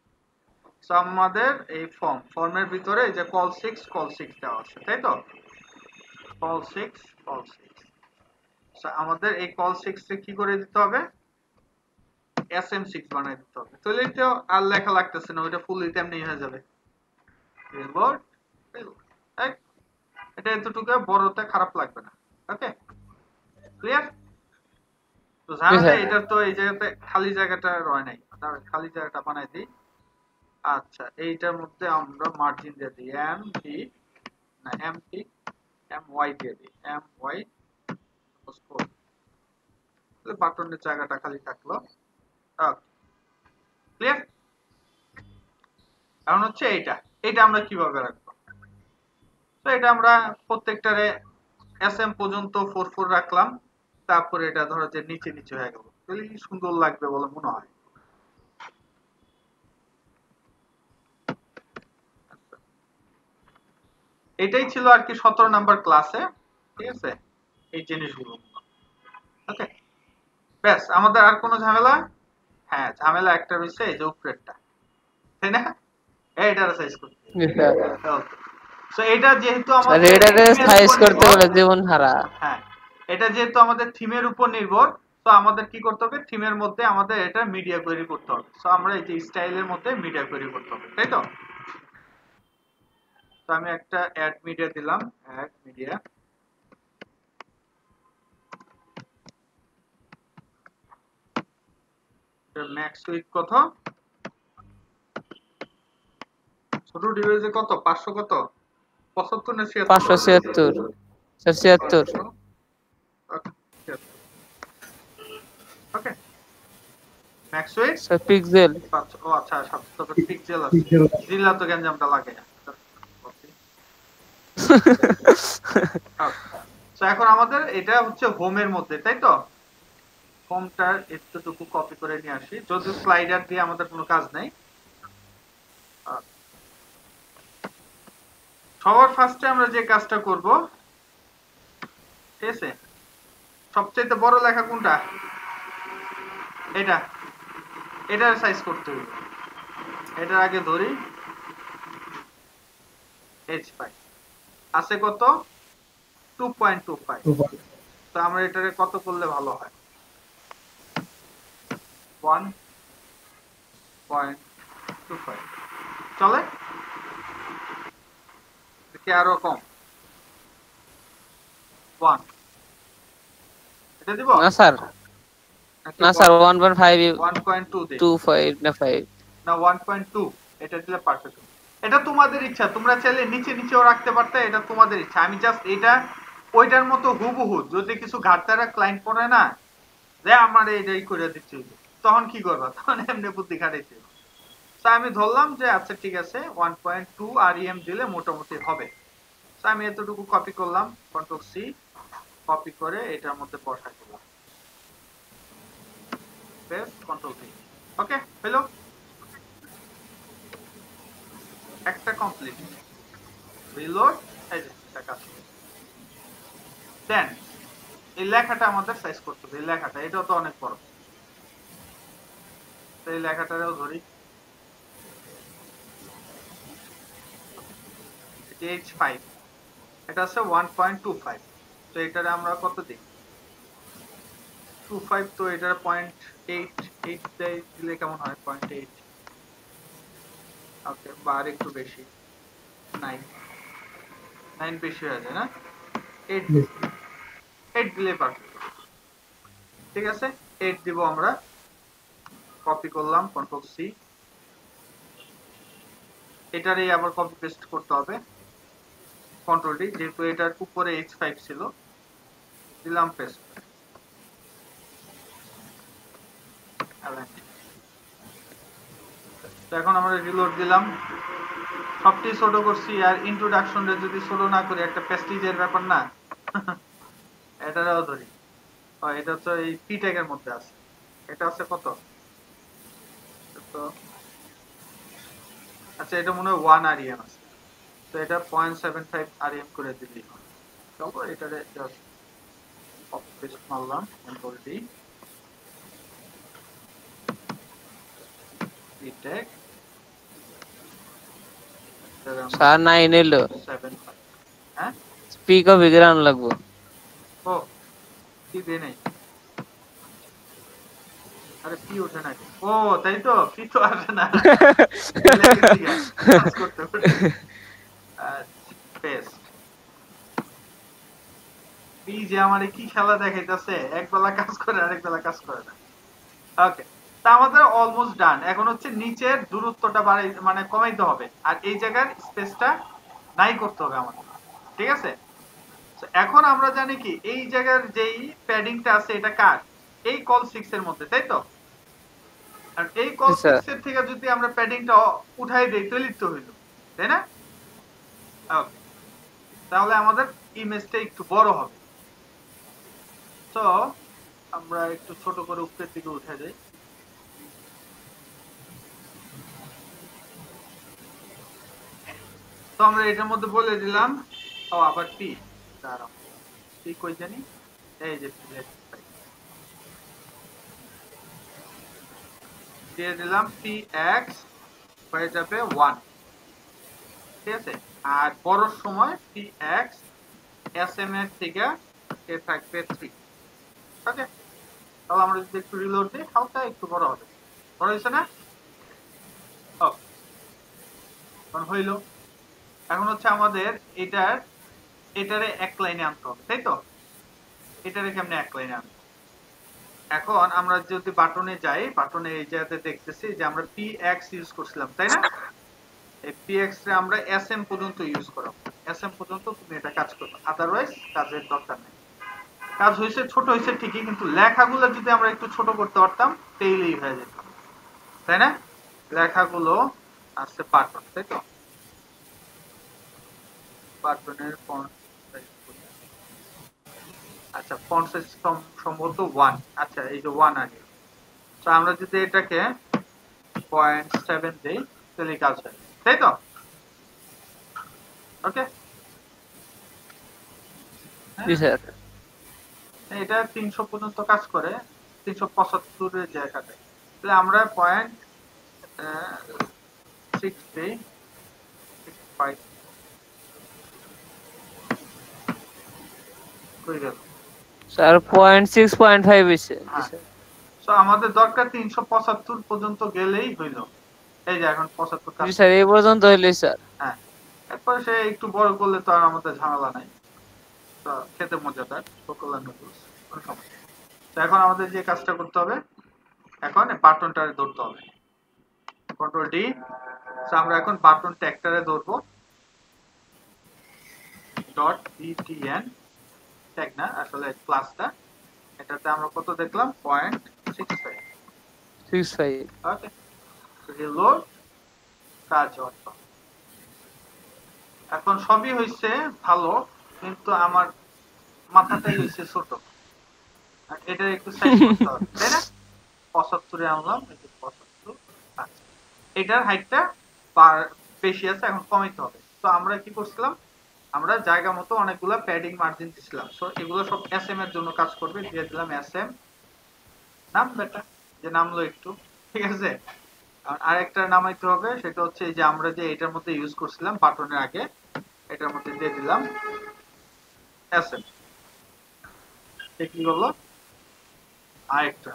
সো আমাদের এই ফর্মের ভিতরে এই যে কল 6 দেওয়া আছে, তাই তো? কল 6 সো আমাদের এই কল 6 কে কি করে দিতে হবে? SM6 বানাই দিতে হবে, তাহলে তো আর লেখা লাগতেছে না, ওইটা ফুল উইডথ এমনি হয়ে যাবে। রিলোড, এটা এতটুকু বড়তে খারাপ লাগবে না। ওকে, ক্লিয়ার? তো জানাতে এটা তো এই জায়গাতে খালি জায়গাটা রয় নাই, তার খালি জায়গাটা বানাই দিই। আচ্ছা, এইটার মধ্যে আমরা মার্জিন দিয়ে দিই MY দিয়ে দিই, MY বাটনের জায়গাটা খালি থাকলো। ক্লিয়ার? এখন হচ্ছে এইটা আমরা কিভাবে রাখবো? তো এটা আমরা প্রত্যেকটারে SM পর্যন্ত 4 রাখলাম, তারপরে এটা ধরো যে নিচে নিচে হয়ে গেল, তাহলে কি সুন্দর লাগবে বলে মনে হয়? এটাই ছিল আর কি 17 নাম্বার ক্লাসে, ঠিক আছে, এই জিনিসগুলো। ওকে, ব্যাস, আমাদের আর কোনো ঝামেলা? হ্যাঁ, ঝামেলা একটা রয়েছে, এই যে উপরেরটা, তাই না? এইটারে সাইজ করতে। সো এটা যেহেতু আমাদের এটারে সাইজ করতে হলে জীবন হারা। হ্যাঁ, এটা যেহেতু আমাদের থিমের উপর নির্ভর, তো আমাদের কি করতে হবে, থিমের মধ্যে আমাদের এটা মিডিয়া কোয়েরি করতে হবে। সো আমরা এই যে স্টাইলের মধ্যে মিডিয়া কোয়েরি করতে হবে, তাই তো? তো আমি একটা অ্যাড মিডিয়া দিলাম, অ্যাড মিডিয়া। ম্যাক্স উইথ কত, ছোট ডিভাইসে কত, 500 কত, 75 না 76? 576 76। ওকে, ম্যাক্স উইথ স্যার পিক্সেল। ও আচ্ছা, 77 পিক্সেল আছে, জিল্লা তো গ্যাঞ্জামটা লাগে না। তো এখন আমাদের এটা হচ্ছে হোমের মধ্যে, তাই তো? হোমটার এতটুকু কপি করে নিয়ে আসি, যদিও স্লাইডার দিয়ে আমাদের কোনো কাজ নাই। সবার ফার্স্টে আমরা যে কাজটা করব, ঠিক আছে, সবচেয়ে বড় লেখা কোনটা, এটা, এটার সাইজ করতে হবে। এটার আগে ধরি H5 আছে কত, 2.25। তো আমরা এটারে কত করলে ভালো হয়, 1.25 চলে কি আরো কম, 1 এটা দিব না স্যার, না স্যার 1.5 1.2 দেই, 25 না 5 না 1.2 এটা দিলে পারফেক্ট। এটা তোমাদের ইচ্ছা, তোমরা চাইলে নিচে নিচেও রাখতে পারতে, এটা তোমাদের ইচ্ছা। আমি জাস্ট এটা ওইটার মতো হুবহু, যদি কিছু ঘাটতারা ক্লায়েন্ট পড়ে না যে আমার এইটাই করে দিচ্ছি, তখন কি করবা, তখন এমনি বুদ্ধি খাটাইছে। তো আমি ধরলাম যে আচ্ছা ঠিক আছে 1.2 REM দিলে মোটামুটি হবে। তো আমি এতটুকু কপি করলাম, কন্ট্রোল সি কপি করে এটার মধ্যে বসাই দিলাম, পেস্ট, কন্ট্রোল ভি। ওকে, হলো একটা কমপ্লিট। রিলোড, এই যে এটা কাজ করছে। দেন এই লেখাটা আমাদের সাইজ করতে হবে, এই লেখাটা, এটাও তো অনেক বড়। তো এই লেখাটাও ধরি, H5, এটা আছে 1.25। তো এটারে আমরা কত দিই, 25, তো এটার 0.88 দিলে কেমন হয়, 0.8। ওকে, বা আর একটু বেশি, 9 বেশি হয়ে যায় না, 8 দিলে পারফেক্ট। ঠিক আছে, 8 দিব আমরা, কপি করলাম, কন্ট্রোল সি, এটারই আবার কপি পেস্ট করতে হবে, কন্ট্রোল ডি, যেহেতু এটার উপরে H5 ছিল, দিলাম পেস্ট। তো এখন আমরা রিলোড দিলাম, সবটি ছোট করছি, আর ইন্ট্রোডাকশনে যদি ছোট না করি একটা প্রেস্টিজের ব্যাপার না। এটারও ধরি, এটা তো এই পি ট্যাগের মধ্যে আছে, এটা আছে কত, তো আচ্ছা এটা মনে হয় 1 REM আছে, তো এটা 0.75 REM করে দিলেই হয়। চলো এটারে জাস্ট কপি পেস্ট মারলাম, control D, P tag, sir 9 এলো, 7.5। হ্যাঁ, স্পিক অফ বিগ্রান লাগবো। ও কি দে নাই, আরে পি ওঠে না, ও তাই তো, পি তো আসে না, কাজ করতে করতে পেস্ট। পি যে আমারে কি খেলা দেখাইতেছে, এক বেলা কাজ করে আরেক বেলা কাজ করে না। ওকে, তা আমাদের অলমোস্ট ডান। এখন হচ্ছে নিচের দূরত্বটা বাড়াই, মানে কমাইতে হবে, আর এই জায়গার স্পেসটা নাই করতে হবে আমাদের, ঠিক আছে? এখন আমরা জানি কি এই জায়গার যেই প্যাডিংটা আছে এটা কার, এই কল 6 এর মধ্যে, তাই তো? আর এই কল 6 এর থেকে যদি আমরা প্যাডিংটা উঠাই দেই তাহলে তো হইলো, তাই না? ওকে, তাহলে আমাদের ইমেজটা একটু বড় হবে। তো আমরা একটু ছোট করে উপরের দিকে উঠে যাই, তো আমরা এটার মধ্যে বলে দিলাম, ও আবার পি, দাঁড়াও পি কই জানি, এই যে দিয়ে দিলাম পি এক্স হয়ে যাবে 1, ঠিক আছে? আর বড় সময় পি এক্স এস এম এর থেকে এ থাকবে 3। ওকে, তাহলে আমরা যদি একটু রিলোড দিই হালকা একটু বড় হবে। বড় হয়েছে না? এখন হইল। এখন হচ্ছে আমাদের এটারে এক লাইনে আনতে হবে, তাই তো? এটারে কেমনে এক লাইনে আনবো? এখন আমরা যদি বাটনে যাই, বাটনে এই জায়গাতে দেখতেছি যে আমরা px ইউজ করছিলাম, তাই না? এই px রে আমরা sm পর্যন্ত ইউজ করব। sm পর্যন্ত তুমি এটা কাজ করবে, আদারওয়াইজ কাজের দরকার নেই। কাজ হয়েছে, ছোট হয়েছে ঠিকই, কিন্তু লেখাগুলো যদি আমরা একটু ছোট করতে পারতাম তাইলেই হয়ে যেত, তাই না? লেখাগুলো আসছে বাটন, তাই তো? বাটনের ফন্ট সাইজ, আচ্ছা ফন্ট সাইজ সম্ভবত 1। আচ্ছা এই যে 1 আগে, তো আমরা যদি এটাকে 0.7 দেই তাহলে কাজ হয়, তাই তো? ওকে, জি স্যার। এটা 300 পর্যন্ত কাজ করে, 375 এর জায়গাতে। তাহলে আমরা 0.65 কই গেল স্যার 0.6.5 হইছে। সো আমাদের দরকার 375 পর্যন্ত গেলেই হইল। এই যে এখন 75 কাজ। জি স্যার, এই পর্যন্ত হইলেই স্যার। হ্যাঁ, এরপর সে একটু বড় করলে তো আর আমাদের ঝামেলা নাই, তো খেতে মজাদার কোকোলা নুডলস, কোনো সমস্যা নেই। তো এখন আমাদের যে কাজটা করতে হবে, এখন বাটনটারে ধরতে হবে, কন্ট্রোল ডি। তো আমরা এখন বাটন ট্যাগটারে ধরবো, ডট btn ট্যাগ না, আসলে ক্লাসটা, এটাতে আমরা কত দেখলাম 0.65। ওকে, রিলোড, কাজ হতো। এখন সবই হইছে ভালো, কিন্তু আমার মাথাটাই হইছে ছোট, এটা একটু সাইজ করতে হবে, তাই না? 75 এ আনলাম, এই যে 75। আচ্ছা, এটার হাইটটা বেশি আছে, এখন কমাইতে হবে। তো আমরা কি করছিলাম, আমরা জায়গা মতো অনেকগুলো প্যাডিং মার্জিন দিছিলাম। সো এগুলো সব এসএম এর জন্য কাজ করবে, দিয়ে দিলাম এসএম নাম, বেটা যে নামলো একটু, ঠিক আছে? আর একটা নামাইতে হবে, সেটা হচ্ছে এই যে আমরা যে এটার মধ্যে ইউজ করছিলাম বাটনের আগে, এটার মধ্যে দিয়ে দিলাম এসএম। কি হলো, আরেকটা।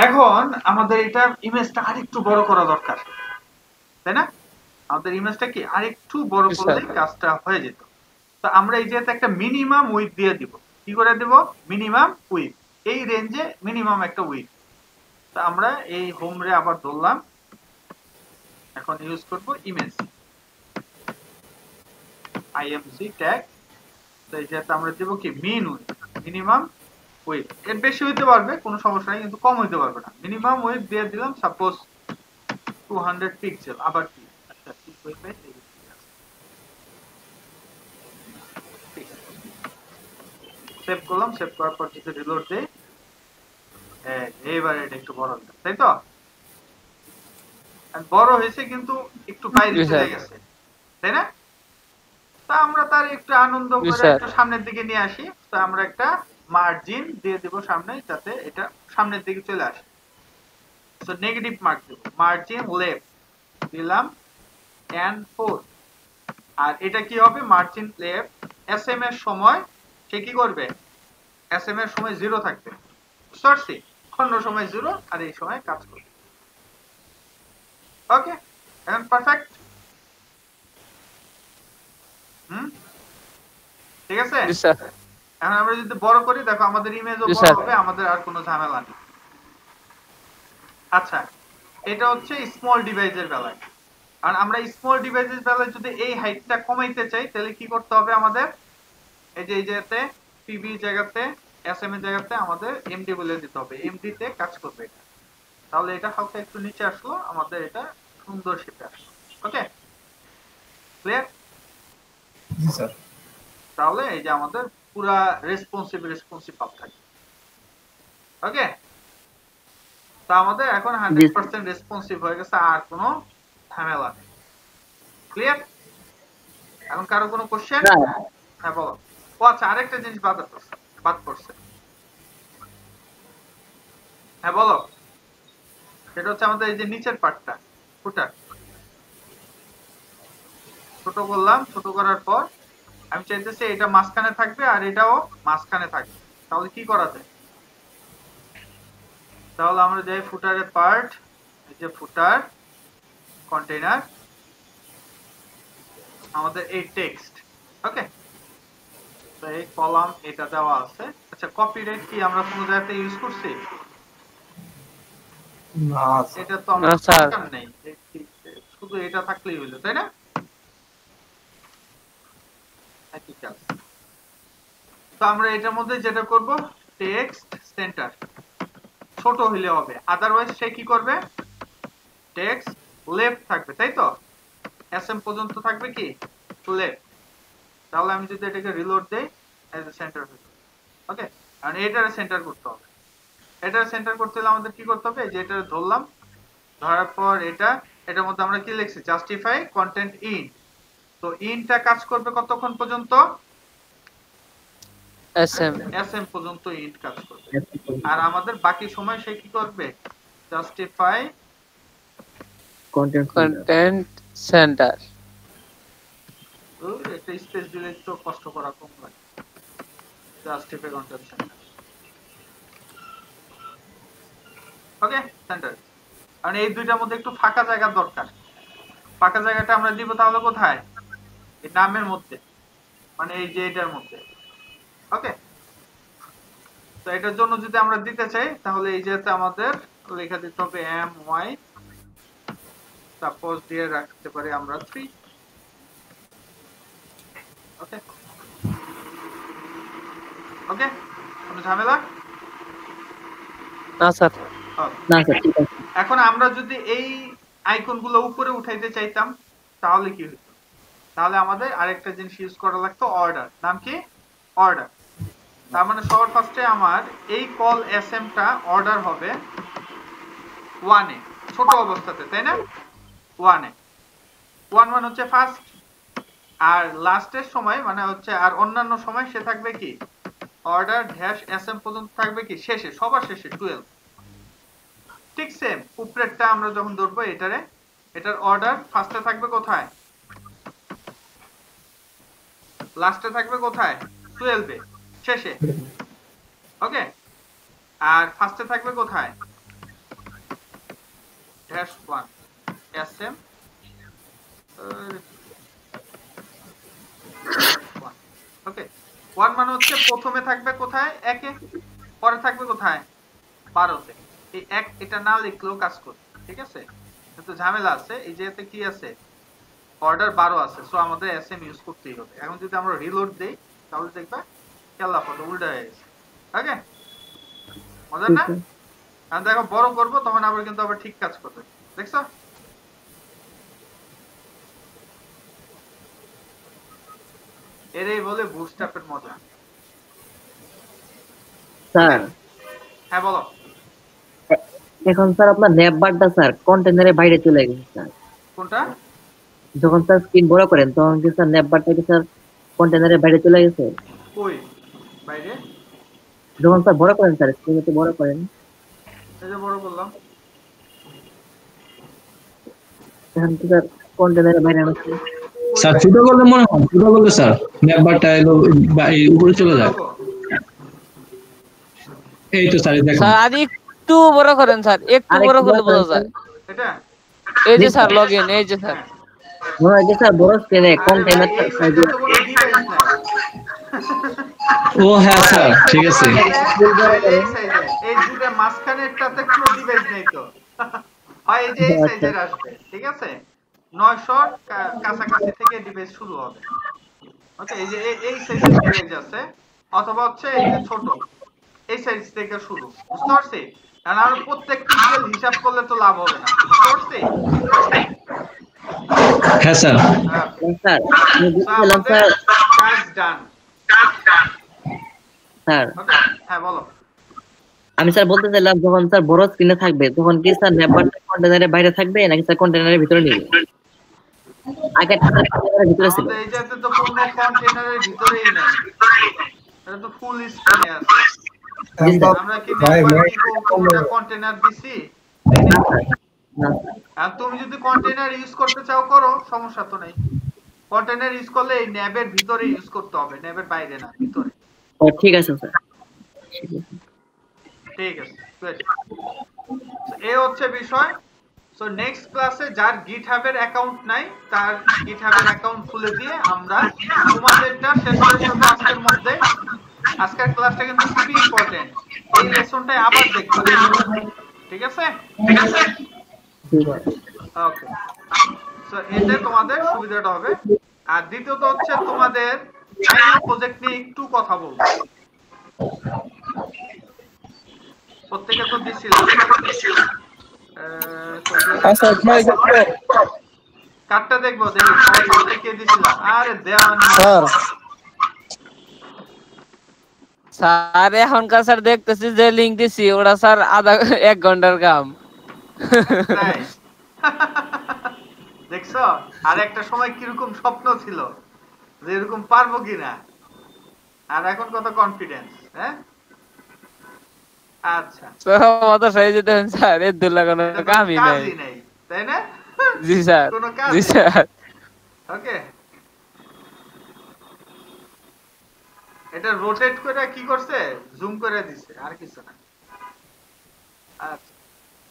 এখন আমাদের এটা ইমেজটা আরেকটু বড় করা দরকার, তাই না? আমাদের ইমেজটা কি আরেকটু বড় করলে কাজটা হয়ে যেত। তো আমরা এই যে একটা মিনিমাম উইডথ দিয়ে দিব। কি করে দেব? মিনিমাম উইডথ, এই রেঞ্জে মিনিমাম একটা উইডথ। তো আমরা এই হোম রে আবার ধরলাম, এখন ইউজ করব ইমেজ img ট্যাগ। তো এই যে আমরা দেব কি মিন উইডথ, মিনিমাম উইডথ। এর বেশি হইতে পারবে, কোনো সমস্যা নাই, কিন্তু কম হইতে পারবে না। মিনিমাম উইডথ দিয়ে দিলাম সাপোজ 200 পিক্সেল। আবার কি, আচ্ছা কি হইবে, সেভ করলাম। সেভ করার পর যদি রিলোড দেই, এইবার এটা একটু বড় হলো, তাই তো? বড় হয়েছে কিন্তু একটু বাইরে চলে গেছে, তাই না? তা আমরা তার একটু আনন্দ করে একটু সামনের দিকে নিয়ে আসি। তো আমরা একটা মার্জিন দিয়ে দেব সামনে, যাতে এটা সামনের দিকে চলে আসে। তো নেগেটিভ মার্ক দেব, মার্জিন লেফট দিলাম and 4। আর এটা কি হবে, মার্জিন লেফট। এসএম এর সময় সে কি করবে, এসএম এর সময় 0 থাকবে, সরছি অন্য সময় 0, আর এই সময় কাজ করবে। ওকে, এখন পারফেক্ট। ঠিক আছে। এখন আমরা যদি বড় করি, দেখো আমাদের ইমেজও বড় হবে, আমাদের আর কোনো ঝামেলা নেই। আচ্ছা, এটা হচ্ছে স্মল ডিভাইসের বেলায়। আর আমরা স্মল ডিভাইসের বেলায় যদি এই হাইটটা কমাইতে চাই, তাহলে কি করতে হবে আমাদের, এই যে এই জায়গাতে পিবি জায়গাতে এসএম এর জায়গাতে আমাদের এমডি বলে দিতে হবে, এমডি তে কাজ করবে এটা। তাহলে এটা হালকা একটু নিচে আসলো, আমাদের এটা সুন্দর শেপে আসলো। ওকে, ক্লিয়ার? জি স্যার। তাহলে এই যে আমাদের পুরা রেসপন্সিভ ভাব থাকে। ওকে, তো আমাদের এখন 100% রেসপন্সিভ হয়ে গেছে, আর কোনো ঝামেলা নেই। ক্লিয়ার? এখন কারো কোনো কোশ্চেন? হ্যাঁ বলো। ও আচ্ছা, আরেকটা জিনিস বাদ পড়ছে। হ্যাঁ বলো। সেটা হচ্ছে আমাদের এই যে নিচের পার্টটা, ফুটার ছোট করলাম। ছোট করার পর আমি চাইতেছি এটা মাঝখানে থাকবে, আর এটাও মাঝখানে থাকবে। তাহলে কি করা যায়? তাহলে আমরা যাই ফুটারের পার্ট, এই যে ফুটার কন্টেইনার, আমাদের এই টেক্সট, ওকে। তো এই কলাম এটা দেওয়া আছে। আচ্ছা, কপিরাইট কি আমরা কোনো জায়গাতে ইউজ করছি? না এটা তো আমরা দরকার নেই, শুধু এটা থাকলেই হলো, তাই না? একই কাজ। তো আমরা এটার মধ্যে যেটা করব, টেক্সট সেন্টার ছোট হইলে হবে, আদারওয়াইজ সে কি করবে, টেক্সট লেফট থাকবে, তাই তো? এসএম পর্যন্ত থাকবে কি লেফট। তাহলে আমি যদি এটাকে রিলোড দেই, এজ এ সেন্টার হয়ে যাবে, ওকে। আর এটারে সেন্টার করতে হবে। এটারে সেন্টার করতে হলে আমাদের কি করতে হবে, যে এটা ধরলাম, ধরার পর এটার মধ্যে আমরা কি লিখছি, জাস্টিফাই কন্টেন্ট ইন। তো ইনটা কাজ করবে কতক্ষণ পর্যন্ত? এসএম পর্যন্ত ইন কাজ করবে। আর আমাদের বাকি সময় সে কি করবে, জাস্টিফাই কন্টেন্ট সেন্টার। তো একটা স্পেস দিলে তো কষ্ট করা কম লাগে, জাস্টিফাই কন্টেন্ট সেন্টার, ওকে, সেন্টার। কারণ এই দুইটার মধ্যে একটু ফাঁকা জায়গা দরকার। ফাঁকা জায়গাটা আমরা দিব তাহলে কোথায়, এই নামের মধ্যে, মানে এই যে এটার মধ্যে, ওকে। তো এটার জন্য যদি আমরা দিতে চাই, তাহলে এই যেতে আমাদের লেখা দিতে হবে my, সাপোজ দিয়ে রাখতে পারি আমরা 3, ওকে। ওকে, কোনো ঝামেলা না স্যার, না স্যার, ঠিক আছে। এখন আমরা যদি এই আইকনগুলো উপরে উঠাইতে চাইতাম, তাহলে কি হতো? তাহলে আমাদের আরেকটা জিনিস ইউজ করা লাগতো, অর্ডার। নাম কি? অর্ডার। তার মানে সবার ফার্স্টে আমার এই কল এসএমটা অর্ডার হবে 1 এ, ছোট অবস্থাতে, তাই না? 1 এ, 1 মানে হচ্ছে ফার্স্ট, আর লাস্টের সময় মানে হচ্ছে, আর অন্যান্য সময় সে থাকবে কি, অর্ডার ড্যাশ এসএম পর্যন্ত থাকবে কি শেষে, সবার শেষে 12। ঠিক সেম উপরেরটা আমরা যখন ধরবো এটার অর্ডার ফার্স্টে থাকবে কোথায়, লাস্টে থাকবে কোথায়, 12 এ শেষে, ওকে। আর ফার্স্টে থাকবে কোথায়, ড্যাশ 1 এসএম, ওকে। 1 মানে হচ্ছে প্রথমে থাকবে কোথায়, 1 এ, পরে থাকবে কোথায়, 12 তে। এই এক এটা না লিখলেও কাজ করবে, ঠিক আছে? কিন্তু ঝামেলা আছে, এই যেতে কি আছে, অর্ডার 12 আছে, সো আমাদের এসএম ইউজ করতেই হবে। এখন যদি আমরা রিলোড দেই, তাহলে দেখবা কেল্লা ফটো উল্টা হয়ে গেছে, ওকে। মজা না? এখন দেখো বড় করব, তখন আবার কিন্তু আবার ঠিক কাজ করবে, দেখছো? এরই বলে বুটস্ট্র্যাপের মজা। স্যার, হ্যাঁ বলো। এখন স্যার আপনার নেটবারটা স্যার কন্টেনারের বাইরে চলে গেছে স্যার। কোনটা? যখন স্যার স্ক্রিন বড় করেন তখন কি স্যার নেটবারটা কি স্যার কন্টেনারের বাইরে চলে গেছে? কই বাইরে? যখন স্যার বড় করেন স্যার, স্ক্রিনটা বড় করেন, এই যে বড় করলাম, এখন কি স্যার কন্টেনারের বাইরে আছে? স্যার ছোট করলে মনে হয়, ছোট করলে স্যার নেটবারটা এলো উপরে চলে যায়। এই তো স্যার দেখেন স্যার আর একটু বড় করেন স্যার, একটু বড় করলে বোঝা যায়। এটা এই যে স্যার লগইন, এই যে স্যার, মনে হয় স্যার বড় স্ক্রিনে কন্টেনারটা সাইজে। ও হ্যাঁ স্যার, ঠিক আছে। এই দুটো মাঝখানেরটাতে কোনো ডিভাইস নেই তো, হয় এই যে এই সাইজের আসবে, ঠিক আছে? 900 কাছাকাছি থেকে ডিভাইস শুরু হবে, ওকে। এই যে এই সাইজের ডিভাইস আছে, অথবা হচ্ছে এই যে ছোট এই সাইজ থেকে শুরু, বুঝতে পারছি? কারণ আর প্রত্যেক পিক্সেল হিসাব করলে তো লাভ হবে না, বুঝতে পারছি? হ্যাঁ স্যার। স্যার আমি বলছিলাম স্যার, কাজ ডান স্যার হ্যাঁ বলো। আমি স্যার বলতে চাইলাম, যখন স্যার বড় স্ক্রিনে থাকবে তখন কি স্যার নেটবারটা কন্টেনারের বাইরে থাকবে নাকি স্যার কন্টেনারের ভিতরে নিবে? আগে কন্টেনারের ভিতরে ছিল, আমাদের এইটাতে তো কোনো কন্টেনারের ভিতরেই নাই, এটা তো ফুল স্ক্রিনে আছে। আমরা কি কোনটা কন্টেনার দিছি? আর তুমি যদি কন্টেনার ইউজ করতে চাও করো, সমস্যা তো নাই। কন্টেনার ইউজ করলে এই ন্যাবের ভিতরে ইউজ করতে হবে, ন্যাবের বাইরে না, ভিতরে। ও ঠিক আছে স্যার। ঠিক আছে বেশ। এই হচ্ছে বিষয়। সো নেক্সট ক্লাসে যার GitHub এর অ্যাকাউন্ট নাই তার GitHub এর অ্যাকাউন্ট খুলে দিয়ে আমরা তোমাদেরটা শেষ করে ফেলবো আজকের মধ্যে। আজকের ক্লাসটা কিন্তু খুবই ইম্পর্টেন্ট, এই লেসনটাই আবার দেখবা, ঠিক আছে? ওকে, সো এতে তোমাদের সুবিধাটা হবে। আর দ্বিতীয়ত হচ্ছে তোমাদের ফাইনাল প্রজেক্ট নিয়ে একটু কথা বলবো। প্রত্যেকে তো দিছিলাম, আচ্ছা ভাই কাটটা দেখবো, দেখি সবাই প্রত্যেকে দিছিলাম। আরে দেওয়া স্যার স্যার এখনকার স্যার দেখতেছি যে লিংক দিছি ওটা স্যার আধা 1 ঘন্টার কাম। দেখছো আর একটা সময় কিরকম স্বপ্ন ছিল যে এরকম পারবো কিনা, আর এখন কত কনফিডেন্স। হ্যাঁ আচ্ছা অত সহজে যেতে স্যার এর দূর লাগানো কামই নাই, তাই না? জি স্যার, কোনো কাজ জি স্যার। ওকে, এটা রোটেট করে কি করছে, জুম করে দিছে, আর কিছু না। আচ্ছা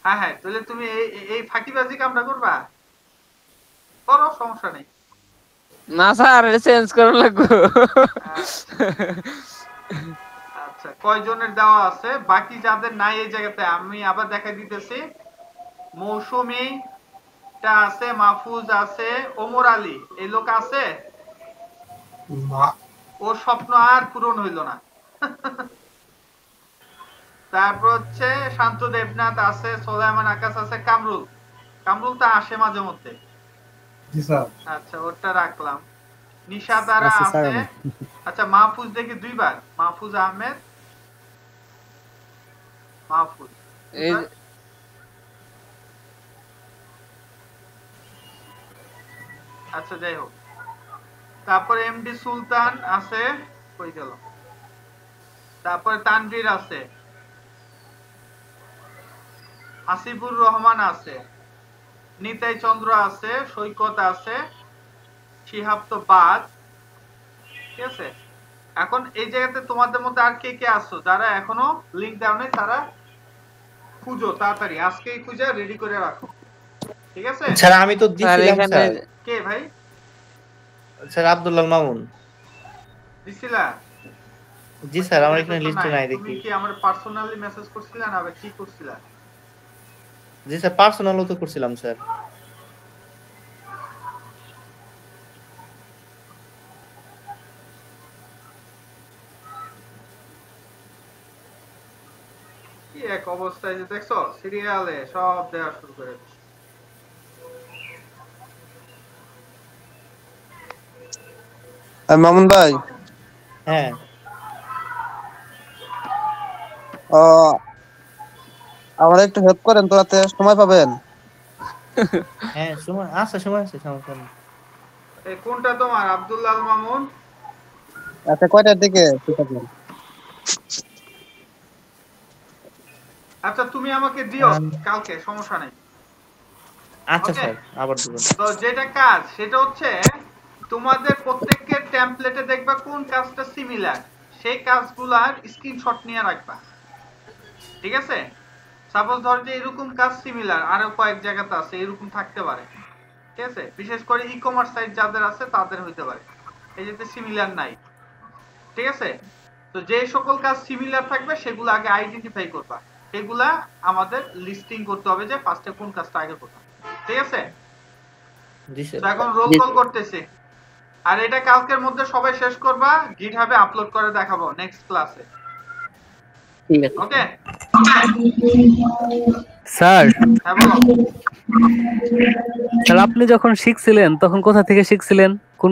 হ্যাঁ হ্যাঁ, তাহলে তুমি এই ফাঁকিবাজি কামটা করবা, করো, সমস্যা নেই। না স্যার চেঞ্জ করা লাগবে। আচ্ছা কয়জনের দেওয়া আছে, বাকি যাদের নাই এই জায়গাতে আমি আবার দেখাই দিতেছি। মৌসুমী টা আছে, মাহফুজ আছে, ওমর আলী এই লোক আছে, ওর স্বপ্ন আর পূরণ হইল না। তারপর হচ্ছে শান্ত দেবনাথ আছে, সোলাইমান আকাশ আছে, কামরুল তো আসে মাঝে মধ্যে। জি স্যার। আচ্ছা ওটা রাখলাম। নিশা তারা আছে। আচ্ছা মাহফুজ দেখি 2 বার, মাহফুজ আহমেদ, মাহফুজ আচ্ছা যাই হোক। তারপরে এমডি সুলতান আছে, কই গেল? তারপরে তানভীর আছে, আসিফুর রহমান আছে, নিতাই চন্দ্র আছে, সৈকত আছে, শিহাব তো বাদ, ঠিক আছে? এখন এই জায়গাতে তোমাদের মধ্যে আর কে কে আছো যারা এখনো লিংক দাও নাই, তারা খুঁজো তাড়াতাড়ি, আজকেই খুঁজে রেডি করে রাখো, ঠিক আছে? স্যার আমি তো দিছিলাম স্যার। কে ভাই? স্যার আব্দুল্লাহ মামুন। দিছিলা? জি স্যার, আমার এখানে লিস্টে নাই দেখি। তুমি কি আমার পার্সোনালি মেসেজ করছিলা না কি করছিলা? জি স্যার, পার্সোনালও তো করছিলাম স্যার। কি এক অবস্থায় যে দেখছো, সিরিয়ালে সব দেওয়া শুরু করে দিচ্ছে। মামুন ভাই, হ্যাঁ আমার একটু হেল্প করেন তো, রাতে সময় পাবেন? হ্যাঁ সময় আছে, সমস্যা নেই। এই কোনটা তোমার, আব্দুল্লাহ মামুন? আচ্ছা কয়টার দিকে শিখাবেন? আচ্ছা তুমি আমাকে দিও কালকে, সমস্যা নেই। আচ্ছা স্যার, আবার দিব। তো যেটা কাজ সেটা হচ্ছে তোমাদের প্রত্যেকের টেমপ্লেটে দেখবা কোন কাজটা সিমিলার, সেই কাজগুলার স্ক্রিনশট নিয়ে রাখবা, ঠিক আছে? সাপোজ ধর যে এরকম কাজ সিমিলার আরো কয়েক জায়গাতে আছে, এরকম থাকতে পারে, ঠিক আছে? বিশেষ করে ই-কমার্স সাইট যাদের আছে তাদের হইতে পারে, এই যেতে সিমিলার নাই, ঠিক আছে? তো যে সকল কাজ সিমিলার থাকবে সেগুলো আগে আইডেন্টিফাই করবা, সেগুলা আমাদের লিস্টিং করতে হবে যে ফার্স্টে কোন কাজটা আগে করতে, ঠিক আছে? জি স্যার। তো এখন রোল কল করতেছি, আর এটা কালকের মধ্যে সবাই শেষ করবা, গিটহাবে আপলোড করে দেখাবো নেক্সট ক্লাসে, ঠিক আছে? ওকে স্যার, হ্যাঁ বলো। স্যার আপনি যখন শিখছিলেন তখন কোথা থেকে শিখছিলেন, কোন